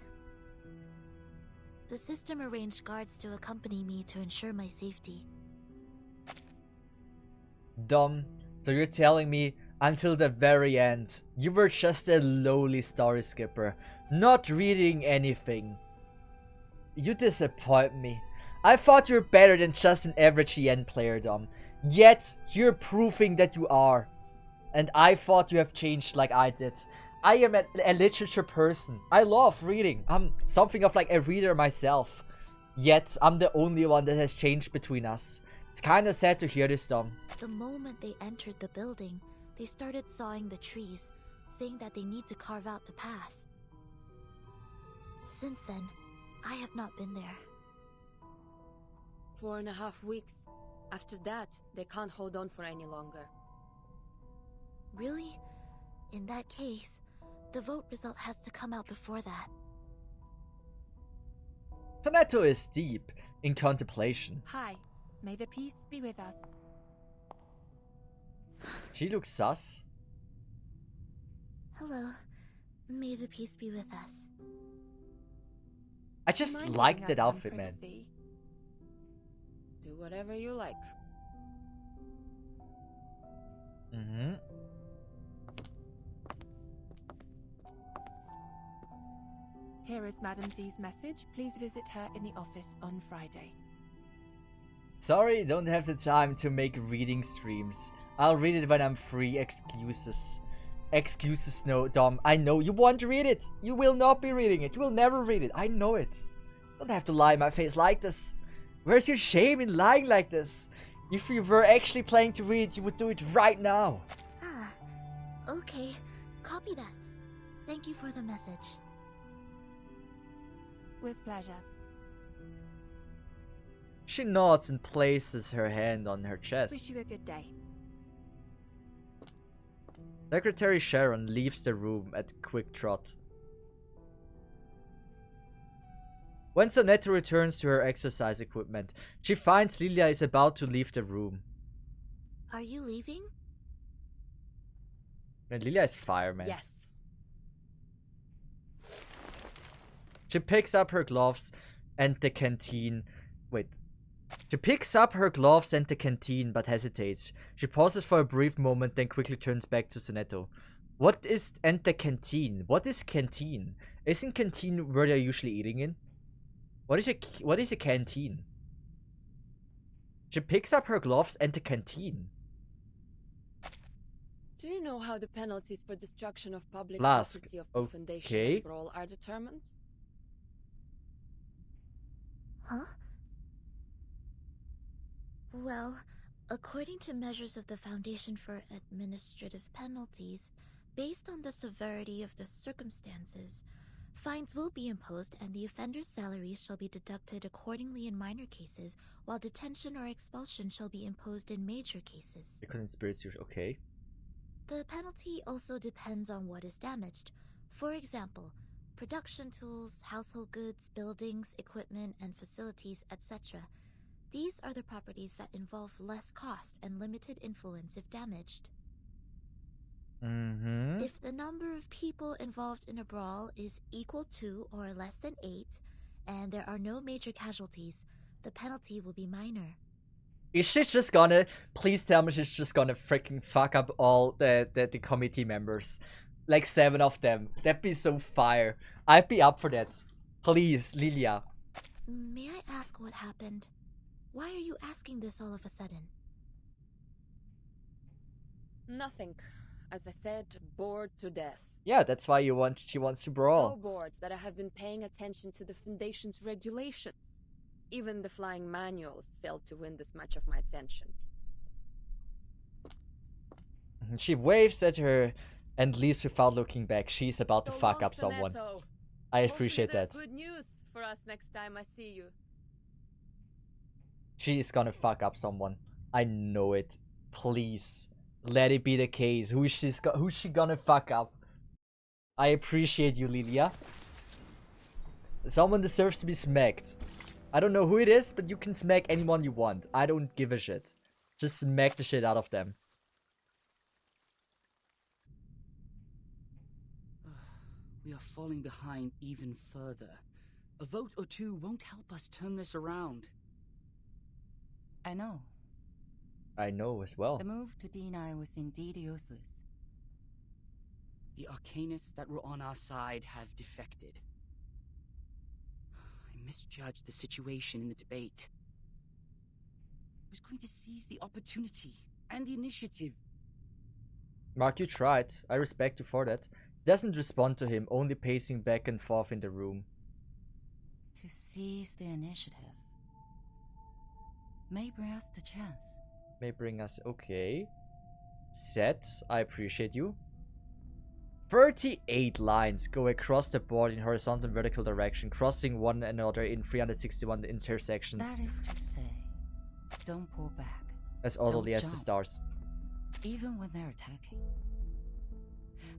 The system arranged guards to accompany me to ensure my safety. Dumb. So you're telling me until the very end, you were just a lowly story skipper, not reading anything. You disappoint me. I thought you were better than just an average EN player, Dom. Yet, you're proving that you are. And I thought you have changed like I did. I am a literature person. I love reading. I'm something of like a reader myself. Yet, I'm the only one that has changed between us. It's kinda sad to hear this, Dom. The moment they entered the building, they started sawing the trees, saying that they need to carve out the path. Since then, I have not been there. 4.5 weeks. After that, they can't hold on for any longer. Really? In that case, the vote result has to come out before that. Soneto is deep in contemplation. Hi, may the peace be with us. She looks sus. Hello. May the peace be with us. I just Mind like giving that us some outfit, man. privacy? Do whatever you like. Mm-hmm. Here is Madam Z's message. Please visit her in the office on Friday. Sorry, don't have the time to make reading streams. I'll read it when I'm free. Excuses. Excuses, no, Dom. I know you want to read it. You will not be reading it. You will never read it. I know it. Don't have to lie in my face like this. Where's your shame in lying like this? If you were actually planning to read it, you would do it right now. Ah, okay. Copy that. Thank you for the message. With pleasure. She nods and places her hand on her chest. Wish you a good day. Secretary Sharon leaves the room at a quick trot. When Soneto returns to her exercise equipment, she finds Lilia is about to leave the room. Are you leaving? And Lilia is fireman. Yes. She picks up her gloves and the canteen. Wait. She picks up her gloves and the canteen, but hesitates. She pauses for a brief moment, then quickly turns back to Soneto. What is and the canteen? What is canteen? Isn't canteen where they're usually eating in? What is a canteen? She picks up her gloves and the canteen. Do you know how the penalties for destruction of public Flask. property of the Foundation Okay. and Brawl are determined? Huh? Well, according to measures of the Foundation for Administrative Penalties, based on the severity of the circumstances, fines will be imposed and the offender's salaries shall be deducted accordingly in minor cases, while detention or expulsion shall be imposed in major cases. The conspiracy. Okay. The penalty also depends on what is damaged. For example, production tools, household goods, buildings, equipment, and facilities, etc. These are the properties that involve less cost and limited influence if damaged. Mm-hmm. If the number of people involved in a brawl is equal to or less than 8, and there are no major casualties, the penalty will be minor. Is she just gonna, please tell me she's just gonna freaking fuck up all the committee members? Like 7 of them. That'd be so fire. I'd be up for that. Please, Lilia. May I ask what happened? Why are you asking this all of a sudden? Nothing. As I said, bored to death. Yeah, that's why she wants to brawl. So bored that I have been paying attention to the Foundation's regulations. Even the flying manuals failed to win this much of my attention. She waves at her and leaves without looking back. She's about to fuck up someone. Soneto. I Hopefully appreciate there's that. good news for us next time I see you. She is gonna fuck up someone. I know it. Please. Let it be the case. Who's she gonna fuck up? I appreciate you, Lilia. Someone deserves to be smacked. I don't know who it is, but you can smack anyone you want. I don't give a shit. Just smack the shit out of them. We are falling behind even further. A vote or two won't help us turn this around. I know. I know as well. The move to deny was indeed useless. The Arcanists that were on our side have defected. I misjudged the situation in the debate. I was going to seize the opportunity and the initiative. Mark, you tried. I respect you for that. Doesn't respond to him, only pacing back and forth in the room. To seize the initiative may bring us the chance. May bring us... Okay. Set. I appreciate you. 38 lines go across the board in horizontal and vertical direction, crossing one another in 361 intersections. That is to say, don't pull back. As orderly Don't as the jump, stars. even when they're attacking.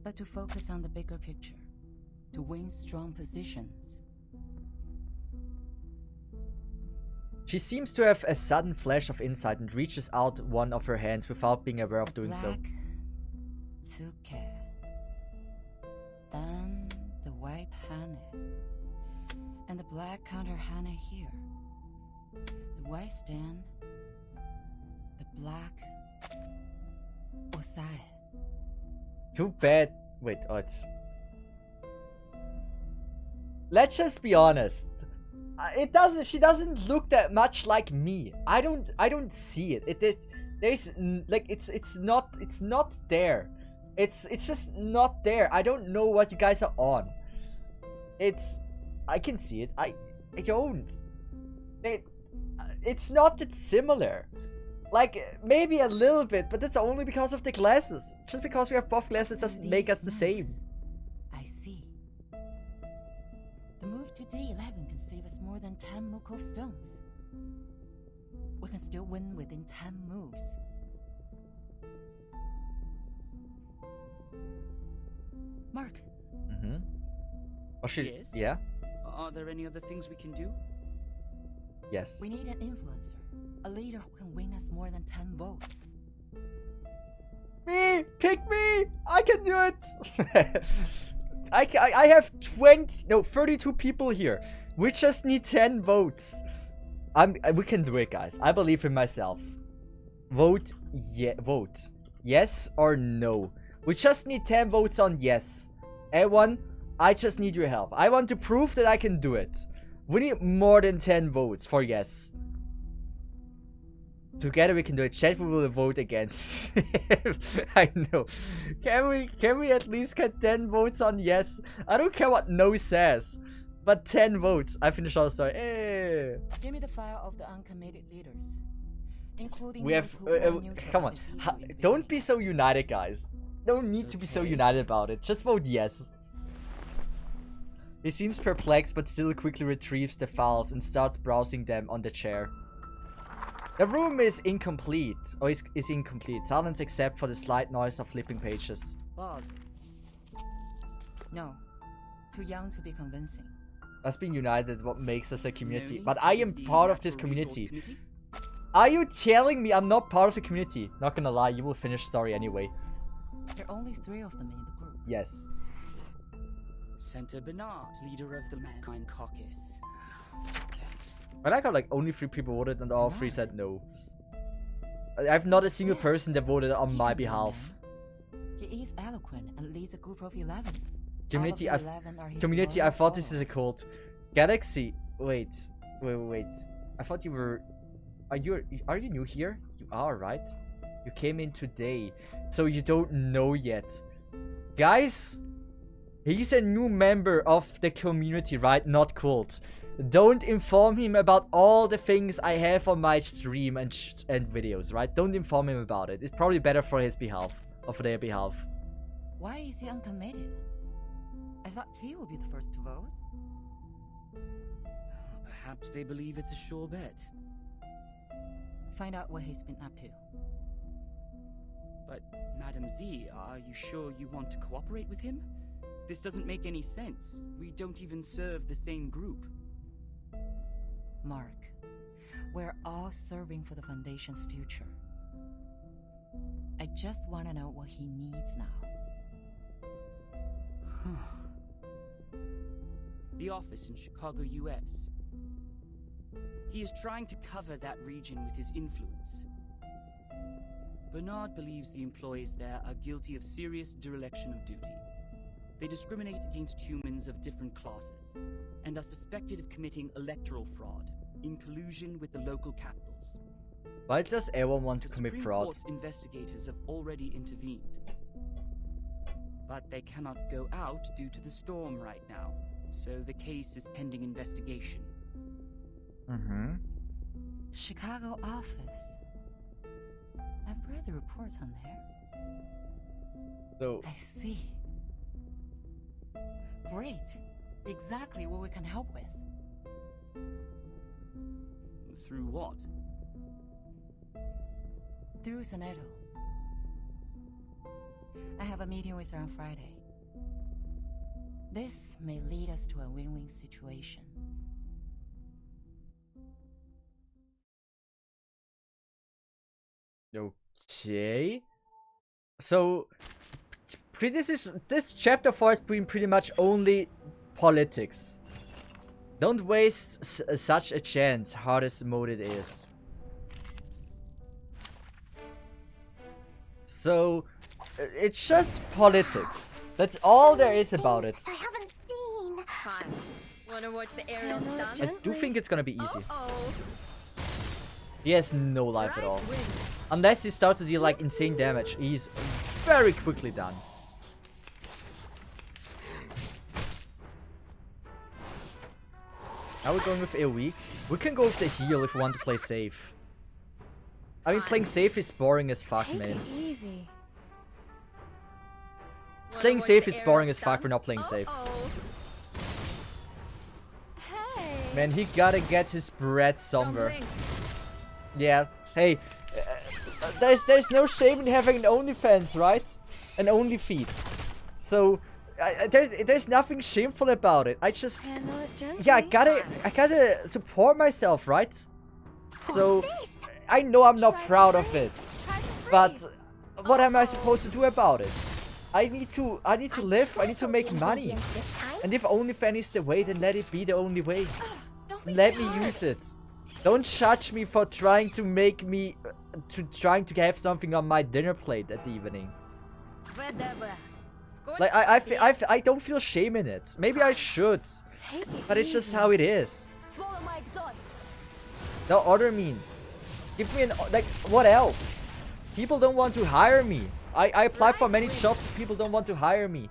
But to focus on the bigger picture. To win strong positions. She seems to have a sudden flash of insight and reaches out one of her hands without being aware of doing so. Took care. Then the white hane. And the black counter hane here. The white stand. The black Osai. Too bad. Wait, oh, it's... Let's just be honest. It doesn't. She doesn't look that much like me. I don't see it. There's like it's not there. It's just not there. I don't know what you guys are on. I can see it. I don't. It's not that similar. Like maybe a little bit, but that's only because of the glasses. Just because we have buff glasses doesn't make us the same. I see. The move to D11 can save us more than 10 Mukov stones. We can still win within 10 moves. Mark. Mm-hmm. Oh, Yes? Yeah? Are there any other things we can do? Yes. We need an influencer. A leader who can win us more than 10 votes. Me! Pick me! I can do it! I have 32 people here. We just need 10 votes. We can do it, guys. I believe in myself. Vote. Yes or no. We just need 10 votes on yes. Everyone, I just need your help. I want to prove that I can do it. We need more than 10 votes for yes. Together we can do it. Chat, we will vote against. I know. Can we at least get 10 votes on yes? I don't care what no says. But 10 votes. I finished all the story. Hey. Give me the file of the uncommitted leaders. Including We have come on. Don't be so united, guys. Don't need to be so united about it. Just vote yes. He seems perplexed but still quickly retrieves the files and starts browsing them on the chair. The room is incomplete. Or is incomplete. Silence except for the slight noise of flipping pages. Bob. No. Too young to be convincing. Us being united what makes us a community. But I am part of this community. Are you telling me I'm not part of the community? Not gonna lie, you will finish story anyway. There are only 3 of them in the group. Yes. Senator Bernard, leader of the Mankind Caucus. But I got like only 3 people voted and all 3 said no. I have not a single person that voted on my behalf. He is eloquent and leads a group of 11. Community, All of the 11 are his community, I loyal thought this is a followers. cult. Galaxy, wait. I thought you were... Are you new here? You are, right? You came in today, so you don't know yet. Guys, he's a new member of the community, right? Not cult. Don't inform him about all the things I have on my stream and videos, right? Don't inform him about it. It's probably better for his behalf, or for their behalf. Why is he uncommitted? I thought he would be the first to vote. Perhaps they believe it's a sure bet. Find out what he's been up to. But, Madam Z, are you sure you want to cooperate with him? This doesn't make any sense. We don't even serve the same group. Mark, we're all serving for the Foundation's future. I just want to know what he needs now. The office in Chicago, US. He is trying to cover that region with his influence. Bernard believes the employees there are guilty of serious dereliction of duty. They discriminate against humans of different classes, and are suspected of committing electoral fraud in collusion with the local capitals. Why does everyone want to commit Supreme fraud? Court's investigators have already intervened. But they cannot go out due to the storm right now, so the case is pending investigation. Mm-hmm. Chicago office. I've read the reports on there. So I see. Great. Exactly what we can help with. Through what? Through Cesith. I have a meeting with her on Friday. This may lead us to a win-win situation. Okay. So this chapter 4 has been pretty much only politics. Don't waste such a chance, hard as mode it is. So it's just politics. That's all there is about it. I haven't seen. Hi. Wanna watch the aerial stunt? I do think it's gonna be easy. Oh. He has no life at all. Unless he starts to deal like insane damage, he's very quickly done. Are we going with AoE? We can go with the heal if we want to play safe. I mean, playing safe is boring as fuck, man. Take it easy. Playing safe is boring as fuck for not playing safe. Hey. Man, he gotta get his bread somewhere. Yeah, hey, there's no shame in having an OnlyFans, right? An OnlyFeed. So, there's nothing shameful about it. I just, yeah, I gotta support myself, right? So, I know I'm not proud of it, but what am I supposed to do about it? I need to live. I need to make money. And if OnlyFans is the way, then let it be the only way. Let me use it. Don't judge me for trying to make me, trying to have something on my dinner plate at the evening. Like I don't feel shame in it. Maybe I should, but it's just how it is. No other means. Give me an like what else? People don't want to hire me. I apply for many jobs. People don't want to hire me,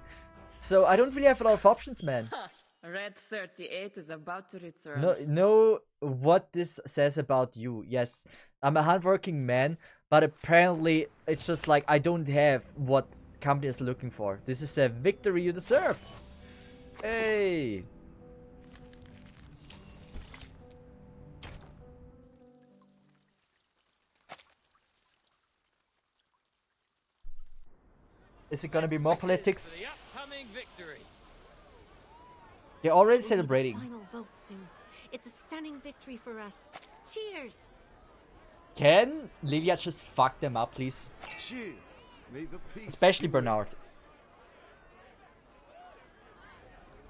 so I don't really have a lot of options, man. Red 38 is about to return. Know what this says about you. Yes, I'm a hardworking man, but apparently it's just like I don't have what company is looking for. This is the victory you deserve. Hey. Is it gonna be more politics? The upcoming victory. They're already celebrating. Final vote soon. It's a stunning victory for us. Cheers. Can Lilia just fuck them up, please? Cheers. May the peace Especially be Bernard. with us.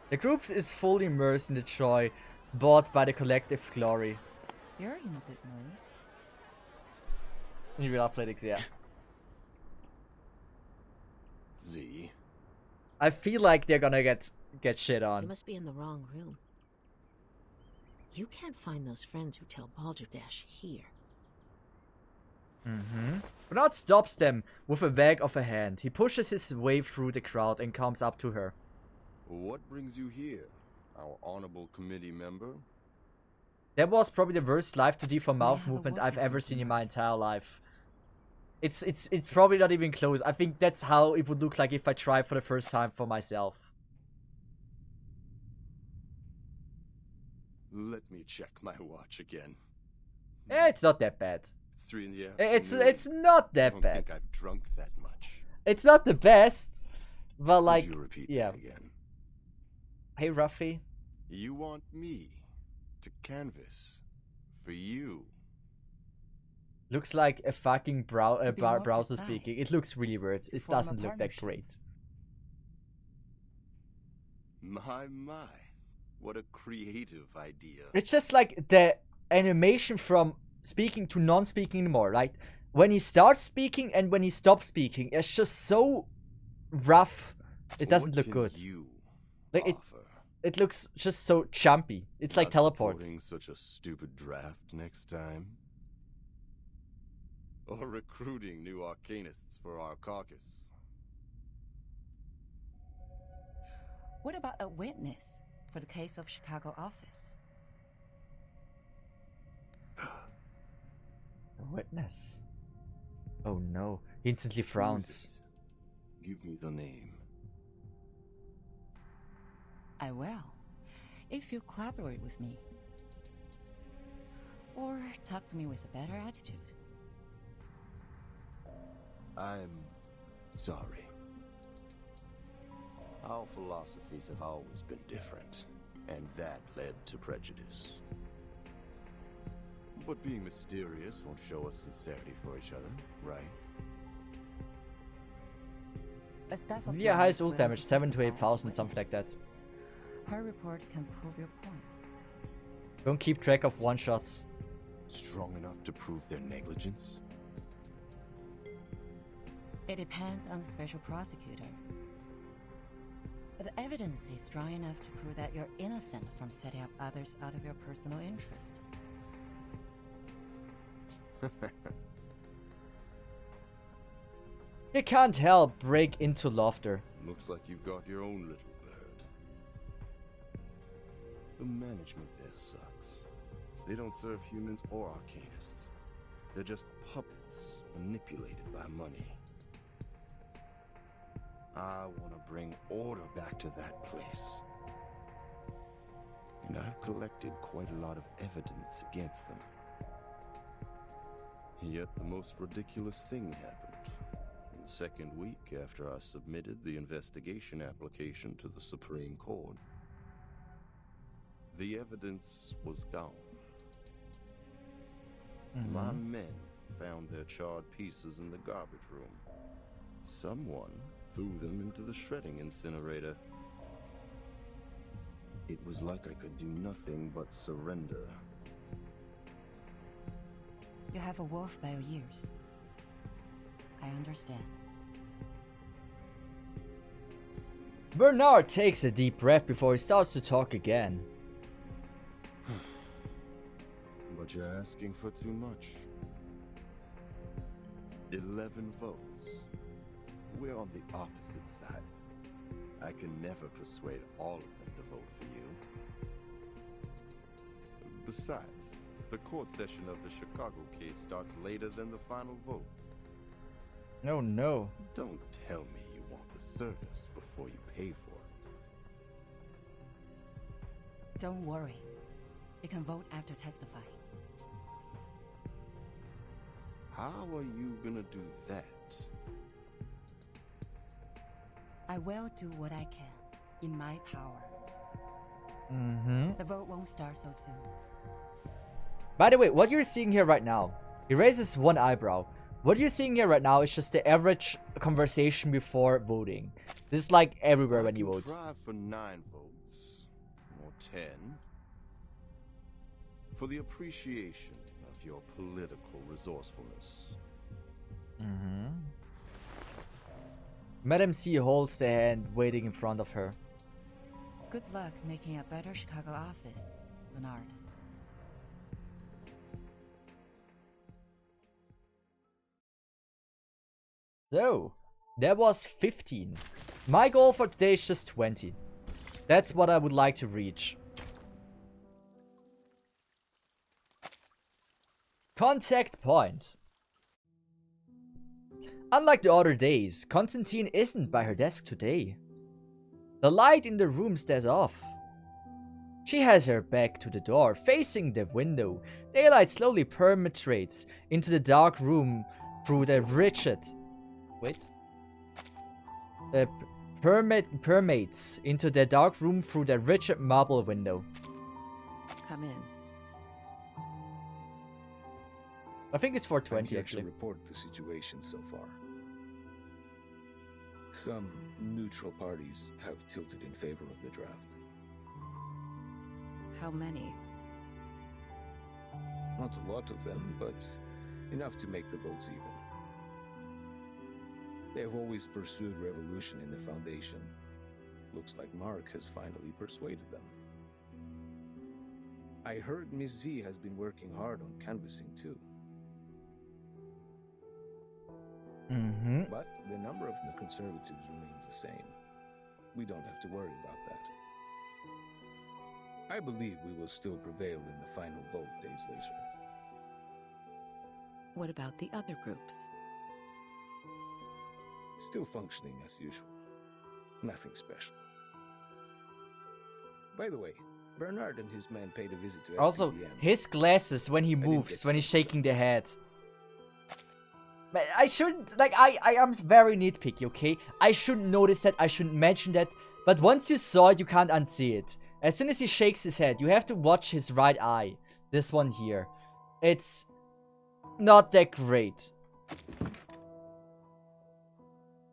The group is fully immersed in the joy brought by the collective glory. You're in a good mood. In real athletics, yeah. Z. I feel like they're gonna get shit You on. must be in the wrong room. You can't find those friends who tell Balderdash here. Bernard stops them with a wag of a hand. He pushes his way through the crowd and comes up to her. What brings you here, our honorable committee member? That was probably the worst life to D for mouth have a movement word I've with ever you, seen in my entire life. It's probably not even close. I think that's how it would look like if I tried for the first time for myself. Let me check my watch again. It's not that bad. It's 3 in the afternoon. It's not I that don't bad. think I've drunk that much. It's not the best, but like, Could you repeat yeah. that again? Hey, Ruffy. You want me to canvas for you? Looks like a fucking To be more browser precise, speaking. It looks really weird. It form a doesn't look that partnership. great. My. What a creative idea. It's just like the animation from speaking to non-speaking anymore, right? When he starts speaking and when he stops speaking, it's just so rough. It doesn't look good. Like it looks just so jumpy. It's like Not teleports. supporting such a stupid draft next time? Or recruiting new arcanists for our caucus? What about a witness for the case of Chicago office? A witness. Oh no. He instantly Who is frowns. it? Give me the name. I will, if you collaborate with me. Or talk to me with a better attitude. I'm sorry. Our philosophies have always been different, and that led to prejudice. But being mysterious won't show us sincerity for each other, right? A staff of Yeah, mine highest will ult damage, 7 to testify as 8,000, a something like that. witness. Her report can prove your point. Don't keep track of one-shots. Strong enough to prove their negligence? It depends on the special prosecutor. But the evidence is strong enough to prove that you're innocent from setting up others out of your personal interest. You can't help break into laughter. Looks like you've got your own little bird. The management there sucks. They don't serve humans or arcanists. They're just puppets manipulated by money. I want to bring order back to that place. And I've collected quite a lot of evidence against them. Yet the most ridiculous thing happened. In the second week after I submitted the investigation application to the Supreme Court, the evidence was gone. My men found their charred pieces in the garbage room. Someone threw them into the shredding incinerator. It was like I could do nothing but surrender. You have a wolf by your ears. I understand. Bernard takes a deep breath before he starts to talk again. But you're asking for too much. 11 votes. We're on the opposite side. I can never persuade all of them to vote for you. Besides, the court session of the Chicago case starts later than the final vote. No, no. Don't tell me you want the service before you pay for it. Don't worry. You can vote after testifying. How are you gonna do that? I will do what I can, in my power. The vote won't start so soon. By the way, what you're seeing here right now, he raises one eyebrow. What you're seeing here right now is just the average conversation before voting. This is like everywhere when you vote. Try for 9 votes, or 10, for the appreciation of your political resourcefulness. Madam C holds the hand waiting in front of her. Good luck making a better Chicago office, Bernard. So, that was 15. My goal for today is just 20. That's what I would like to reach. Contact point. Unlike the other days, Constantine isn't by her desk today. The light in the room stays off. She has her back to the door, facing the window. Daylight slowly penetrates into the dark room through the rigid... Wait. Permeates into the dark room through the rigid marble window. Come in. I think it's 420 I'm here actually. to report the situation so far. Some neutral parties have tilted in favor of the draft. How many? Not a lot of them, but enough to make the votes even. They have always pursued revolution in the Foundation. Looks like Mark has finally persuaded them. I heard Miss Z has been working hard on canvassing too. But the number of the Conservatives remains the same. We don't have to worry about that. I believe we will still prevail in the final vote days later. What about the other groups? Still functioning as usual. Nothing special. By the way, Bernard and his men paid a visit to Also, SPDM. his glasses when he moves, when he's shaking the head. But I shouldn't, like, I am very nitpicky, okay? I shouldn't notice that, I shouldn't mention that. But once you saw it, you can't unsee it. As soon as he shakes his head, you have to watch his right eye. This one here. It's not that great.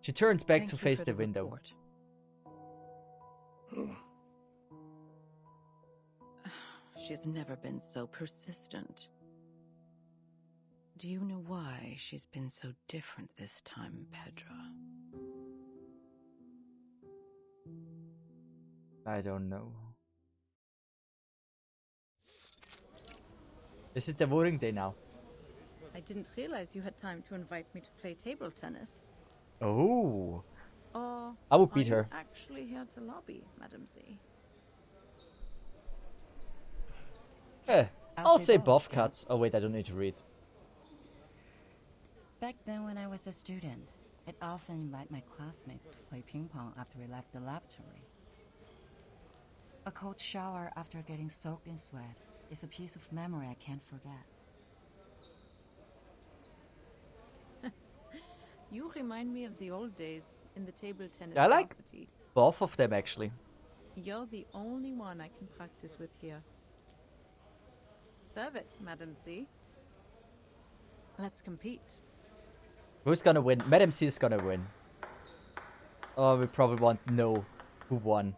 She turns back to face the window. She's never been so persistent. Do you know why she's been so different this time, Pedro? I don't know. Is it the voting day now? I didn't realize you had time to invite me to play table tennis. Oh. Or I would beat are you her. actually here to lobby, Madam Z? Eh, I'll say both, buff cuts. Oh wait, I don't need to read. Back then when I was a student, I'd often invite my classmates to play ping pong after we left the laboratory. A cold shower after getting soaked in sweat is a piece of memory I can't forget. You remind me of the old days in the table tennis I like varsity. both of them actually. You're the only one I can practice with here. Serve it, Madam Z. Let's compete. Who's gonna win? Madam C is gonna win. Oh, we probably won't know who won.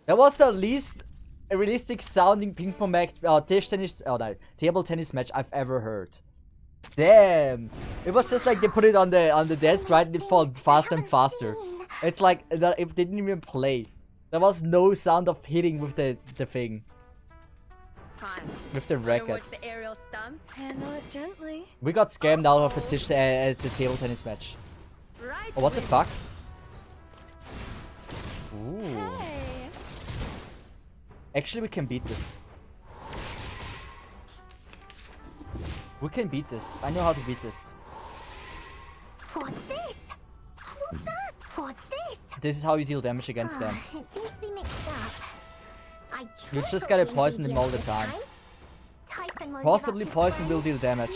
That was the least realistic sounding ping pong match, table tennis match I've ever heard. Damn! It was just like they put it on the desk, right? And it falls faster and faster. It's like it didn't even play. There was no sound of hitting with the thing. With the racket. Watch the aerial stunts. Handle it gently. We got scammed out of a table tennis match. Right. Oh, what the fuck? Ooh. Hey. Actually, we can beat this. We can beat this. I know how to beat this. What's this? What's that? What's this? This is how you deal damage against them. It seems to be mixed up. You just gotta poison them all the time. Possibly poison will deal damage.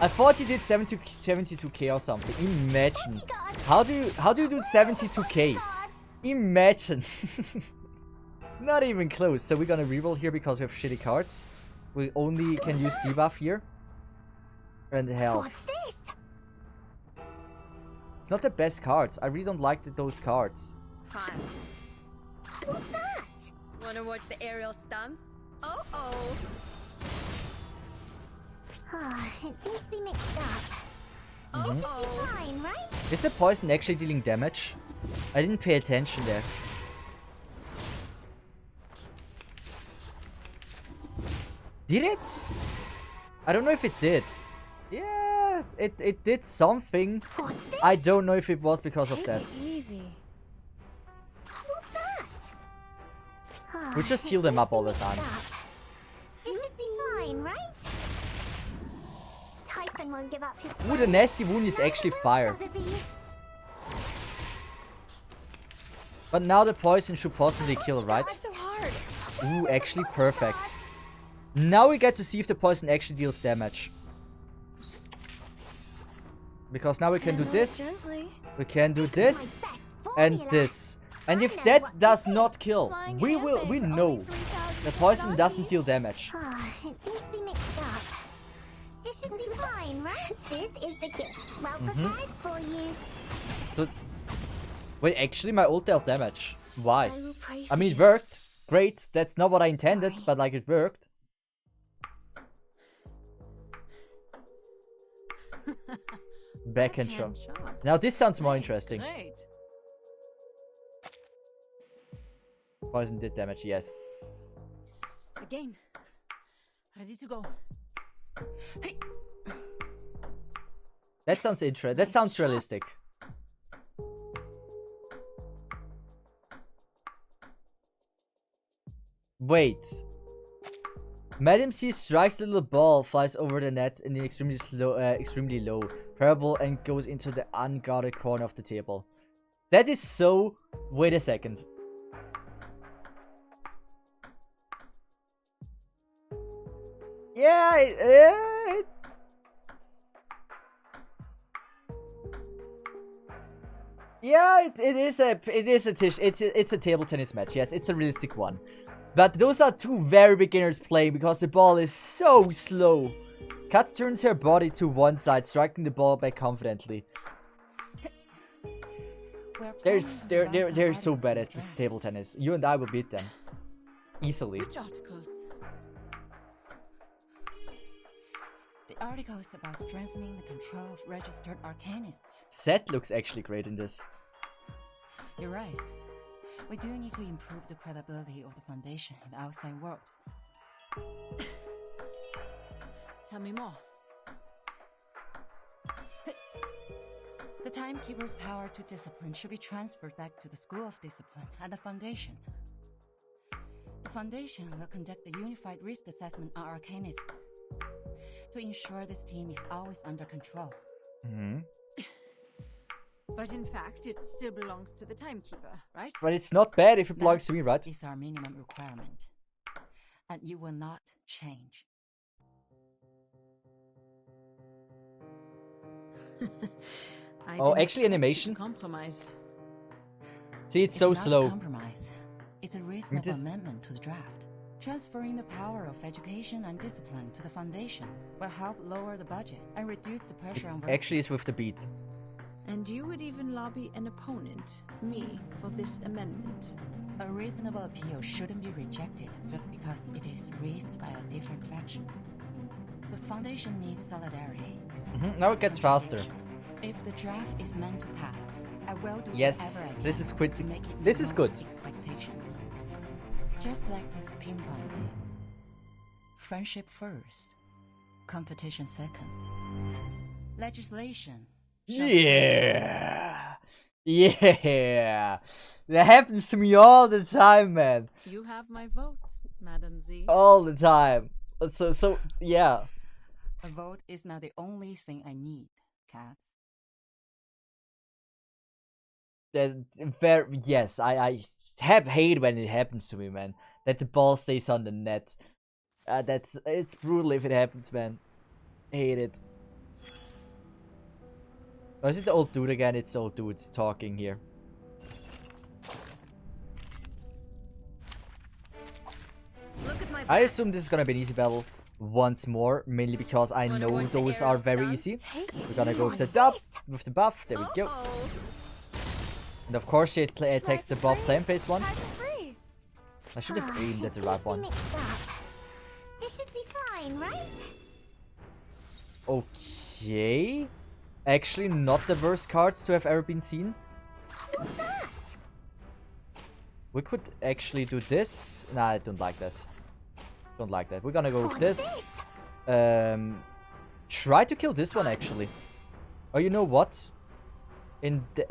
I thought you did 72k or something. Imagine. How do you do 72k? Imagine. Not even close. So we're gonna reroll here because we have shitty cards. We only can use debuff here. And health. It's not the best cards. I really don't like those cards. What's that? Wanna watch the aerial stunts? Oh. It seems to be mixed up. It should be fine, right? Is the poison actually dealing damage? I didn't pay attention there. Did it? I don't know if it did. Yeah, it did something. I don't know if it was because of that. Easy. What's that? We just heal them up all the time. It should be fine, right? Typhon won't give up his Ooh, the nasty wound is actually fire. But now the poison should possibly kill, right? So hard. Ooh, actually perfect. Now we get to see if the poison actually deals damage. Because now we can do this. We can do this. And this. And if that does not kill, we know the poison doesn't deal damage. It seems to be mixed up. This should be fine, right? This is the gift. Well prepared for you. So, wait, actually my ult dealt damage. Why? I mean, it worked. Great. That's not what I intended, but like it worked. Backhand shot. Now this sounds more interesting. Great. Poison did damage, yes. Again. Ready to go. Hey. That sounds interesting. That sounds realistic. Wait. Madam C strikes the little ball, flies over the net in the extremely low parable and goes into the unguarded corner of the table. That is so... Wait a second. Yeah, it's a table tennis match. Yes, it's a realistic one. But those are two very beginners playing because the ball is so slow. Katz turns her body to one side, striking the ball back confidently. They're so bad at table tennis. You and I will beat them easily. The article is about strengthening the control of registered arcanists. Seth looks actually great in this. You're right. We do need to improve the credibility of the Foundation in the outside world. Tell me more. The Timekeeper's power to discipline should be transferred back to the School of Discipline and the Foundation. The Foundation will conduct a unified risk assessment on Arcanists to ensure this team is always under control. But in fact, it still belongs to the Timekeeper, right? But it's not bad if it belongs to me, right? That is our minimum requirement. And you will not change. Oh, actually animation? Compromise. See, it's so slow. Not a compromise. It's a reasonable amendment to the draft. Transferring the power of education and discipline to the Foundation will help lower the budget and reduce the pressure on workers. Actually, it's with the beat. And you would even lobby an opponent, me, for this amendment. A reasonable appeal shouldn't be rejected just because it is raised by a different faction. The Foundation needs solidarity. Now it gets faster. If the draft is meant to pass, I will do yes, whatever I can this is quick. to make it this is good. Expectations. Just like this ping pong game. Friendship first, competition second. Legislation. Yeah. Yeah. That happens to me all the time, man. You have my vote, Madam Z. All the time. So yeah. A vote is not the only thing I need, Katz. Yes, I have hate when it happens to me, man. That the ball stays on the net. It's brutal if it happens, man. Hate it. Oh, is it the old dude again? It's the old dude talking here. Look at my I assume this is gonna be an easy battle once more, mainly because I know those are very easy. We're gonna go with the buff. There we go. And of course, she takes the buff flame phase once. I should have aimed at the right one. This should be fine, right? Okay. Actually, not the worst cards to have ever been seen. What's that? We could actually do this. Nah, I don't like that. Don't like that. We're gonna go with this. Try to kill this one, actually. Oh, you know what? In the...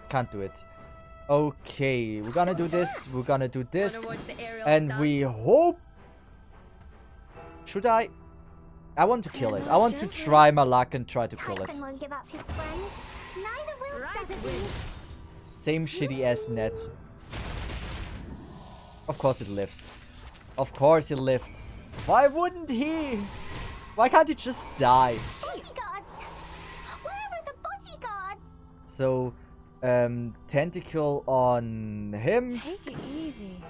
Can't do it. Okay, we're gonna do this. We're gonna do this. And we hope... Should I? I want to kill it. I want to try my luck and try to kill it. Same shitty ass net. Of course it lives. Of course he lived. Why wouldn't he? Why can't he just die? Bodyguards! Where are the bodyguards? So, tentacle on him. Take it easy.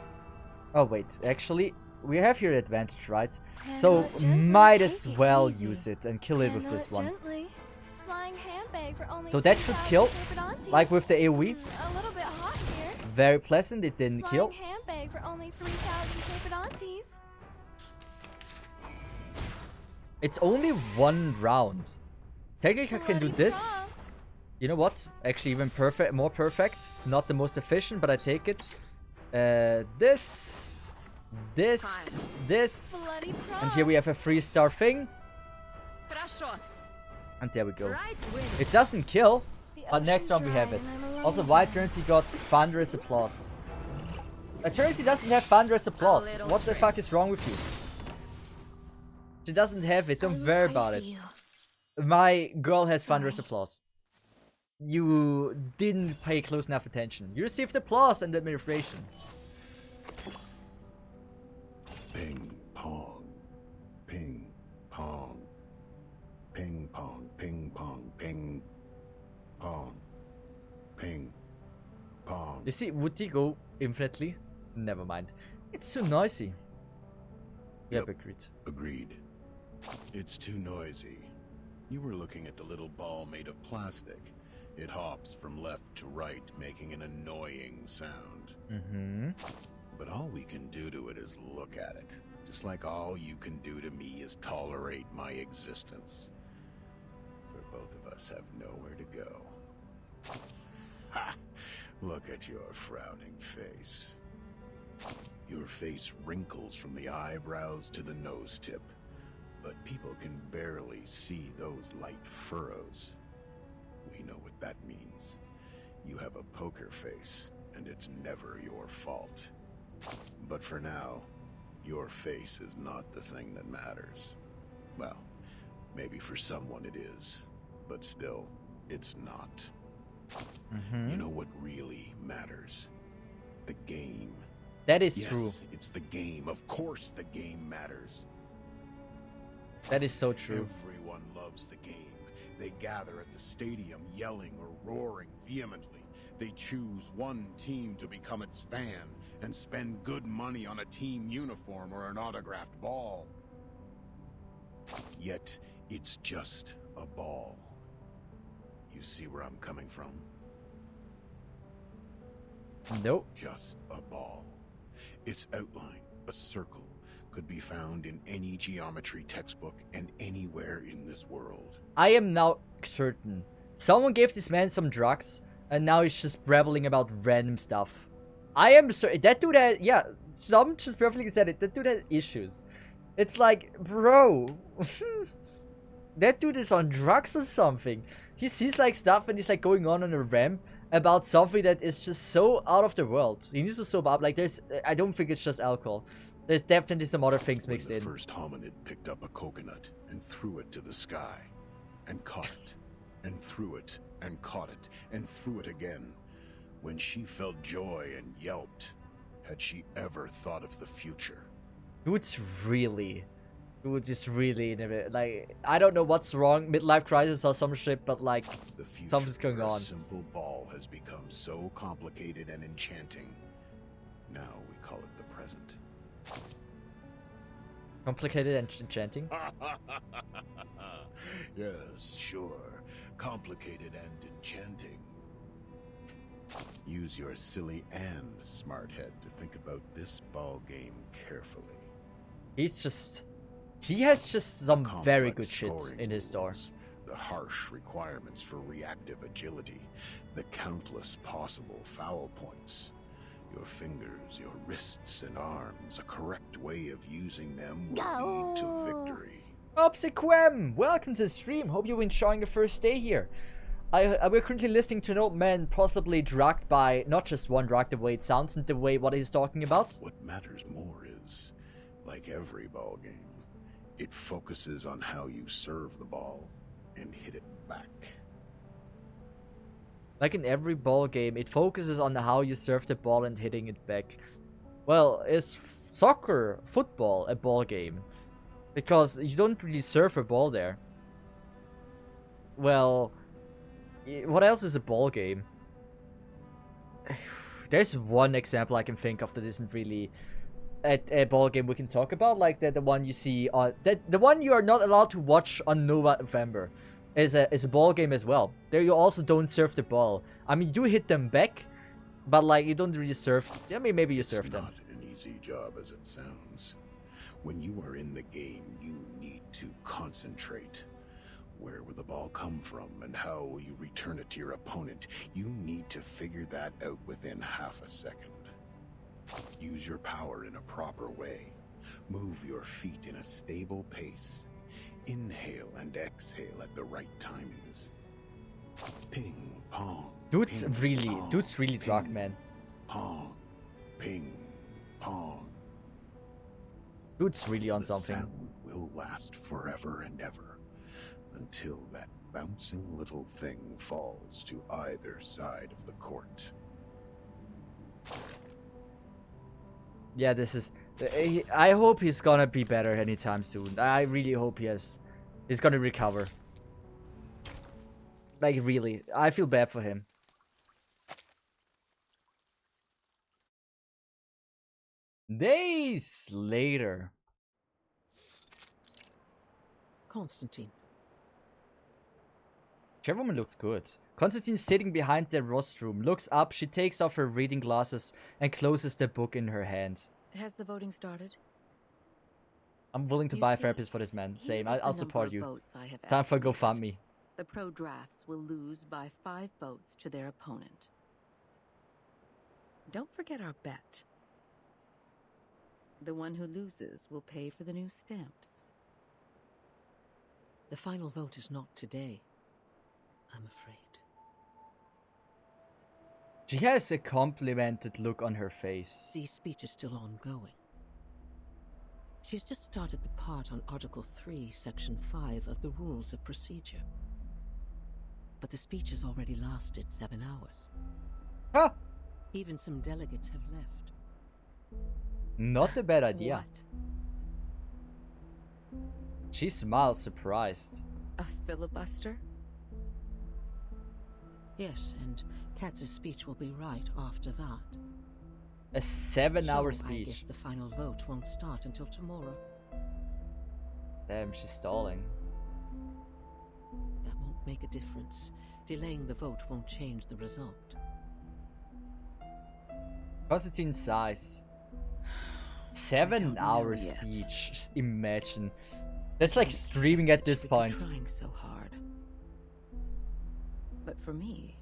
Oh wait, actually, we have here advantage, right? Handle So it gently, might as take it well easy. use it and kill it with Handle this it one. gently. Flying handbag for only So that should 3,000 kill, paper aunties. like with the AoE. A little bit hot here. Very pleasant, it didn't Flying kill. handbag for only 3,000 paper aunties. It's only one round. Technically, I can do this. You know what? Actually, even perfect, more perfect. Not the most efficient, but I take it. This, and here we have a 3-star thing. And there we go. It doesn't kill, but next round we have it. Also, why Eternity got thunderous applause? Eternity doesn't have thunderous applause. What the fuck is wrong with you? She doesn't have it. Don't worry about it. My girl has thunderous applause. You didn't pay close enough attention. You received applause and admiration. Ping pong. Ping pong. Ping pong. Ping pong. Ping pong. Ping pong. You see, would he go infinitely? Never mind. It's too noisy. Yep, agreed. Agreed. It's too noisy. You were looking at the little ball made of plastic. It hops from left to right, making an annoying sound. Mm-hmm. But all we can do to it is look at it. Just like all you can do to me is tolerate my existence. For both of us have nowhere to go. Ha! Look at your frowning face. Your face wrinkles from the eyebrows to the nose tip. But people can barely see those light furrows. We know what that means. You have a poker face, and it's never your fault. But for now, your face is not the thing that matters. Well, maybe for someone it is, but still, it's not. You know what really matters? The game. That is yes, true. It's the game. Of course the game matters. That is so true. Everyone loves the game. They gather at the stadium yelling or roaring vehemently. They choose one team to become its fan and spend good money on a team uniform or an autographed ball. Yet, it's just a ball. You see where I'm coming from? Nope. Just a ball. Its outline, a circle, could be found in any geometry textbook and anywhere in this world. I am now certain. Someone gave this man some drugs, and now he's just babbling about random stuff. I am certain. That dude had, yeah, some just perfectly said it. That dude had issues. It's like, bro, that dude is on drugs or something. He sees like stuff and he's like going on a ramp about something that is just so out of the world. He needs to sober up. Like I don't think it's just alcohol. There's definitely some other things mixed in. The first hominid picked up a coconut and threw it to the sky, and caught it, and threw it, and caught it, and threw it again. When she felt joy and yelped, had she ever thought of the future? Dude is really in a bit, like, I don't know what's wrong, midlife crisis or some shit, but like, something's going on. A simple ball has become so complicated and enchanting. Now we call it the present. Complicated and enchanting? Yes, sure. Complicated and enchanting. Use your silly and smart head to think about this ball game carefully. He has just some very good shit in his store. The harsh requirements for reactive agility, the countless possible foul points. Your fingers, your wrists and arms, a correct way of using them will lead to victory. Obsequem! Welcome to the stream. Hope you're enjoying your first day here. We're currently listening to an old man possibly drugged by not just one drug, the way it sounds and the way what he's talking about. What matters more is, like every ball game, it focuses on how you serve the ball and hit it back. Like in every ball game, it focuses on how you serve the ball and hitting it back. Well, is soccer, football, a ball game? Because you don't really serve a ball there. Well, what else is a ball game? There's one example I can think of that isn't really a ball game we can talk about, like the one you see on the one you are not allowed to watch on November is a ball game as well. There you also don't serve the ball. I mean, you hit them back, but like you don't really serve. I mean, maybe you serve them. It's not an easy job as it sounds. When you are in the game, you need to concentrate. Where will the ball come from and how will you return it to your opponent? You need to figure that out within half a second. Use your power in a proper way. Move your feet in a stable pace. Inhale and exhale at the right timings. Ping, pong. Dude's ping, really pong, drunk, man. Pong, ping, pong. Dude's really on The something. sound will last forever and ever, until that bouncing little thing falls to either side of the court. Yeah, this is. I hope he's gonna be better anytime soon. I really hope he's gonna recover. Like, really. I feel bad for him. Days later. Constantine. Chairwoman looks good. Constantine's sitting behind the rostrum, looks up, she takes off her reading glasses and closes the book in her hand. Has the voting started? I'm willing to You buy a see, therapist for this man. Same, here is the I'll number support of you. votes I have Time for estimated. GoFundMe. The pro drafts will lose by 5 votes to their opponent. Don't forget our bet. The one who loses will pay for the new stamps. The final vote is not today, I'm afraid. She has a complimented look on her face. The speech is still ongoing. She's just started the part on Article 3, Section 5 of the Rules of Procedure. But the speech has already lasted 7 hours. Huh. Even some delegates have left. Not a bad idea. What? She smiles, surprised. A filibuster? Yes, and Katz's speech will be right after that. A 7-hour So I speech. guess the final vote won't start until tomorrow. Damn, she's stalling. That won't make a difference. Delaying the vote won't change the result. Constantine sighs. I 7-hour don't know yet. speech. Imagine. That's like streaming at this point. Trying so hard. But for me,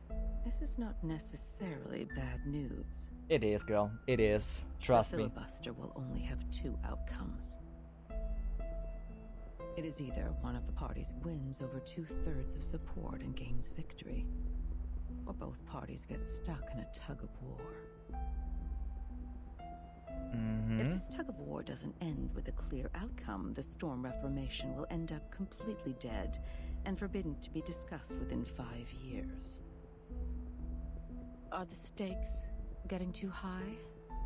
this is not necessarily bad news. It is, girl. It is. Trust the me. filibuster will only have 2 outcomes. It is either one of the parties wins over 2/3 of support and gains victory, or both parties get stuck in a tug of war. If this tug of war doesn't end with a clear outcome, the Storm Reformation will end up completely dead and forbidden to be discussed within 5 years. Are the stakes getting too high?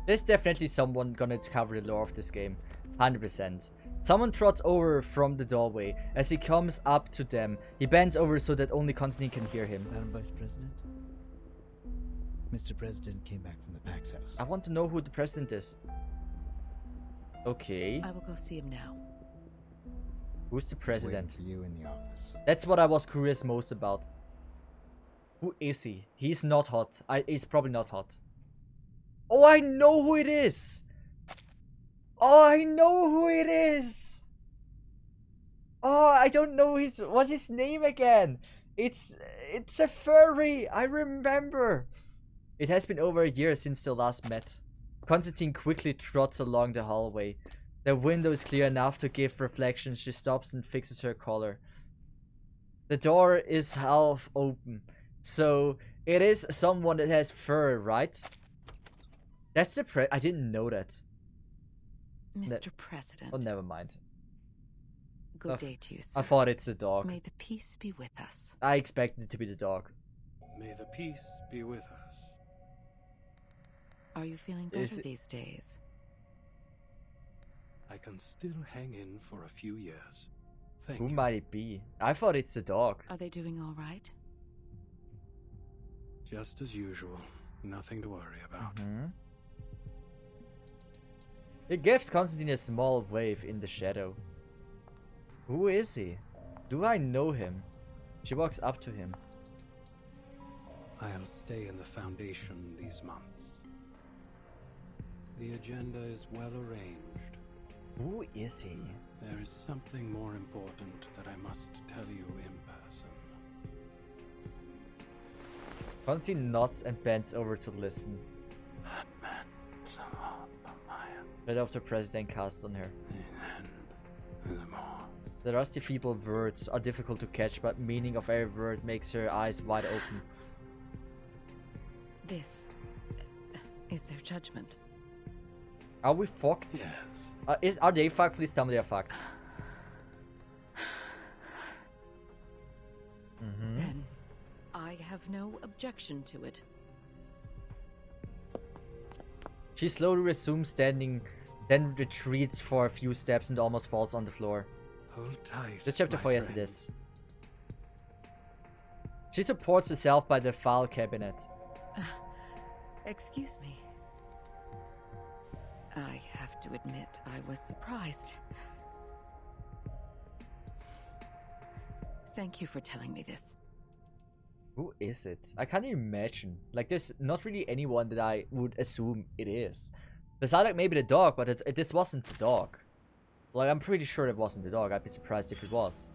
There's definitely someone gonna cover the lore of this game. 100%. Someone trots over from the doorway. As he comes up to them, he bends over so that only Constantine can hear him. Madam Vice President? Mr. President came back from the PAX house. I want to know who the president is. Okay. I will go see him now. Who's the He's waiting president? for you in the office. That's what I was curious most about. Who is he? He's not hot. He's probably not hot. Oh, I know who it is! Oh, I know who it is! Oh, I don't know what's his name again? It's a furry! I remember! It has been over a year since they last met. Constantine quickly trots along the hallway. The window is clear enough to give reflection. She stops and fixes her collar. The door is half open, so it is someone that has fur, right? That's the I didn't know that. Mr. President. Oh, never mind. Good day to you, sir. I thought it's the dog. May the peace be with us. I expected it to be the dog. May the peace be with us. Are you feeling better these days? I can still hang in for a few years. Thank Who you. might it be? I thought it's the dog. Are they doing all right? Just as usual. Nothing to worry about. It gives Constantine a small wave in the shadow. Who is he? Do I know him? She walks up to him. I'll stay in the Foundation these months. The agenda is well arranged. Who is he? There is something more important that I must tell you in person. Constantine nods and bends over to listen. Shadow of the President casts on her. The rusty feeble words are difficult to catch, but meaning of every word makes her eyes wide open. This is their judgment. Are we fucked? Yes. Are they fucked? Please tell me they're fucked. Then I have no objection to it. She slowly resumes standing, then retreats for a few steps and almost falls on the floor. Hold tight. This chapter my 4, yes friend. it is. She supports herself by the file cabinet. Excuse me. I have to admit, I was surprised. Thank you for telling me this. Who is it? I can't imagine. Like, there's not really anyone that I would assume it is. Besides, like, maybe the dog, but this wasn't the dog. Like, I'm pretty sure it wasn't the dog. I'd be surprised if it was.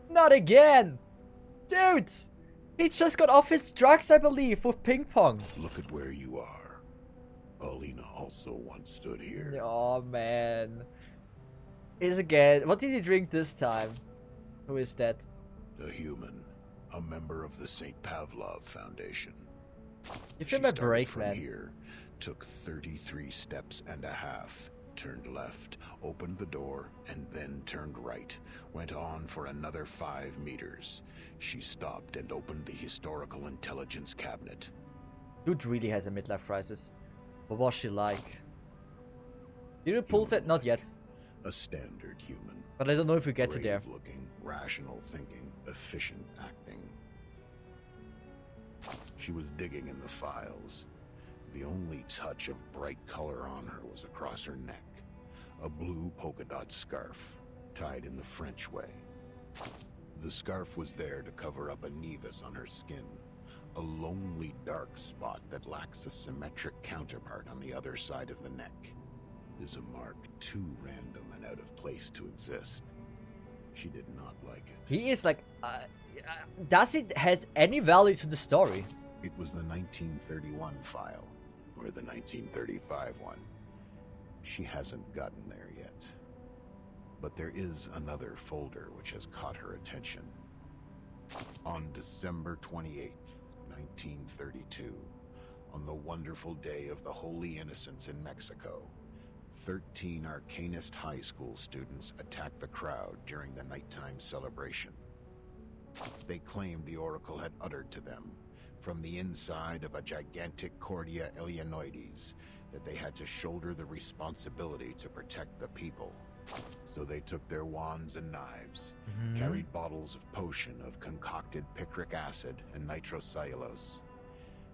Not again! Dude! He just got off his drugs, I believe, with ping pong. Look at where you are. Paulina also once stood here. Oh, man. Is again. What did he drink this time? Who is that? A human. A member of the St. Pavlov Foundation. Give She him a started break, from man. here, took 33 steps and a half, turned left, opened the door, and then turned right. Went on for another 5 meters. She stopped and opened the historical intelligence cabinet. Dude really has a midlife crisis. What was she like? Did you pull set? Not yet. A standard human. But I don't know if we get to there. Brave-looking, rational thinking, efficient acting. She was digging in the files. The only touch of bright color on her was across her neck. A blue polka dot scarf, tied in the French way. The scarf was there to cover up a nevus on her skin. A lonely dark spot that lacks a symmetric counterpart on the other side of the neck. Is a mark too random and out of place to exist. She did not like it. He is like... does it has any value to the story? It was the 1931 file, or the 1935 one. She hasn't gotten there yet. But there is another folder which has caught her attention. On December 28th, 1932, on the wonderful day of the Holy Innocents in Mexico, 13 Arcanist high school students attacked the crowd during the nighttime celebration. They claimed the oracle had uttered to them, from the inside of a gigantic Cordia Eleanoides, that they had to shoulder the responsibility to protect the people. So they took their wands and knives, carried bottles of potion of concocted picric acid and nitrocellulose,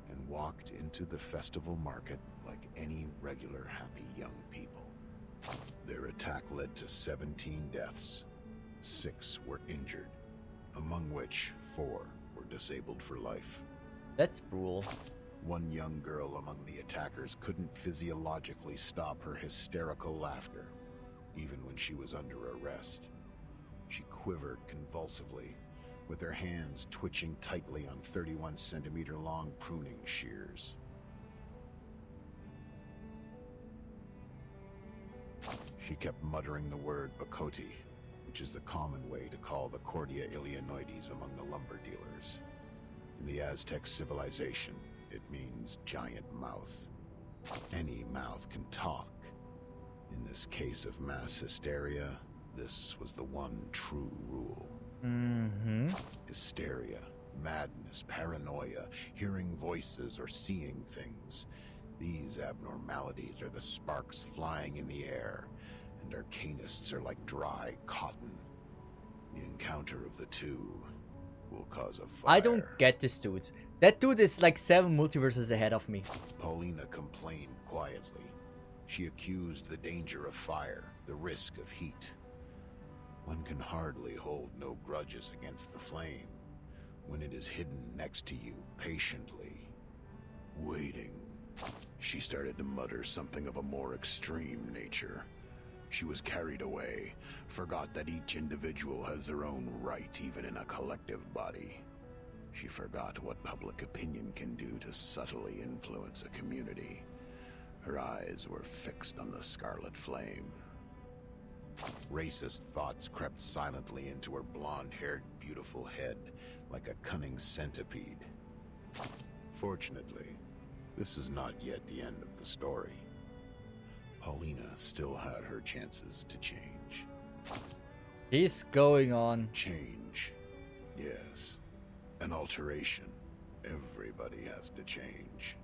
and walked into the festival market like any regular happy young people. Their attack led to 17 deaths. 6 were injured, among which 4 were disabled for life. That's brutal. One young girl among the attackers couldn't physiologically stop her hysterical laughter, even when she was under arrest. She quivered convulsively, with her hands twitching tightly on 31-centimeter long pruning shears. She kept muttering the word Bakoti, which is the common way to call the Cordia Eleanoides among the lumber dealers. In the Aztec civilization, it means giant mouth. Any mouth can talk. In this case of mass hysteria, this was the one true rule. Hysteria madness, paranoia, hearing voices, or seeing things. These abnormalities are the sparks flying in the air, and arcanists are like dry cotton. The encounter of the two will cause a fire. I don't get this dude. That dude is like 7 multiverses ahead of me. Paulina complained quietly. She accused the danger of fire, the risk of heat. One can hardly hold no grudges against the flame when it is hidden next to you patiently, waiting. She started to mutter something of a more extreme nature. She was carried away, forgot that each individual has their own right even in a collective body. She forgot what public opinion can do to subtly influence a community. Her eyes were fixed on the scarlet flame. Racist thoughts crept silently into her blonde-haired, beautiful head like a cunning centipede. Fortunately, this is not yet the end of the story. Paulina still had her chances to change. He's going on. Change. Yes. An alteration. Everybody has to change.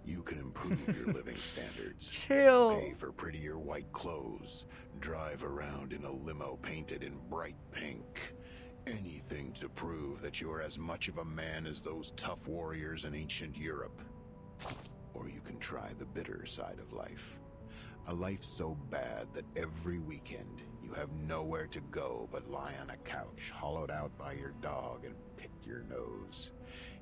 You can improve your living standards. Chill. Pay for prettier white clothes. Drive around in a limo painted in bright pink. Anything to prove that you're as much of a man as those tough warriors in ancient Europe. Or you can try the bitter side of life. A life so bad that every weekend you have nowhere to go but lie on a couch hollowed out by your dog and pick your nose.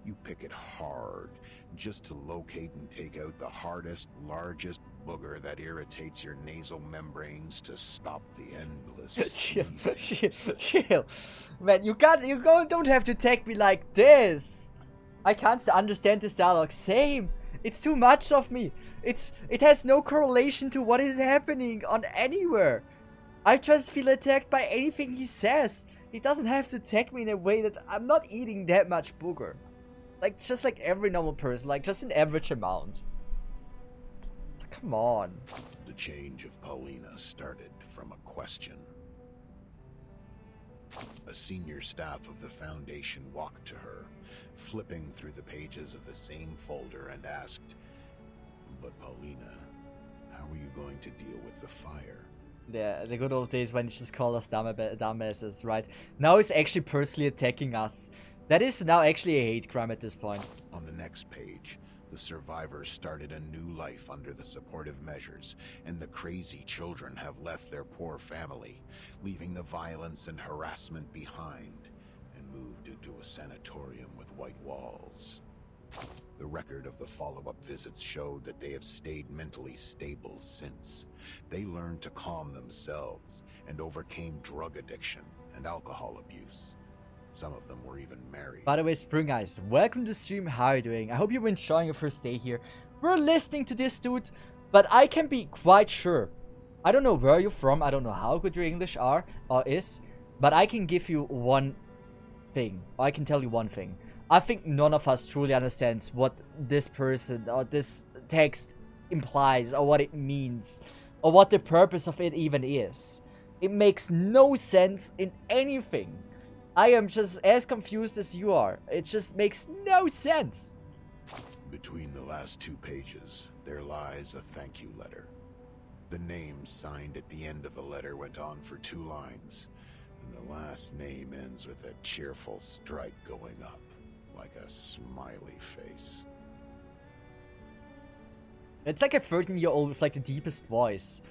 You pick it hard just to locate and take out the hardest, largest booger that irritates your nasal membranes to stop the endless chill. Man, don't have to take me like this. I can't understand this dialogue. Same. It's too much of me. It has no correlation to what is happening on anywhere. I just feel attacked by anything he says. He doesn't have to attack me in a way that I'm not eating that much booger. Like, just like every normal person, like just an average amount. Come on. The change of Paulina started from a question. A senior staff of the Foundation walked to her, flipping through the pages of the same folder and asked, "But Paulina, how are you going to deal with the fire?" Yeah, the good old days when he just called us dumbasses, right? Now he's actually personally attacking us. That is now actually a hate crime at this point. On the next page, the survivors started a new life under the supportive measures, and the crazy children have left their poor family, leaving the violence and harassment behind, and moved into a sanatorium with white walls. The record of the follow-up visits showed that they have stayed mentally stable since. They learned to calm themselves and overcame drug addiction and alcohol abuse. Some of them were even married. By the way, Spring Eyes, welcome to the stream. How are you doing? I hope you're enjoying your first day here. We're listening to this dude, but I can be quite sure. I don't know where you're from. I don't know how good your English is, but I can give you one thing. I can tell you one thing. I think none of us truly understands what this person or this text implies or what it means or what the purpose of it even is. It makes no sense in anything. I am just as confused as you are. It just makes no sense. Between the last 2 pages, there lies a thank you letter. The name signed at the end of the letter went on for 2 lines, and the last name ends with a cheerful strike going up, like a smiley face. It's like a 13-year-old with like the deepest voice.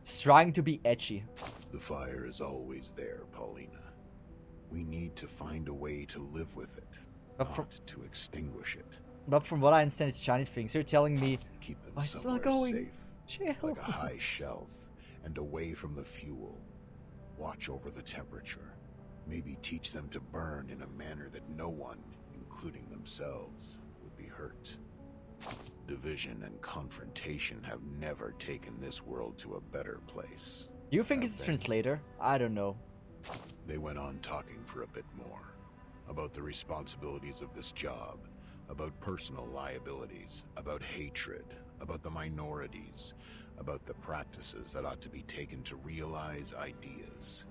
It's trying to be edgy. The fire is always there, Paulina. We need to find a way to live with it, not to extinguish it. But from what I understand, it's Chinese things. You're telling me, keep them somewhere somewhere safe, Chill. like a high shelf, and away from the fuel. Watch over the temperature. Maybe teach them to burn in a manner that no one, including themselves, would be hurt. Division and confrontation have never taken this world to a better place. Do you think it's a translator? I don't know. They went on talking for a bit more, about the responsibilities of this job, about personal liabilities, about hatred, about the minorities, about the practices that ought to be taken to realize ideas.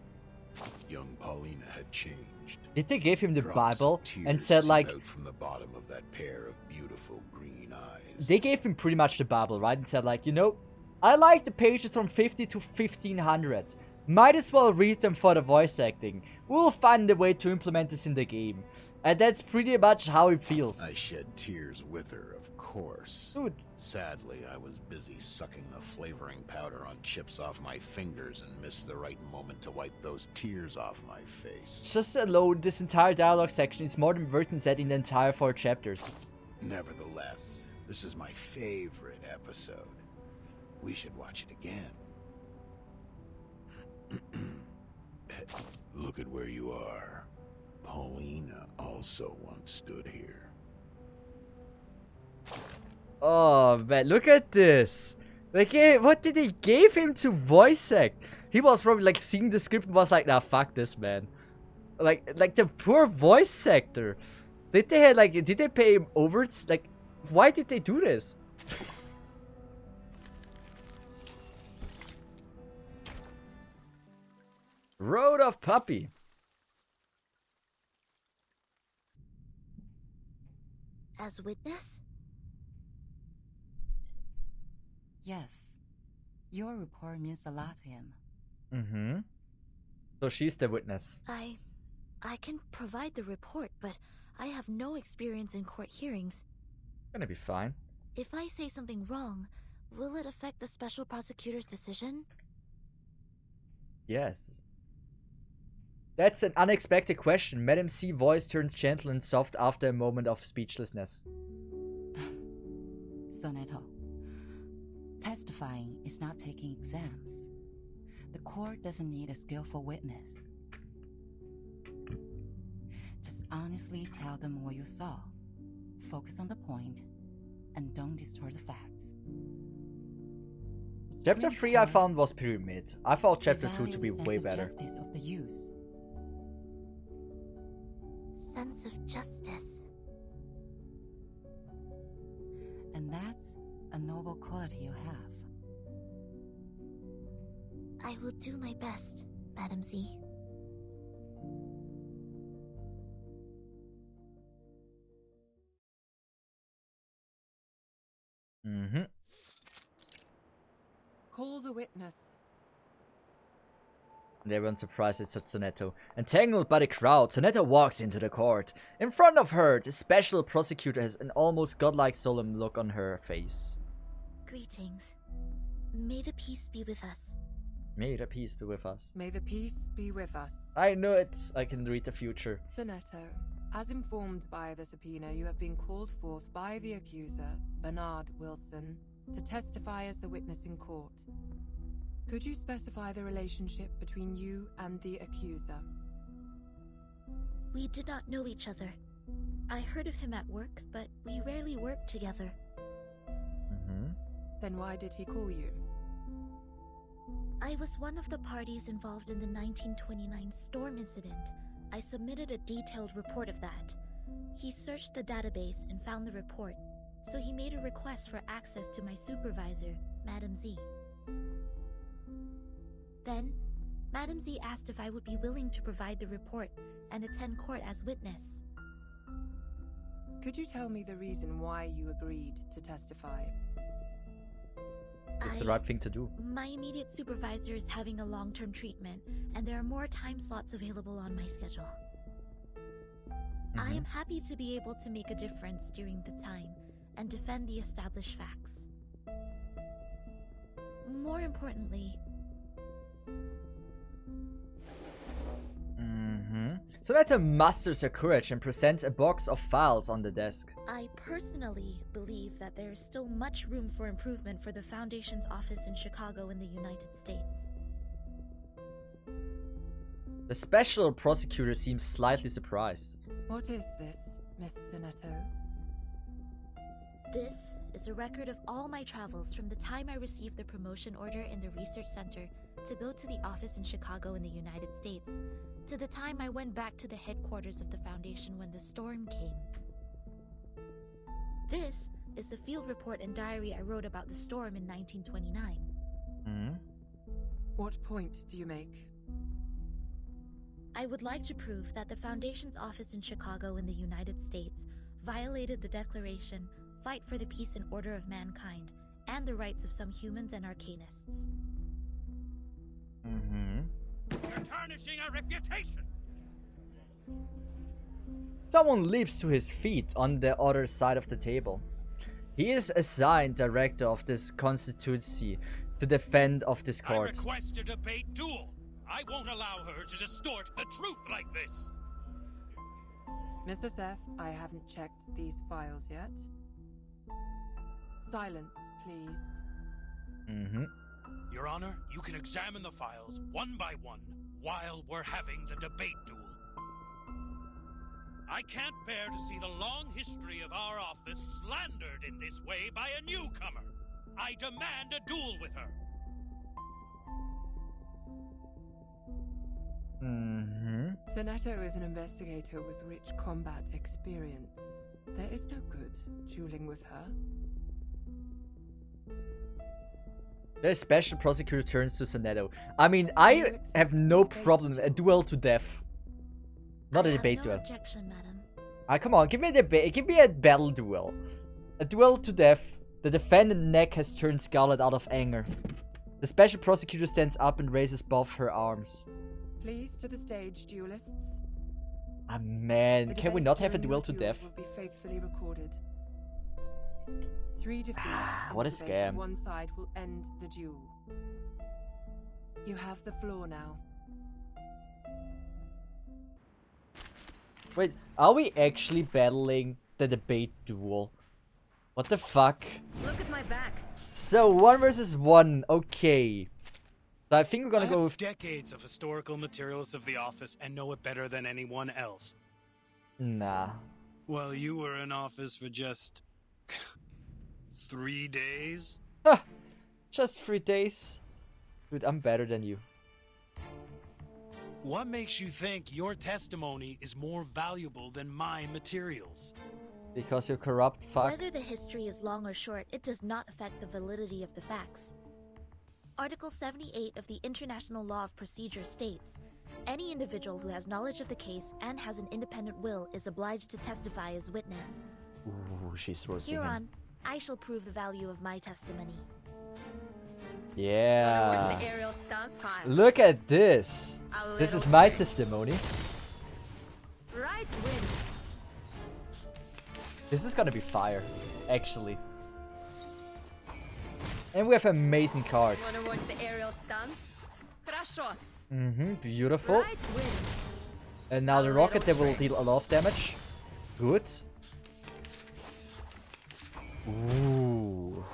Young Paulina had changed. Did they give him the Drops Bible of tears and said seep like out from the bottom of that pair of beautiful green eyes. they gave him pretty much the Bible, right? And said like, you know, I like the pages from 50 to 1500. Might as well read them for the voice acting. We'll find a way to implement this in the game. And that's pretty much how it feels. I shed tears with her, of course. Dude. Sadly, I was busy sucking the flavoring powder on chips off my fingers and missed the right moment to wipe those tears off my face. Just alone, this entire dialogue section is more than Verton said in the entire 4 chapters. Nevertheless, this is my favorite episode. We should watch it again. Look at where you are. Paulina also once stood here. Oh man, look at this. Like, what did they give him to voice act? He was probably like seeing the script and was like, nah, fuck this, man. Like the poor voice actor. Did they pay him over? Like, why did they do this? Road of Puppy. As witness? Yes. Your report means a lot to him. Mm-hmm. So she's the witness. I can provide the report, but I have no experience in court hearings. Gonna be fine. If I say something wrong, will it affect the special prosecutor's decision? Yes. That's an unexpected question. Madam C voice turns gentle and soft after a moment of speechlessness. Sonetto, testifying is not taking exams. The court doesn't need a skillful witness. Just honestly tell them what you saw. Focus on the point, and don't distort the facts. Chapter 3 I found was pretty mid. I thought chapter 2 to be way better. Justice of the youth. Sense of justice. And that's a noble quality you have. I will do my best, Madam Z. Mm-hmm. Call the witness. And everyone surprised at Sonetto. Entangled by the crowd, Sonetto walks into the court. In front of her, the special prosecutor has an almost godlike solemn look on her face. Greetings. May the peace be with us. May the peace be with us. May the peace be with us. I know it. I can read the future. Sonetto, as informed by the subpoena, you have been called forth by the accuser, Bernard Wilson, to testify as the witness in court. Could you specify the relationship between you and the accuser? We did not know each other. I heard of him at work, but we rarely worked together. Mm-hmm. Then why did he call you? I was one of the parties involved in the 1929 storm incident. I submitted a detailed report of that. He searched the database and found the report, so he made a request for access to my supervisor, Madam Z. Then, Madam Z asked if I would be willing to provide the report and attend court as witness. Could you tell me the reason why you agreed to testify? It's the right thing to do. My immediate supervisor is having a long-term treatment, and there are more time slots available on my schedule. I am happy to be able to make a difference during the time and defend the established facts. More importantly, Sonetto musters her courage and presents a box of files on the desk. I personally believe that there is still much room for improvement for the Foundation's office in Chicago in the United States. The special prosecutor seems slightly surprised. What is this, Miss Sonetto? This is a record of all my travels from the time I received the promotion order in the research center to go to the office in Chicago in the United States, to the time I went back to the headquarters of the Foundation when the storm came. This is the field report and diary I wrote about the storm in 1929. What point do you make? I would like to prove that the Foundation's office in Chicago in the United States violated the Declaration, Fight for the Peace and Order of Mankind, and the rights of some humans and arcanists. You're tarnishing our reputation! Someone leaps to his feet on the other side of the table. He is assigned director of this constituency to defend of this court. I request a debate duel. I won't allow her to distort the truth like this. Mr. Seth, I haven't checked these files yet. Silence, please. Your Honor, you can examine the files one by one while we're having the debate duel. I can't bear to see the long history of our office slandered in this way by a newcomer. I demand a duel with her. Cesith is an investigator with rich combat experience. There is no good dueling with her. The special prosecutor turns to Cesith. I mean, I have no problem. A duel to death. Not a debate duel. Objection, madam. Come on, give me a debate. Give me a battle duel. A duel to death. The defendant's neck has turned scarlet out of anger. The special prosecutor stands up and raises both her arms. Please to the stage, duelists. Ah man, can we not have a duel to death? Will be faithfully recorded. 3 defeats. What a scam. One side will end the duel. You have the floor now. Wait, are we actually battling the debate duel? What the fuck? Look at my back. So 1 versus 1, okay. So I think we're gonna go with decades of historical materials of the office and know it better than anyone else. Nah. Well, you were in office for just 3 days? Huh. Just 3 days. Dude, I'm better than you. What makes you think your testimony is more valuable than my materials? Because you're corrupt, fuck. Whether the history is long or short, it does not affect the validity of the facts. Article 78 of the International Law of Procedure states, any individual who has knowledge of the case and has an independent will is obliged to testify as witness. Ooh, she's roasting him. Hereon, I shall prove the value of my testimony. Yeah. Look at this. This is my testimony. Right win. This is gonna be fire, actually. And we have amazing cards. Wanna watch the aerial stunts? Хорошо. Beautiful. Right win. And now the rocket that will deal a lot of damage. Good. Ooh.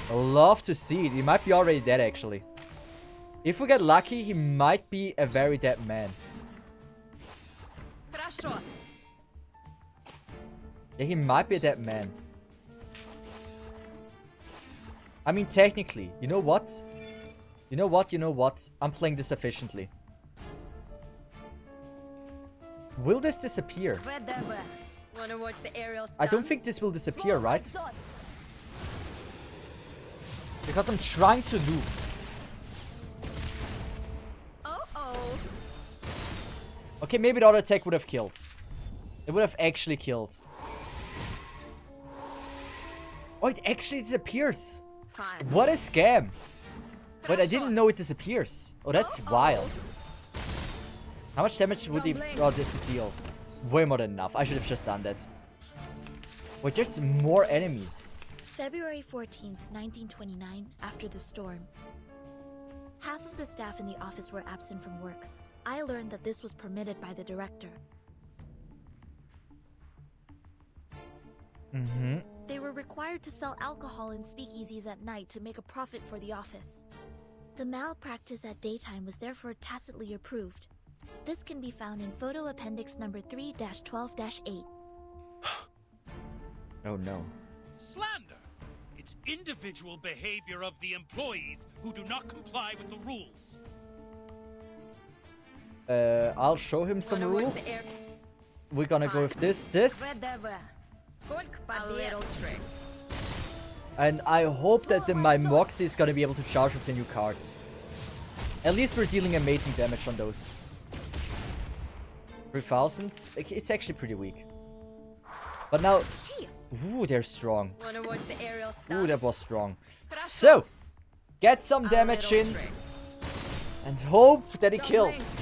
I love to see it. He might be already dead, actually. If we get lucky, he might be a very dead man. Хорошо. Yeah, he might be a dead man. I mean, technically, you know what? You know what? I'm playing this efficiently. Will this disappear? Wanna watch the aerial I don't think this will disappear, right? Because I'm trying to loop. Okay, maybe the other attack would have killed. It would have actually killed. Oh, it actually disappears. What a scam. But I didn't know it disappears. Oh, that's wild. How much damage would he... Oh, this deal. Way more than enough. I should have just done that. Wait, there's more enemies. February 14th, 1929, after the storm. Half of the staff in the office were absent from work. I learned that this was permitted by the director. They were required to sell alcohol in speakeasies at night to make a profit for the office. The malpractice at daytime was therefore tacitly approved. This can be found in photo appendix number 3-12-8. Oh no. Slander! It's individual behavior of the employees who do not comply with the rules. I'll show him some rules. We're gonna go with this. And I hope that my Moxie is gonna be able to charge with the new cards. At least we're dealing amazing damage on those. 3,000. It's actually pretty weak. But now, ooh, they're strong. Wanna watch the aerial Ooh, that stuff? was strong. So, get some damage in, and hope that he kills.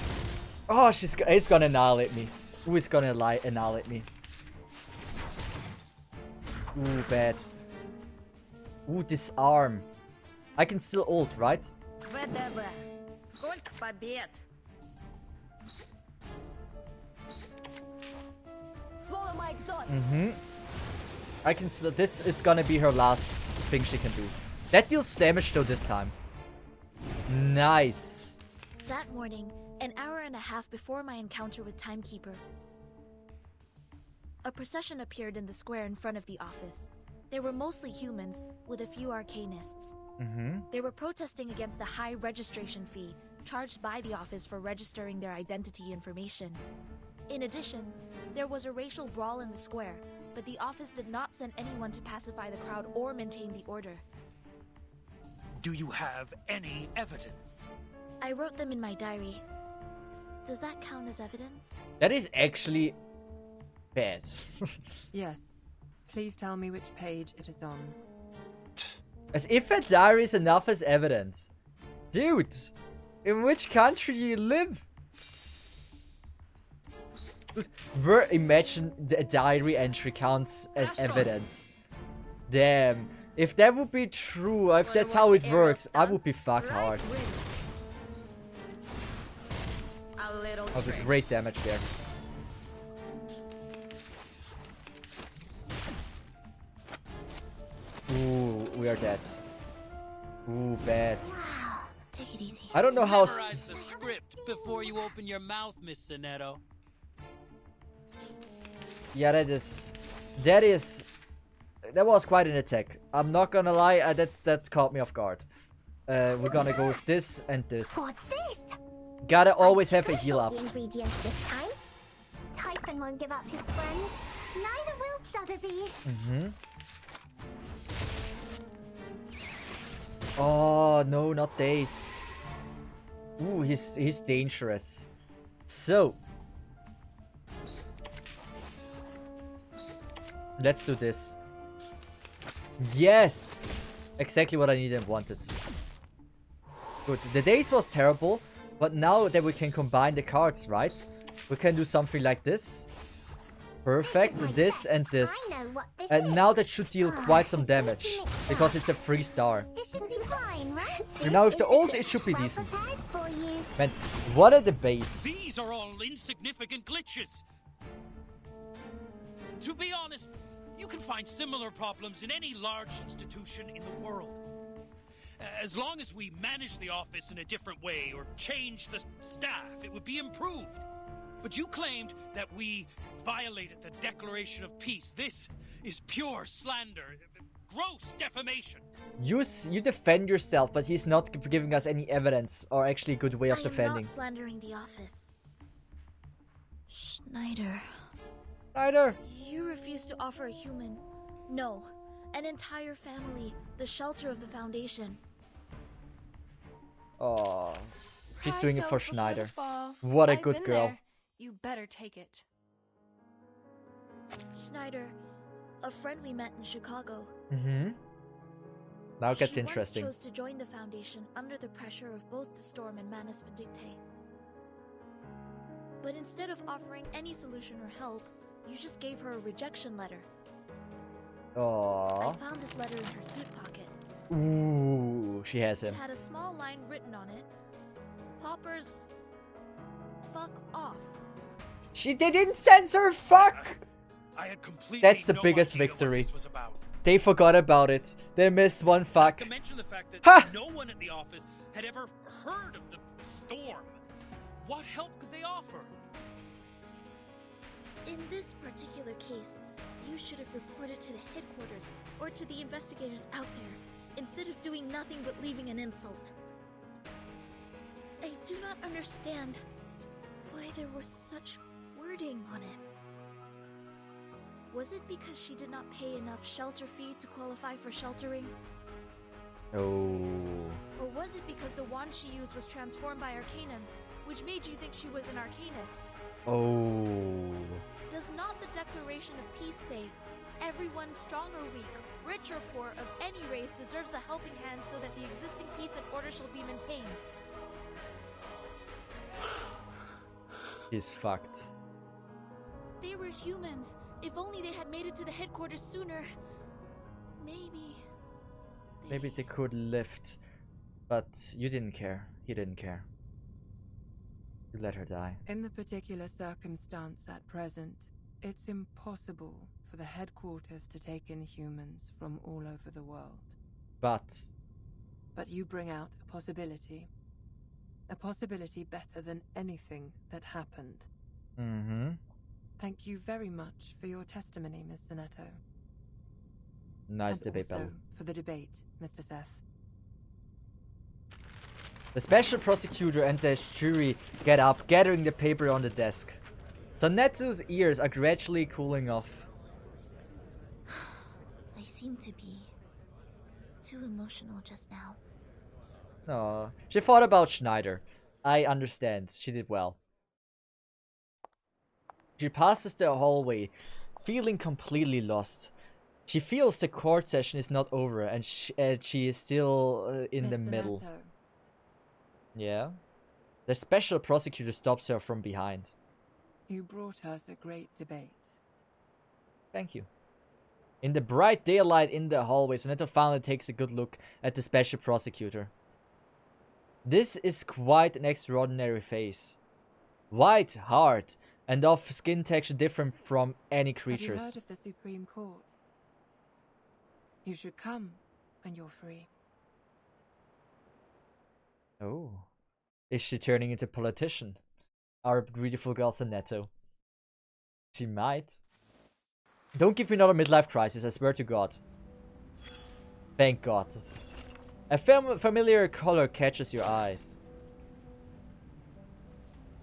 Oh, he's gonna annihilate me. Ooh, he's gonna annihilate me. Ooh, bad. Ooh, disarm. I can still ult, right? ВДВ. Сколько побед? Mm-hmm. I can still... This is gonna be her last thing she can do. That deals damage though this time. Nice. That morning, an hour and a half before my encounter with Timekeeper, a procession appeared in the square in front of the office. They were mostly humans, with a few arcanists. Mm-hmm. They were protesting against the high registration fee charged by the office for registering their identity information. In addition, there was a racial brawl in the square, but the office did not send anyone to pacify the crowd or maintain the order. Do you have any evidence? I wrote them in my diary. Does that count as evidence? That is actually bad. Yes. Please tell me which page it is on. As if a diary is enough as evidence. Dude, in which country do you live? Dude, imagine a diary entry counts as evidence. Damn. If that would be true, if that's how it works, I would be fucked hard. That was a great damage there. Ooh, we are dead. Ooh, bad. Take it easy. I don't know how... Memorize the script before you open your mouth, Miss Sinetto. Yeah, that was quite an attack. I'm not gonna lie, that caught me off guard. We're gonna go with this and this. What's this? Gotta always have a heal up. The ingredients this time. Typhon won't give up his friends. Neither will Sotheby. Mm-hmm. Oh no, not Dace. Ooh, he's dangerous. So let's do this. Yes! Exactly what I needed and wanted. Good. The Dace was terrible, but now that we can combine the cards, right? We can do something like this. Perfect. This and this. And now that should deal quite some damage, because it's a 3-star. And now with the ult, it should be decent. Man, what a debate. These are all insignificant glitches. To be honest, you can find similar problems in any large institution in the world. As long as we manage the office in a different way or change the staff, it would be improved. But you claimed that we violated the Declaration of Peace. This is pure slander, gross defamation. You defend yourself, but he's not giving us any evidence or actually a good way of defending. I am not slandering the office. Schneider. Schneider! You refuse to offer a human, no, an entire family, the shelter of the Foundation. Oh, she's doing it for Schneider. Fall. What a I've good been girl. there. You better take it. Schneider, a friend we met in Chicago. Mm-hmm. Now it gets she interesting. Once chose to join the Foundation under the pressure of both the Storm and Manus Vindictae. But instead of offering any solution or help, you just gave her a rejection letter. Aww. I found this letter in her suit pocket. Ooh, she has him. It had a small line written on it. Poppers, fuck off. She didn't censor fuck! I had completely That's the no biggest idea victory. What this was about. They forgot about it. They missed one fuck. To mention the fact that Ha! no one at the office had ever heard of the storm. What help could they offer? In this particular case, you should have reported to the headquarters or to the investigators out there, instead of doing nothing but leaving an insult. I do not understand why there was such wording on it. Was it because she did not pay enough shelter fee to qualify for sheltering? Oh. Or was it because the wand she used was transformed by Arcanum, which made you think she was an Arcanist? Oh. Does not the Declaration of Peace say, everyone strong or weak, rich or poor, of any race deserves a helping hand so that the existing peace and order shall be maintained? He's fucked. They were humans. If only they had made it to the headquarters sooner. Maybe they could lift, but you didn't care. He didn't care. You let her die. In the particular circumstance at present, it's impossible for the headquarters to take in humans from all over the world. But you bring out a possibility. A possibility better than anything that happened. Mm-hmm. Thank you very much for your testimony, Miss Sonetto. Nice and debate also battle. for the debate, Mr. Seth. The special prosecutor and the jury get up, gathering the paper on the desk. Sonetto's ears are gradually cooling off. I seem to be too emotional just now. No, she thought about Schneider. I understand. She did well. She passes the hallway, feeling completely lost. She feels the court session is not over, and she is still in the middle. Sonetto. Yeah. The special prosecutor stops her from behind. You brought us a great debate. Thank you. In the bright daylight in the hallway, Sonetto finally takes a good look at the special prosecutor. This is quite an extraordinary face. White, hard, and of skin texture different from any creatures. Have you heard of the Supreme Court? You should come when you're free. Oh. Is she turning into a politician? Our beautiful girl Sonetto. She might. Don't give me another midlife crisis, I swear to God. Thank God. A familiar color catches your eyes.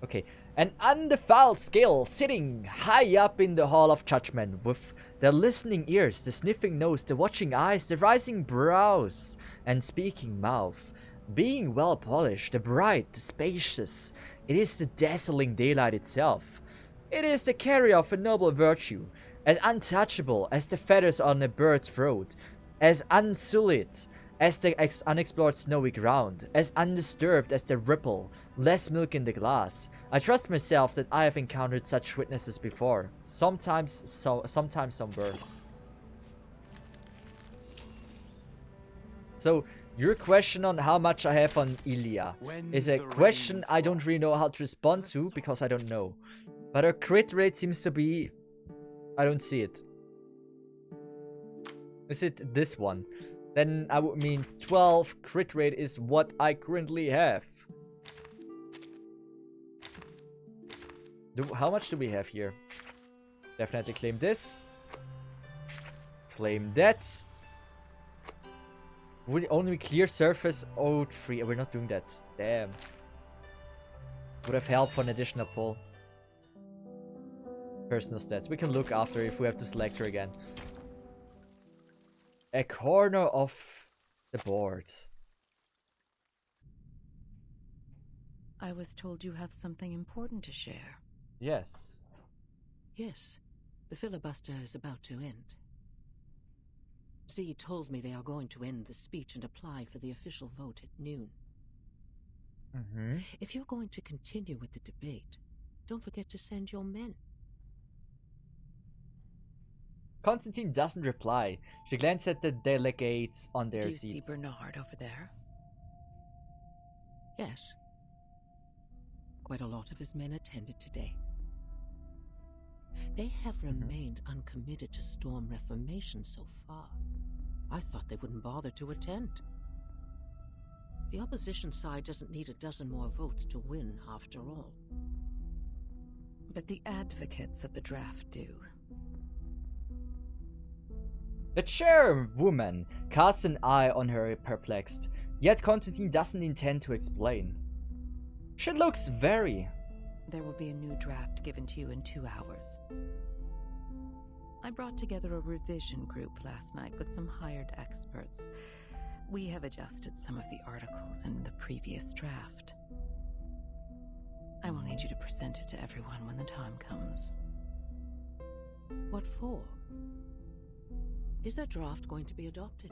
Okay. An undefiled scale sitting high up in the hall of judgment, with the listening ears, the sniffing nose, the watching eyes, the rising brows, and speaking mouth. Being well polished, the bright, the spacious, it is the dazzling daylight itself. It is the carrier of a noble virtue, as untouchable as the feathers on a bird's throat, as unsullied as the unexplored snowy ground, as undisturbed as the ripple, less milk in the glass. I trust myself that I have encountered such witnesses before. Sometimes some were. So, your question on how much I have on Ilya is a question I don't really know how to respond to, because I don't know. But her crit rate seems to be... I don't see it. Is it this one? Then I would mean 12 crit rate is what I currently have. How much do we have here? Definitely claim this. Claim that. Would only clear surface 03. We're not doing that. Damn. Would have helped for an additional pull. Personal stats. We can look after if we have to select her again. A corner of the board. I was told you have something important to share. Yes. Yes. The filibuster is about to end. Z told me they are going to end the speech and apply for the official vote at noon. Mm-hmm. If you're going to continue with the debate, don't forget to send your men. Constantine doesn't reply. She glances at the delegates on their Do you seats. see Bernard over there? Yes. Quite a lot of his men attended today. They have remained uncommitted to Storm Reformation so far. I thought they wouldn't bother to attend. The opposition side doesn't need a dozen more votes to win, after all. But the advocates of the draft do. The chairwoman casts an eye on her, perplexed. Yet Constantine doesn't intend to explain. She looks very... There will be a new draft given to you in 2 hours. I brought together a revision group last night with some hired experts. We have adjusted some of the articles in the previous draft. I will need you to present it to everyone when the time comes. What for? Is their draft going to be adopted?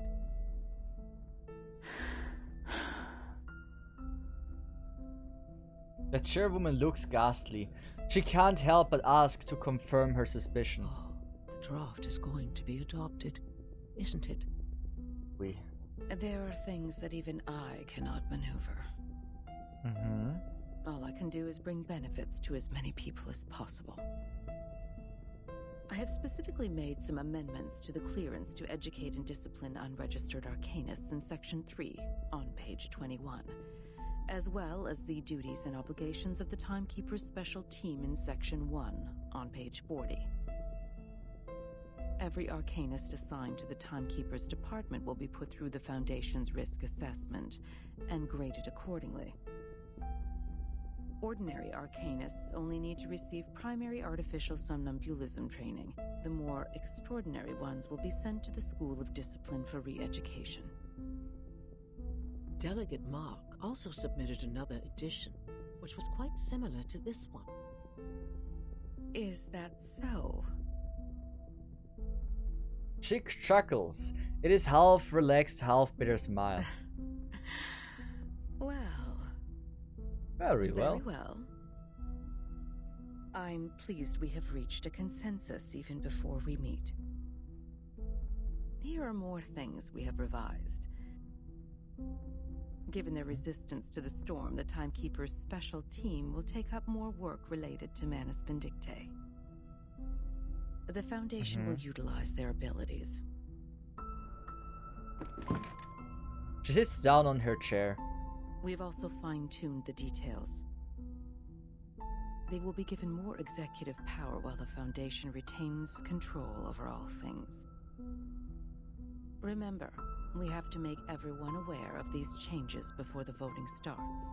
The chairwoman looks ghastly. She can't help but ask to confirm her suspicion. Oh, the draft is going to be adopted, isn't it? Oui. There are things that even I cannot maneuver. Mm-hmm. All I can do is bring benefits to as many people as possible. I have specifically made some amendments to the clearance to educate and discipline unregistered arcanists in Section 3 on page 21, as well as the duties and obligations of the Timekeeper's special team in Section 1 on page 40. Every arcanist assigned to the Timekeeper's department will be put through the Foundation's risk assessment and graded accordingly. Ordinary arcanists only need to receive primary artificial somnambulism training. The more extraordinary ones will be sent to the School of Discipline for re-education. Delegate Mark also submitted another edition, which was quite similar to this one. Is that so? She chuckles. It is half relaxed, half bitter smile. Well. Very well. Very well. I'm pleased we have reached a consensus even before we meet. Here are more things we have revised. Given their resistance to the storm, the Timekeeper's special team will take up more work related to Manus Vindictae. The Foundation will utilize their abilities. She sits down on her chair. We've also fine-tuned the details. They will be given more executive power while the Foundation retains control over all things. Remember, we have to make everyone aware of these changes before the voting starts.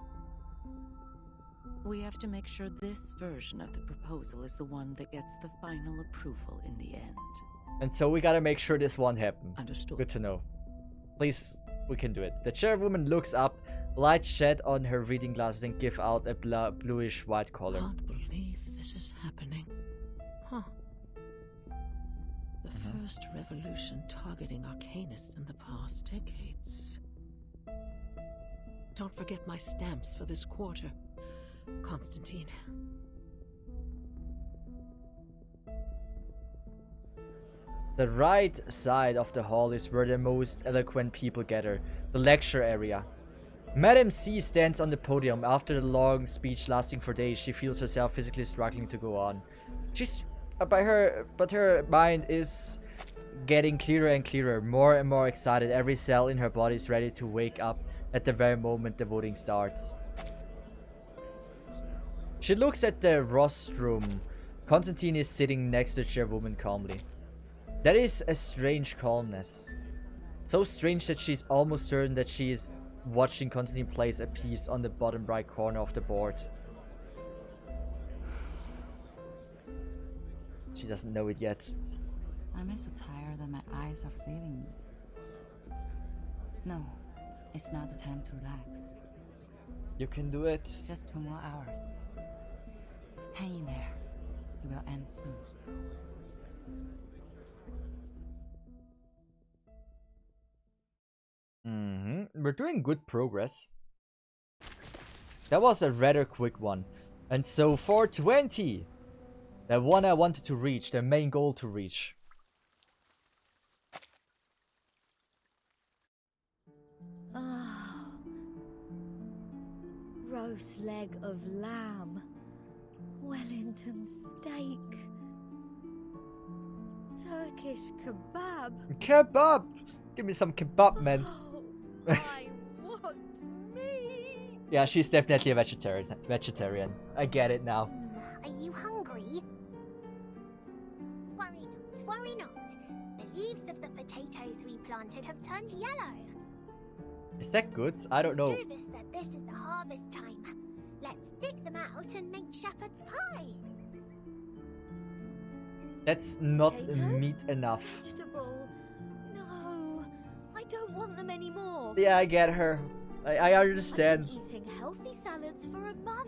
We have to make sure this version of the proposal is the one that gets the final approval in the end. And so we gotta make sure this won't happen. Understood. Good to know. Please, we can do it. The chairwoman looks up, light shed on her reading glasses and give out a bluish-white color. Can't believe this is happening. Huh. The first revolution targeting arcanists in the past decades. Don't forget my stamps for this quarter, Constantine. The right side of the hall is where the most eloquent people gather, the lecture area. Madame C stands on the podium. After the long speech lasting for days, she feels herself physically struggling to go on. But her mind is getting clearer and clearer, more and more excited. Every cell in her body is ready to wake up at the very moment the voting starts. She looks at the rostrum. Constantine is sitting next to the chairwoman calmly. That is a strange calmness. So strange that she's almost certain that she is watching Constantine place a piece on the bottom right corner of the board. She doesn't know it yet. I'm so tired that my eyes are failing me. No, it's not the time to relax. You can do it. Just 2 more hours. Hang in there. It will end soon. We're doing good progress. That was a rather quick one. And so 420. The one I wanted to reach, the main goal to reach. Ah, roast leg of lamb, Wellington steak, Turkish kebab. Kebab! Give me some kebab, man. Oh, I want meat. Yeah, she's definitely a vegetarian. I get it now. Are you hungry? Worry not. The leaves of the potatoes we planted have turned yellow. Is that good? I don't know. Struvis said this is the harvest time. Let's dig them out and make shepherd's pie. That's not Potato? meat enough. Vegetable. No, I don't want them anymore. Yeah, I get her. I understand. I've been eating healthy salads for a month.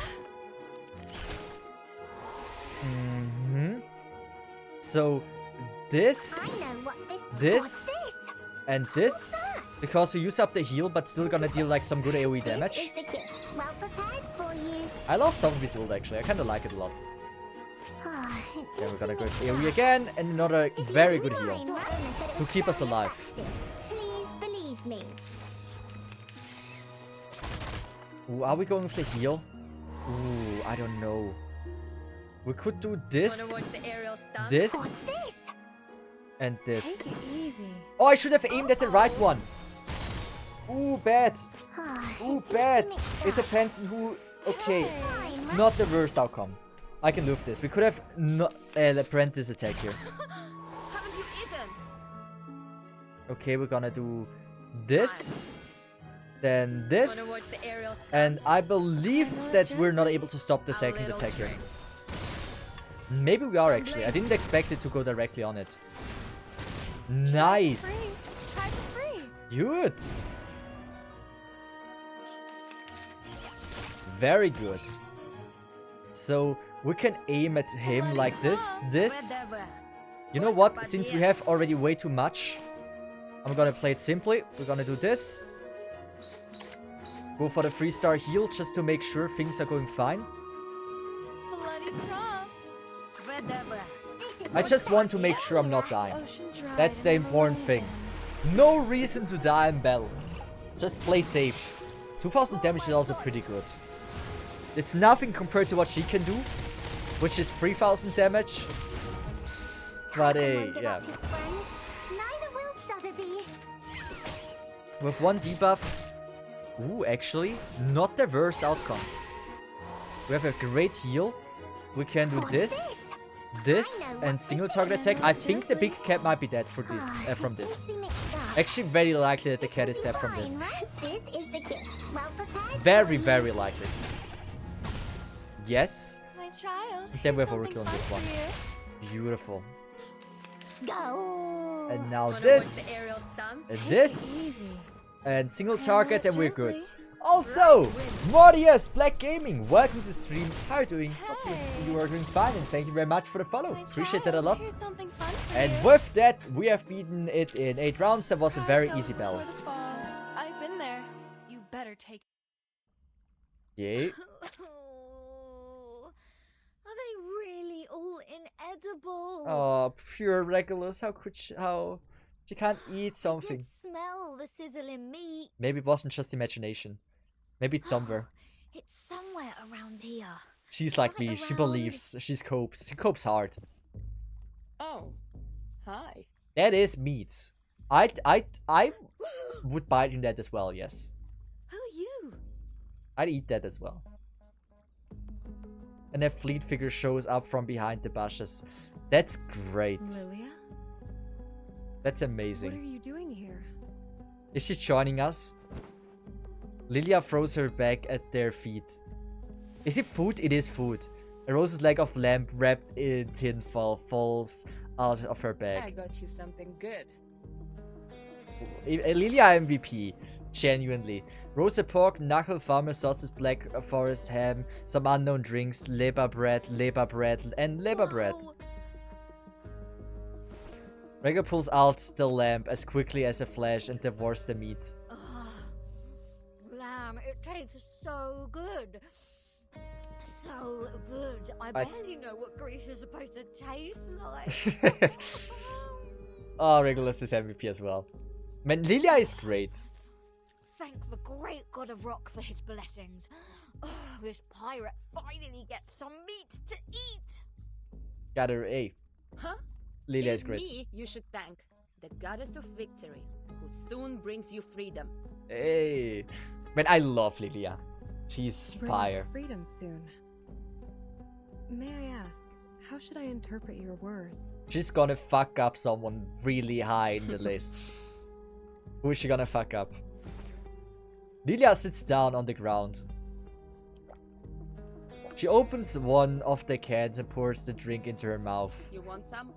So this, and this, because we use up the heal, but still gonna deal like some good AoE damage. I love Zombie's ult actually. I kind of like it a lot. Then we're gonna go with AoE again, and another very good heal to keep us alive. Ooh, are we going with the heal? Ooh, I don't know. We could do this, this, and this. Oh, I should have aimed at the right one. Ooh, bad. Ooh, bad. It depends on who... Okay, not the worst outcome. I can live with this. We could have not apprentice attack here. Haven't you eaten? Okay, we're gonna do this, then this, and I believe that we're not able to stop the second attack here. Maybe we are actually. I didn't expect it to go directly on it. Nice. Good. Very good. So we can aim at him like this. You know what? Since we have already way too much, I'm gonna play it simply. We're gonna do this. Go for the 3-star heal just to make sure things are going fine. I just want to make sure I'm not dying. That's the important thing. No reason to die in battle. Just play safe. 2000 damage is also pretty good. It's nothing compared to what she can do, which is 3000 damage. But yeah. With one debuff. Ooh, actually, not the worst outcome. We have a great heal. We can do this, this, and single target attack. I think the big cat might be dead for this, from this. Actually, very likely that the cat is dead from this. Very, very likely. Yes. Then we have overkill on this one. Beautiful. And now this, and this, and single target, and we're good. Also, Mordius Black Gaming, welcome to the stream. How are you doing? Hope you are doing fine, and thank you very much for the follow. Appreciate that a lot. And with that, we have beaten it in 8 rounds. That was a very easy battle. I've been there. You better take. Yay. Are they really all inedible? Oh, pure Regulus. How could she, she can't eat something. I did smell the sizzling meat. Maybe it wasn't just imagination. Maybe it's somewhere. It's somewhere around here. She's like me. She believes. She copes. She copes hard. Oh, hi. That is meat. I would bite in that as well. Yes. Who are you? I'd eat that as well. And that fleet figure shows up from behind the bushes. That's great. Lilia? That's amazing. What are you doing here? Is she joining us? Lilia throws her back at their feet. Is it food? It is food. A rose's leg of lamb wrapped in tinfoil falls out of her I bag. got you something good. Lilia MVP. Genuinely. Roasted pork, knuckle farmer sausage, black forest ham, some unknown drinks, leber bread, and leber bread. Rega pulls out the lamp as quickly as a flash and devours the meat. Lamb, it tastes so good. So good. I barely know what grease is supposed to taste like. Oh, Regulus is MVP as well. Man, Lilia is great. Thank the great god of rock for his blessings. Oh, this pirate finally gets some meat to eat. Got her A. Huh? Lilia is It's great. me you should thank, the goddess of victory, who soon brings you freedom. Hey. Man, I love Lilia. She's Brings fire. freedom soon. May I ask, how should I interpret your words? She's gonna fuck up someone really high in the list. Who is she gonna fuck up? Lilia sits down on the ground. She opens one of the cans and pours the drink into her mouth. You want some?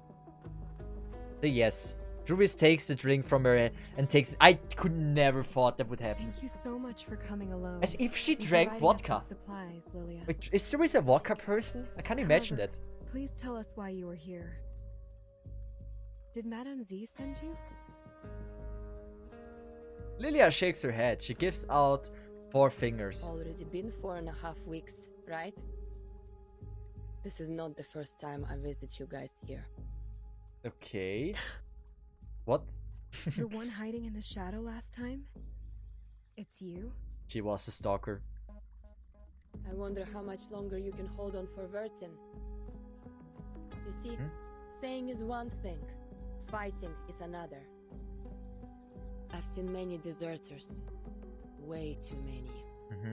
Yes. Druvis takes the drink from her and takes it. I could never thought that would happen. Thank you so much for coming alone. As if she and drank providing us vodka. with supplies, Lilia. Wait, is Druvis a vodka person? I can't imagine However, that. Please tell us why you are here. Did Madame Z send you? Lilia shakes her head. She gives out 4 fingers. Already been 4.5 weeks, right? This is not the first time I visit you guys here. Okay. What? The one hiding in the shadow last time? It's you? She was a stalker. I wonder how much longer you can hold on for Vertin. You see, saying is one thing, fighting is another. I've seen many deserters. Way too many.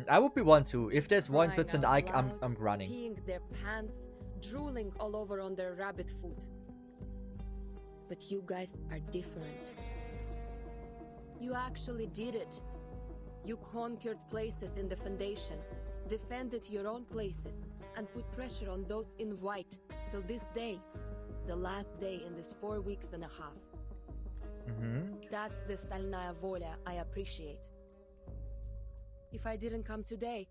I would be one too. If there's one Crying spits and out I'm loud, running. peeing their pants, drooling all over on their rabbit food. But you guys are different. You actually did it. You conquered places in the Foundation, defended your own places, and put pressure on those in white till this day, the last day in this 4.5 weeks. That's the Stalnaya Volia I appreciate. If I didn't come today,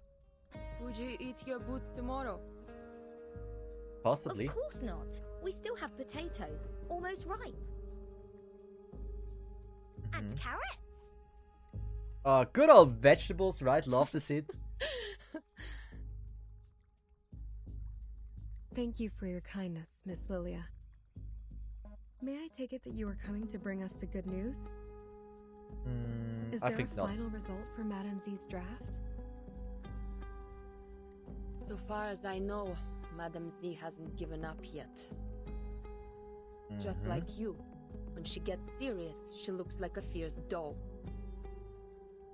would you eat your boots tomorrow? Possibly. Of course not. We still have potatoes, almost ripe. And carrots. Good old vegetables, right? Love to see it. Thank you for your kindness, Miss Lilia. May I take it that you are coming to bring us the good news? Is I there think a not. final result for Madame Z's draft? So far as I know, Madame Z hasn't given up yet. Just like you. When she gets serious, she looks like a fierce doe.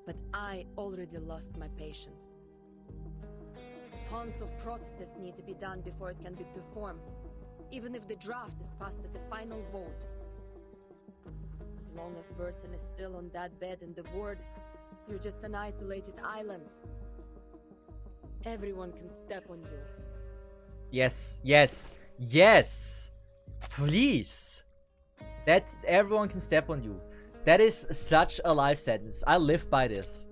But I already lost my patience. Tons of processes need to be done before it can be performed, even if the draft is passed at the final vote. As long as Vertin is still on that bed in the ward, you're just an isolated island. Everyone can step on you. Yes, yes, yes! Please! That everyone can step on you. That is such a life sentence. I live by this.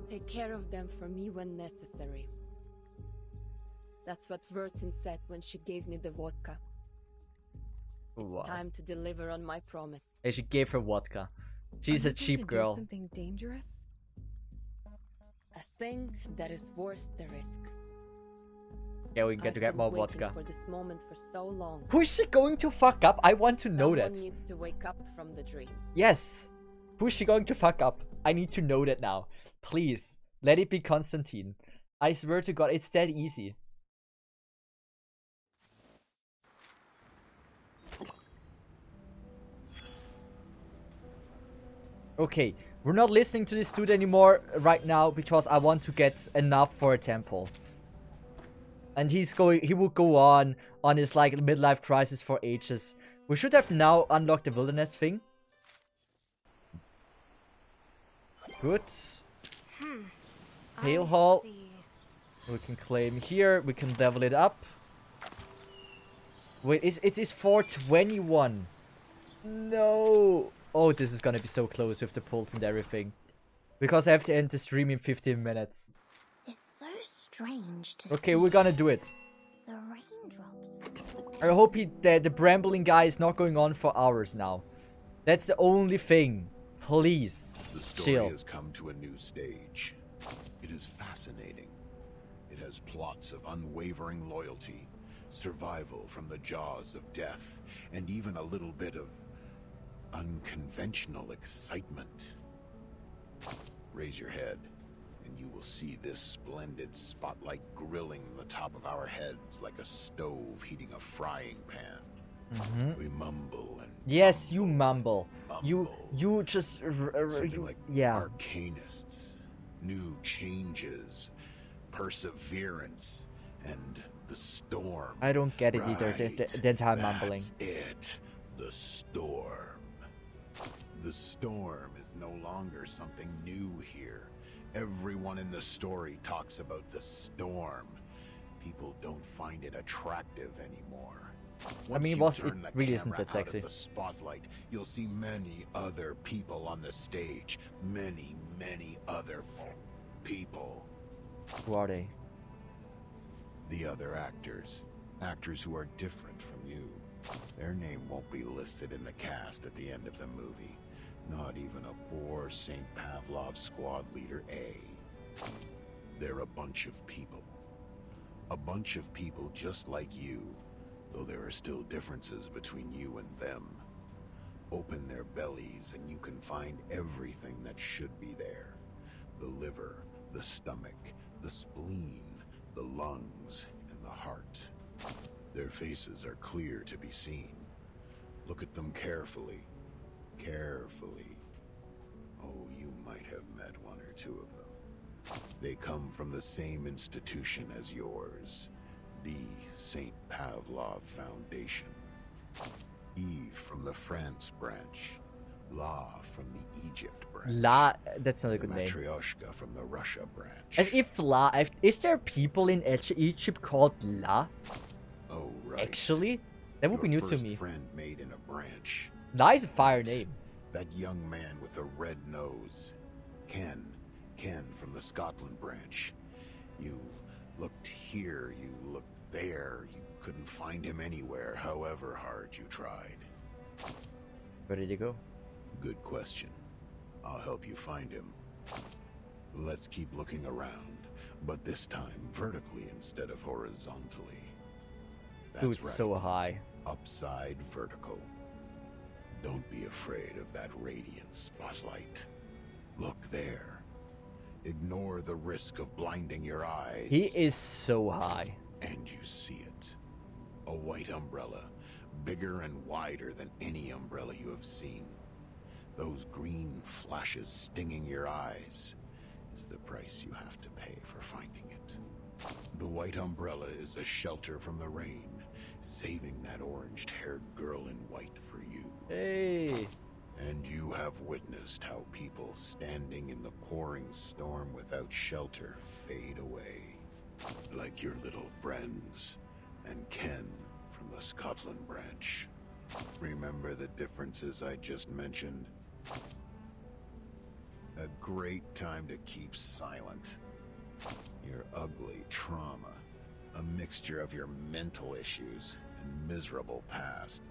Take care of them for me when necessary. That's what Vertin said when she gave me the vodka. Wow. Time to deliver on my promise. Hey, she gave her vodka. She's Are a you going cheap to girl. Do something dangerous? A thing that is worth the risk. Yeah, we get to get more I've been waiting vodka. for this moment for so long. Who is she going to fuck up? I want to know Someone that. needs to wake up from the dream. Yes. Who is she going to fuck up? I need to know that now. Please. Let it be Constantine. I swear to God, it's that easy. Okay, we're not listening to this dude anymore right now because I want to get enough for a temple. And he will go on his like midlife crisis for ages. We should have now unlocked the wilderness thing. Good. Hail Hall. We can claim here. We can level it up. Wait, it is 421. No. Oh, this is gonna be so close with the pulse and everything. Because I have to end the stream in 15 minutes. It's so strange to Okay, see we're gonna do it. the raindrops. I hope the brambling guy is not going on for hours now. That's the only thing. Please, The story chill. has come to a new stage. It is fascinating. It has plots of unwavering loyalty, survival from the jaws of death, and even a little bit of unconventional excitement. Raise your head, and you will see this splendid spotlight grilling the top of our heads like a stove heating a frying pan. We mumble and Yes, you mumble. You just something like yeah. arcanists, new changes, perseverance, and the storm. I don't get it either. The entire mumbling. That's it. The storm. The storm is no longer something new here. Everyone in the story talks about the storm. People don't find it attractive anymore. I mean, Once it you turn the really isn't camera that sexy. out of the spotlight, you'll see many other people on the stage. Many, many other people. Who are they? The other actors. Actors who are different from you. Their name won't be listed in the cast at the end of the movie. Not even a poor St. Pavlov squad leader A. They're a bunch of people. A bunch of people just like you, though there are still differences between you and them. Open their bellies and you can find everything that should be there. The liver, the stomach, the spleen, the lungs, and the heart. Their faces are clear to be seen. Look at them carefully. Carefully. Oh, you might have met one or two of them. They come from the same institution as yours, the St. Pavlov Foundation. Eve from the France branch, La from the Egypt branch. La, that's not a good name. Matryoshka from the Russia branch. As if La, is there people in Egypt called La? Oh, right. Actually, that would be new to Your me. first friend made in a branch. La is a fire name. That young man with the red nose. Ken from the Scotland branch. You looked here, you looked there. You couldn't find him anywhere, however hard you tried. Where did he go? Good question. I'll help you find him. Let's keep looking around, but this time vertically instead of horizontally. That's Dude, right. so high. Upside vertical. Don't be afraid of that radiant spotlight. Look there. Ignore the risk of blinding your eyes. He is so high. And you see it. A white umbrella, bigger and wider than any umbrella you have seen. Those green flashes stinging your eyes is the price you have to pay for finding it. The white umbrella is a shelter from the rain, saving that orange-haired girl in white for you. Hey! And you have witnessed how people standing in the pouring storm without shelter fade away. Like your little friends, and Ken from the Scotland branch. Remember the differences I just mentioned? A great time to keep silent. Your ugly trauma, a mixture of your mental issues and miserable past,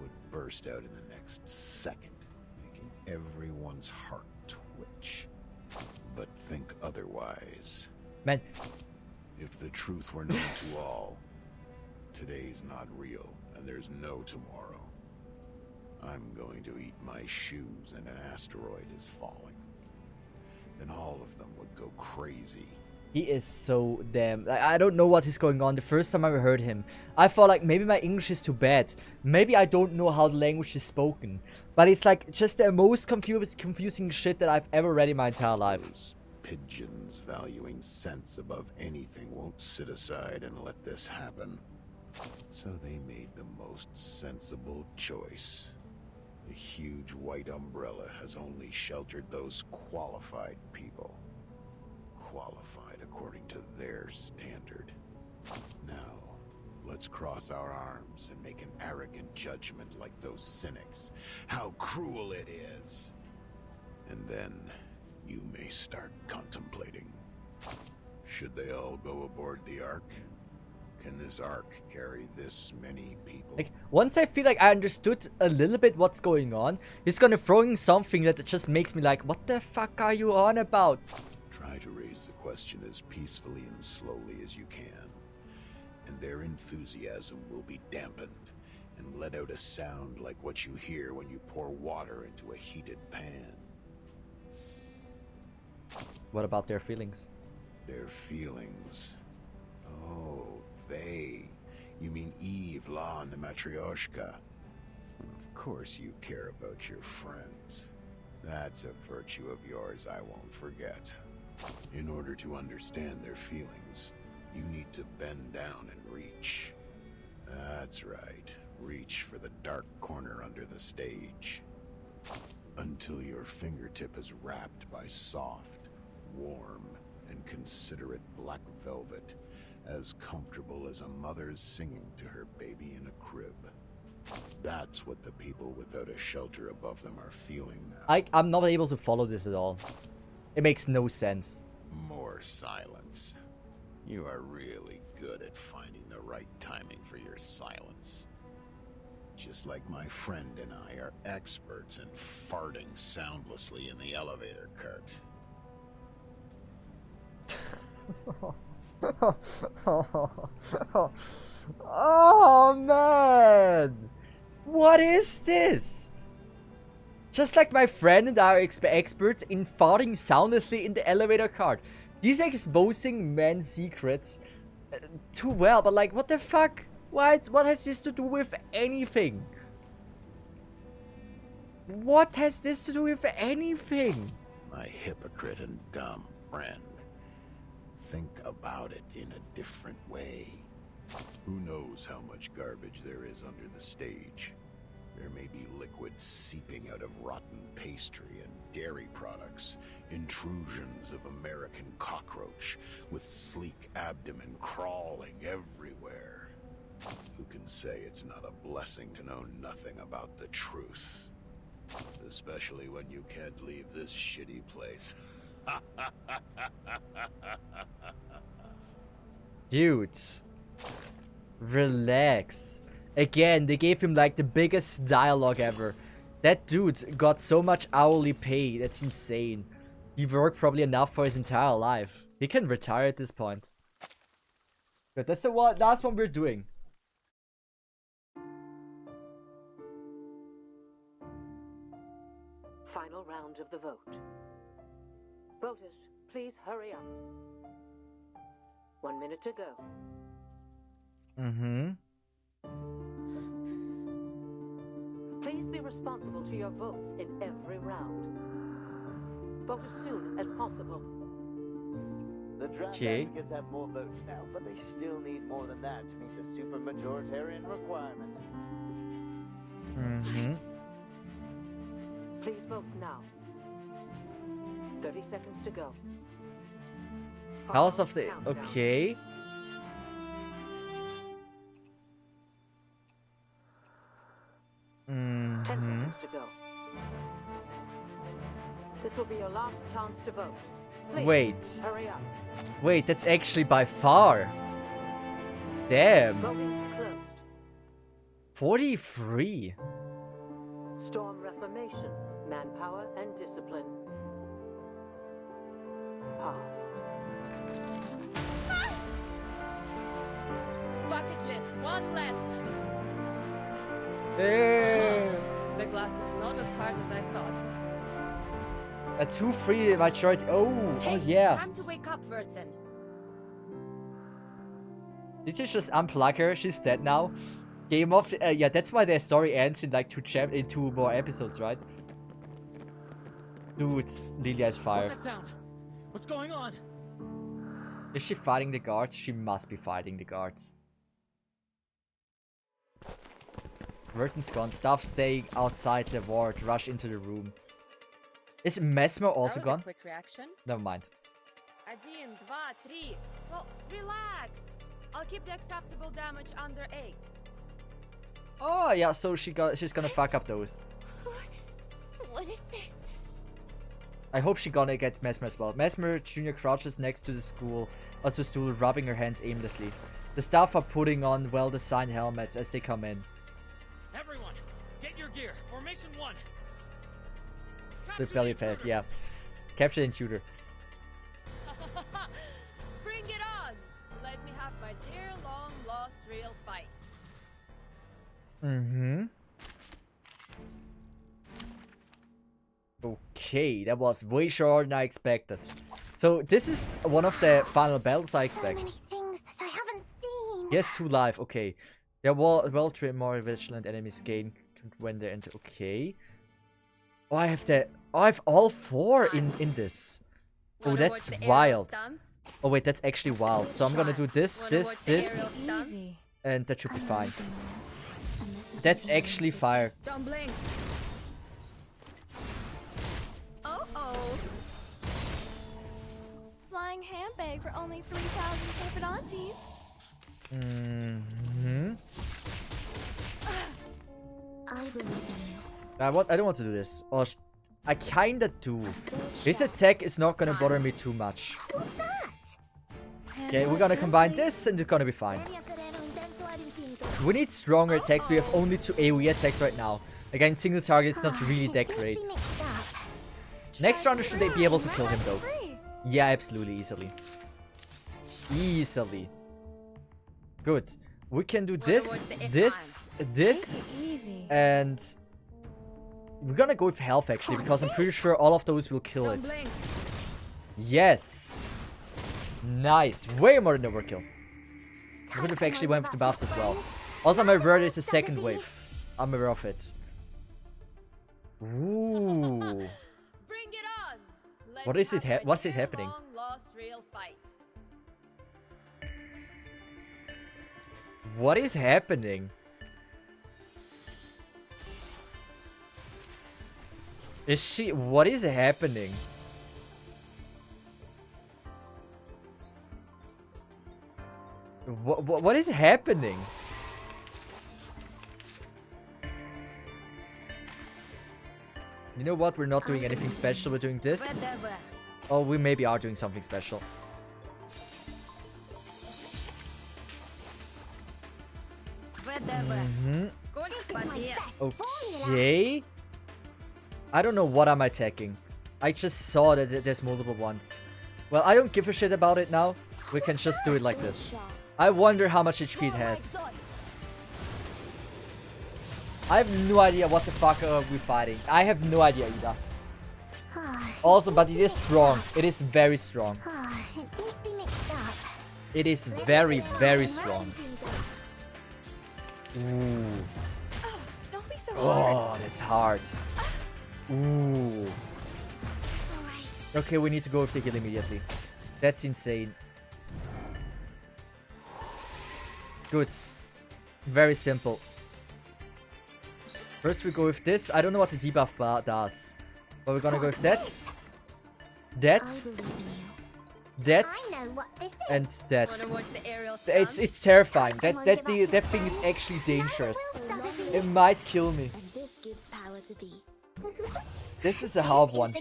would burst out in the next second, making everyone's heart twitch. But think otherwise. Man. If the truth were known to all, today's not real, and there's no tomorrow. I'm going to eat my shoes and an asteroid is falling. Then all of them would go crazy. He is so damn... I don't know what is going on. The first time I heard him, I thought like maybe my English is too bad. Maybe I don't know how the language is spoken. But it's like just the most confusing shit that I've ever read in my entire life. Those pigeons valuing sense above anything won't sit aside and let this happen. So they made the most sensible choice. The huge white umbrella has only sheltered those qualified people. Qualified according to their standard. Now, let's cross our arms and make an arrogant judgment like those cynics. How cruel it is! And then, you may start contemplating. Should they all go aboard the Ark? Can this Ark carry this many people? Like, once I feel like I understood a little bit what's going on, he's gonna throw in something that just makes me like, what the fuck are you on about? Try to raise the question as peacefully and slowly as you can, and their enthusiasm will be dampened and let out a sound like what you hear when you pour water into a heated pan. What about their feelings? Their feelings? Oh, they. You mean Eve, La, and the Matryoshka. Of course you care about your friends. That's a virtue of yours I won't forget. In order to understand their feelings, you need to bend down and reach. That's right. Reach for the dark corner under the stage. Until your fingertip is wrapped by soft, warm, and considerate black velvet, as comfortable as a mother's singing to her baby in a crib. That's what the people without a shelter above them are feeling now. I'm not able to follow this at all. It makes no sense. More silence. You are really good at finding the right timing for your silence. Just like my friend and I are experts in farting soundlessly in the elevator cart. Oh man! What is this? Just like my friend and I are experts in farting soundlessly in the elevator cart. He's exposing men's secrets too well, but like, what the fuck? What has this to do with anything? What has this to do with anything? My hypocrite and dumb friend. Think about it in a different way. Who knows how much garbage there is under the stage? There may be liquid seeping out of rotten pastry and dairy products, intrusions of American cockroach with sleek abdomen crawling everywhere. Who can say it's not a blessing to know nothing about the truth? Especially when you can't leave this shitty place. Dude, relax. Again, they gave him like the biggest dialogue ever. That dude got so much hourly pay. That's insane. He worked probably enough for his entire life. He can retire at this point. But that's the last one we're doing. Final round of the vote. Voters, please hurry up. 1 minute to go. Please be responsible to your votes in every round. Vote as soon as possible. The draft advocates have more votes now, but they still need more than that to meet the supermajoritarian requirement. Please vote now. 30 seconds to go. House of the... Okay. Mm-hmm. 10 seconds to go. This will be your last chance to vote. Please, wait. Hurry up. Wait, that's actually by far. Damn. Voting closed. 43. Storm Reformation, Manpower and Discipline. Passed. Bucket list, one less. Damn. The glass is not as hard as I thought. A 2-3 majority. Oh, Hey, oh yeah. time to wake up, Wurzen. Did you just unplug her? She's dead now. Game of yeah, that's why their story ends in like two more episodes, right? Dude, Lilia is fired. What's that sound? What's going on? Is she fighting the guards? She must be fighting the guards. Verton's gone. Staff staying outside the ward. Rush into the room. Is Mesmer also That was gone? a quick reaction. Never mind. 1, 2, 3. Well, relax. I'll keep the acceptable damage under 8. Oh yeah, so she's gonna fuck up those. What is this? I hope she gonna get Mesmer as well. Mesmer Jr. crouches next to the stool, rubbing her hands aimlessly. The staff are putting on well-designed helmets as they come in. Everyone, get your gear. Formation 1. With belly pass, yeah. Capture the intruder. Bring it on. Let me have my dear long-lost real fight. Okay, that was way shorter than I expected. So this is one of the final battles I expect. So many things that I haven't seen. He has 2 life, okay. There were well-trained, more vigilant enemies gain when they're into... Okay. Oh, I have all 4 in this. Oh, that's wild. Oh wait, that's actually wild. So I'm gonna do this, and that should be fine. That's actually fire. Don't blink. Oh. Flying handbag for only 3,000 favorite aunties. I believe in you. I don't want to do this. Or I kinda do. His attack is not gonna bother me too much. What's that? Okay, we're gonna combine this and it's gonna be fine. We need stronger attacks. We have only 2 AoE attacks right now. Again, single target is not really that great. Next round, should they be able to kill him though? Yeah, absolutely, easily. Easily. Good. We can do this, this, and we're gonna go with health actually, because I'm pretty sure all of those will kill it. Yes. Nice. Way more than overkill. I could have actually went with the buffs as well. Also, I'm aware there's a second wave. I'm aware of it. Ooh. Bring it on. What is it? What's it happening? Lost real fight. What is happening? Is she? What is happening? What is happening? You know what? We're not doing anything special. We're doing this. Oh, we maybe are doing something special. Okay. I don't know what I'm attacking. I just saw that there's multiple ones. Well, I don't give a shit about it now. We can just do it like this. I wonder how much HP it has. I have no idea what the fuck are we fighting. I have no idea either. Also, but it is strong. It is very strong. It is very, very strong. Ooh. Don't be so Oh, that's hard. Ooh. Okay, we need to go with the heal immediately. That's insane. Good. Very simple. First we go with this. I don't know what the debuff does. But we're gonna go with that. That. That. And that. It's terrifying. That thing is actually dangerous. It might kill me. This is a half one.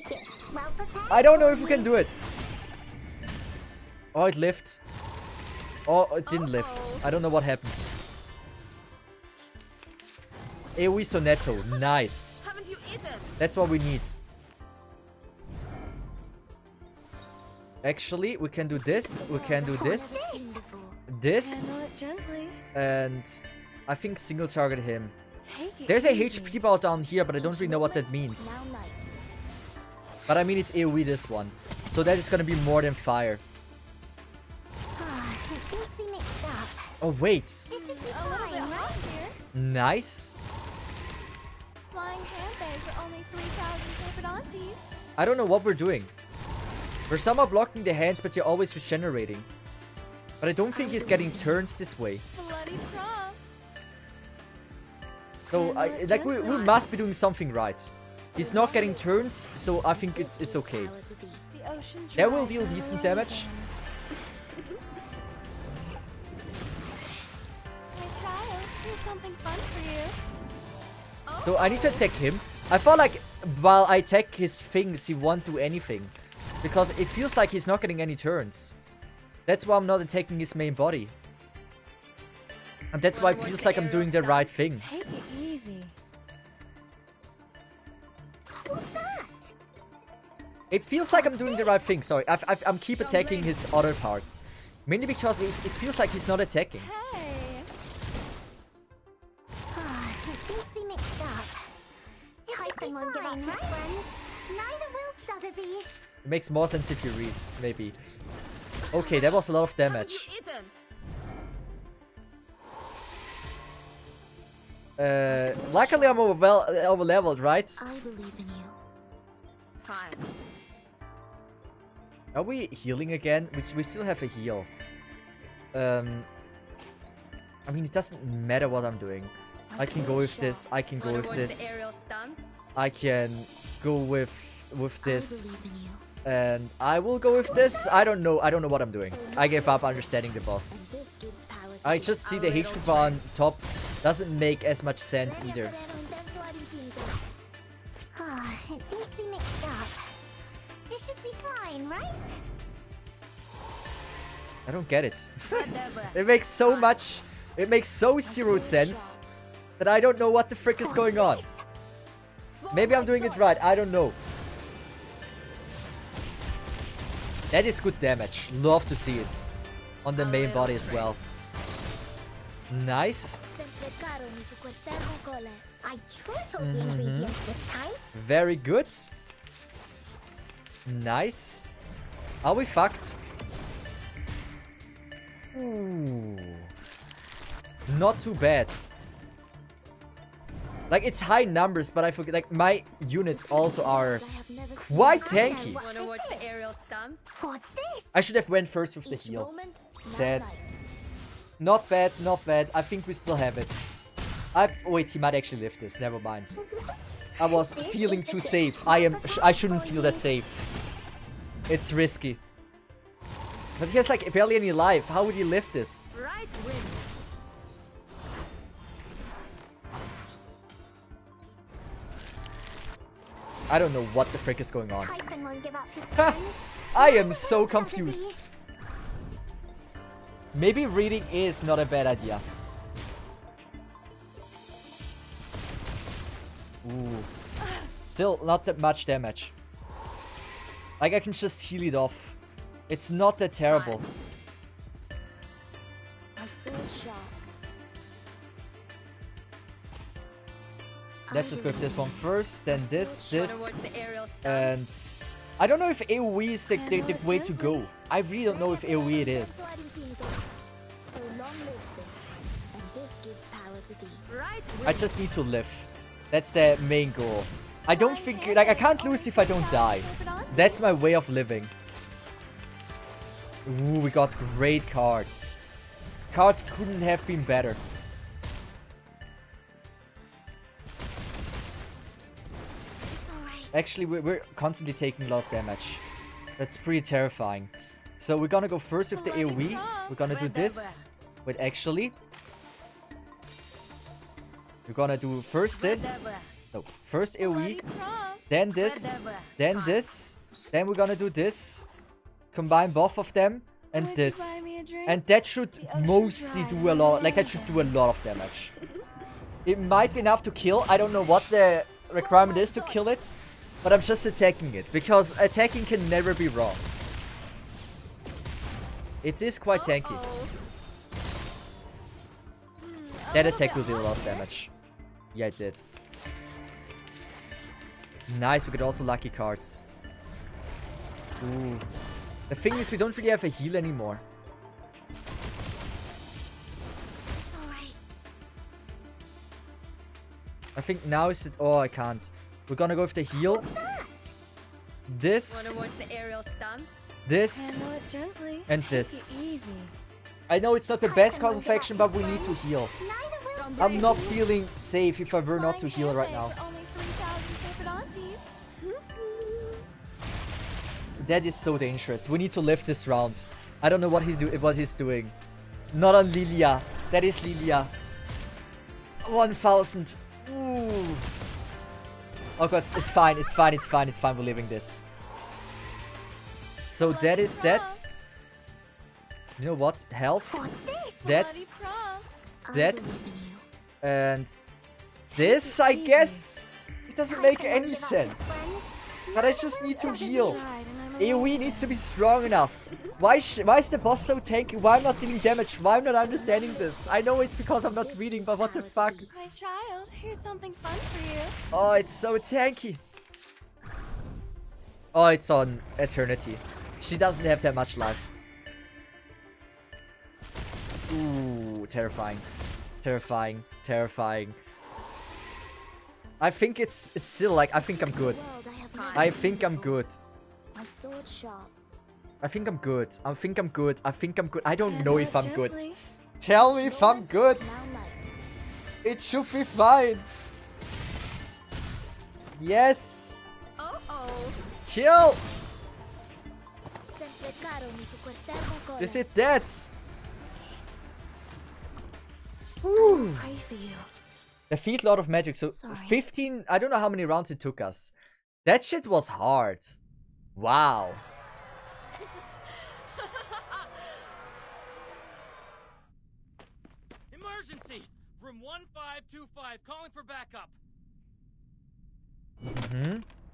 I don't know if we can do it. Oh, it lived. Oh, it didn't live. I don't know what happened. AoE Sonetto. Nice. Haven't you eaten? That's what we need. Actually, we can do this. We can do this. This. And I think single target him. There's a HP bar down here, but I don't really know what that means. But I mean, it's AoE this one. So that is gonna be more than fire. Oh, wait. Nice. Flying handbags are only 3,000 Serpentantes. I don't know what we're doing. We're somehow blocking the hands, but you're always regenerating. But I don't think he's getting turns this way. Bloody Trump. So, like, we must be doing something right. He's not getting turns, so I think it's okay. That will deal decent damage. Something fun for you. So I need to attack him. I feel like while I attack his things, he won't do anything. Because it feels like he's not getting any turns. That's why I'm not attacking his main body. And that's why it feels like I'm doing the right thing. Take it easy. What's that? It feels like I'm doing the right thing. Sorry, I'm keep attacking his other parts. Mainly because it feels like he's not attacking. It makes more sense if you read, maybe. Okay, that was a lot of damage. Luckily I'm over leveled, right? I believe in you. Fine. Are we healing again? We still have a heal. I mean, it doesn't matter what I'm doing. I can go with this. I can go with this. I can go with this. And I will go with this. I don't know. I don't know what I'm doing. I gave up understanding the boss. I just see the HP bar on top doesn't make as much sense either. It seems to be mixed up. This should be fine, right? I don't get it. It makes so much It makes so zero sense that I don't know what the frick is going on. Maybe I'm doing it right. I don't know. That is good damage. Love to see it. On the main body as well. Nice. Very good. Nice. Are we fucked? Ooh. Not too bad. Like, it's high numbers, but I forget, like, my units also are quite tanky. Wanna watch the aerial stunts? I should have went first with the heal. Sad. Not bad, not bad. I think we still have it. Wait, he might actually lift this. Never mind. I was feeling too safe. I shouldn't feel that safe. It's risky. But he has, like, barely any life. How would he lift this? Right win. I don't know what the frick is going on. I am so confused. Maybe reading is not a bad idea. Ooh. Still not that much damage. Like, I can just heal it off. It's not that terrible. Let's just go with this one first, then this, and I don't know if AoE is the way to go. I really don't know if AoE it is. I just need to live. That's the main goal. I don't think, like, I can't lose if I don't die. That's my way of living. Ooh, we got great cards. Cards couldn't have been better. Actually, we're constantly taking a lot of damage. That's pretty terrifying. So we're gonna go first with the AoE. We're gonna do this. Wait, actually. We're gonna do first this. No, first AoE. Then this. Then this. Then we're gonna do this. Combine both of them. And this. And that should mostly do a lot. Like, that should do a lot of damage. It might be enough to kill. I don't know what the requirement is to kill it. But I'm just attacking it, because attacking can never be wrong. It is quite tanky. That attack will do a lot of damage. Yeah, it did. Nice, we got also lucky cards. Ooh. The thing is, we don't really have a heal anymore. I think now is it... Oh, I can't. We're gonna go with the heal. This. Wanna watch the aerial stunts? This. And this. I know it's not the best course of action, but we need to heal. I'm not feeling safe if I were not to heal right now. That is so dangerous. We need to lift this round. I don't know what he's doing. Not on Lilia. That is Lilia. 1000. Ooh. Oh god, it's fine, it's fine, it's fine, it's fine, we're leaving this. So that is that. You know what? Health. That. That. And this, I guess. It doesn't make any sense. But I just need to heal. AoE needs to be strong enough. Why is the boss so tanky? Why am I not dealing damage? Why am I not understanding this? I know it's because I'm not reading, but what the fuck? My child, here's something fun for you. Oh, it's so tanky. Oh, it's on Eternity. She doesn't have that much life. Ooh, terrifying. Terrifying. Terrifying. I think it's still like, I think I'm good. I think I'm good. My sword sharp. I think I'm good. I think I'm good. I think I'm good. I don't know if I'm good. Tell me if I'm good. It should be fine. Yes. Kill. Is it dead? Whew. Defeat Lord of Magic. So 15. I don't know how many rounds it took us. That shit was hard. Wow. Emergency! Room 1525, calling for backup.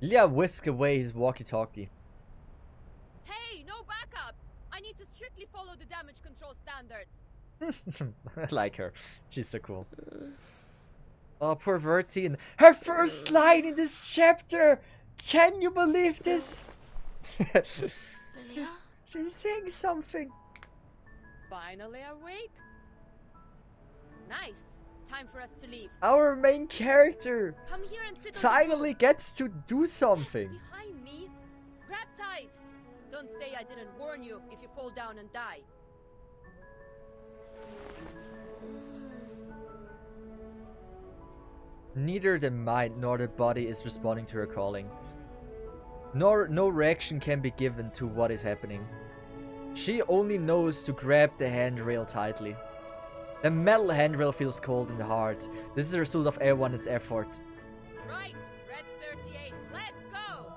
Ilya whisked away his walkie-talkie. Hey, no backup! I need to strictly follow the damage control standards. I like her. She's so cool. Oh, poor Vertine. Her first line in this chapter! Can you believe this? She's saying something. Finally awake? Nice. Time for us to leave. Our main character Come here and sit on finally the gets to do something. behind me. Grab tight. Don't say I didn't warn you if you fall down and die. Neither the mind nor the body is responding to her calling. No reaction can be given to what is happening. She only knows to grab the handrail tightly. The metal handrail feels cold in the heart. This is the result of everyone's effort. Right, Red 38, let's go!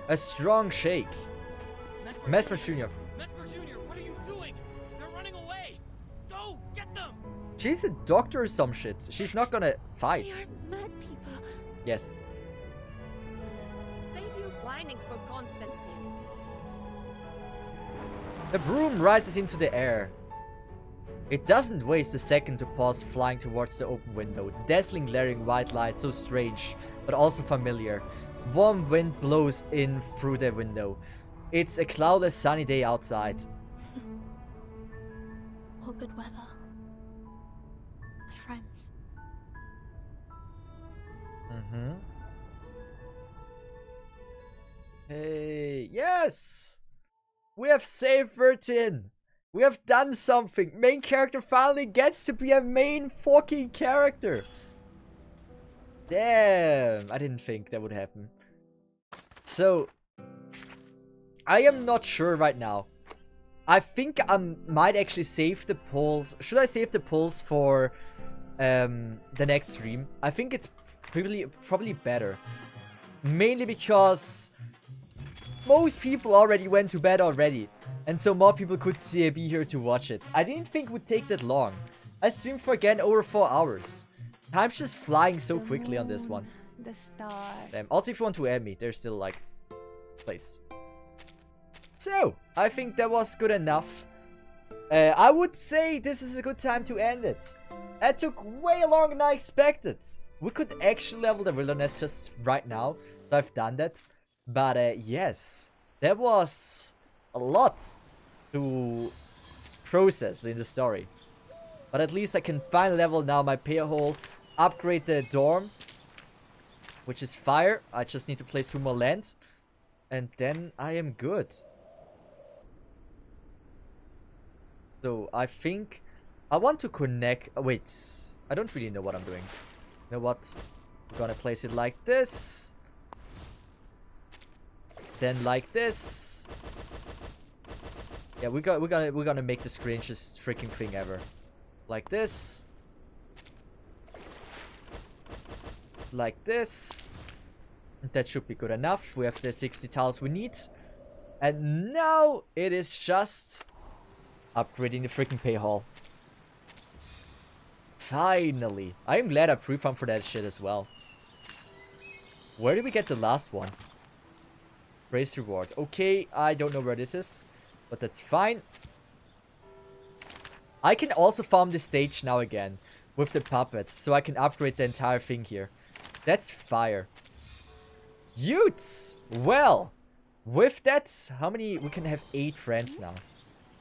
A strong shake. Mesmer Jr. Mesmer Jr., what are you doing? They're running away! Go, get them! She's a doctor or some shit. She's not gonna fight. They are mad people. Yes. Save you whining for Constantine. The broom rises into the air. It doesn't waste a second to pause flying towards the open window. The dazzling glaring white light, so strange, but also familiar. Warm wind blows in through the window. It's a cloudless sunny day outside. All good weather. My friends. Hey, yes! We have saved Vertin! We have done something! Main character finally gets to be a main fucking character! Damn! I didn't think that would happen. So, I am not sure right now. I think I might actually save the polls. Should I save the polls for the next stream? I think it's probably better. Mainly because most people already went to bed already. And so more people could be here to watch it. I didn't think it would take that long. I streamed for again over 4 hours. Time's just flying so quickly on this one. The stars. Damn. Also, if you want to add me, there's still like place. So, I think that was good enough. I would say this is a good time to end it. That took way longer than I expected. We could actually level the wilderness just right now. So I've done that. But yes, there was a lot to process in the story. But at least I can finally level now my pair hole, upgrade the dorm, which is fire. I just need to place 2 more lands. And then I am good. So I think I want to connect. Oh, wait, I don't really know what I'm doing. You know what? I'm gonna place it like this. Then like this. Yeah, we're gonna make the strangest freaking thing ever. Like this. Like this. That should be good enough. We have the 60 tiles we need. And now it is just upgrading the freaking pay hall. Finally. I am glad I pre-farmed for that shit as well. Where did we get the last one? Race reward. Okay, I don't know where this is. But that's fine. I can also farm the stage now again. With the puppets. So I can upgrade the entire thing here. That's fire. Utes! Well, with that, how many? We can have 8 friends now.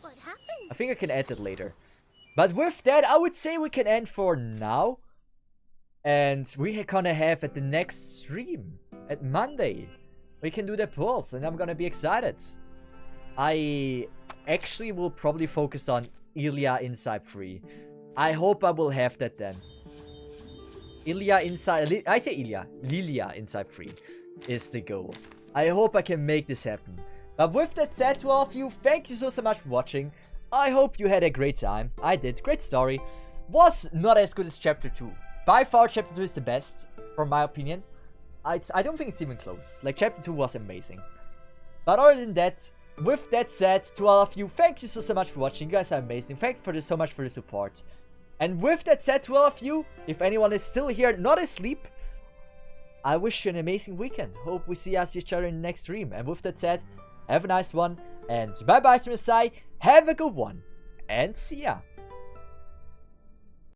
What happened? I think I can add that later. But with that, I would say we can end for now. And we're gonna have at the next stream, at Monday, we can do the polls, and I'm gonna be excited. I actually will probably focus on Ilya Inside 3. I hope I will have that then. Ilya Inside... I say Ilya. Lilia Inside 3 is the goal. I hope I can make this happen. But with that said, to all of you, thank you so much for watching. I hope you had a great time. I did. Great story. Was not as good as Chapter 2. By far, Chapter 2 is the best, from my opinion. I don't think it's even close. Like, Chapter 2 was amazing. But other than that, with that said, to all of you, thank you so much for watching. You guys are amazing. Thank you so much for the support. And with that said, to all of you, if anyone is still here, not asleep, I wish you an amazing weekend. Hope we see each other in the next stream. And with that said, have a nice one. And bye-bye from the side. Have a good one. And see ya.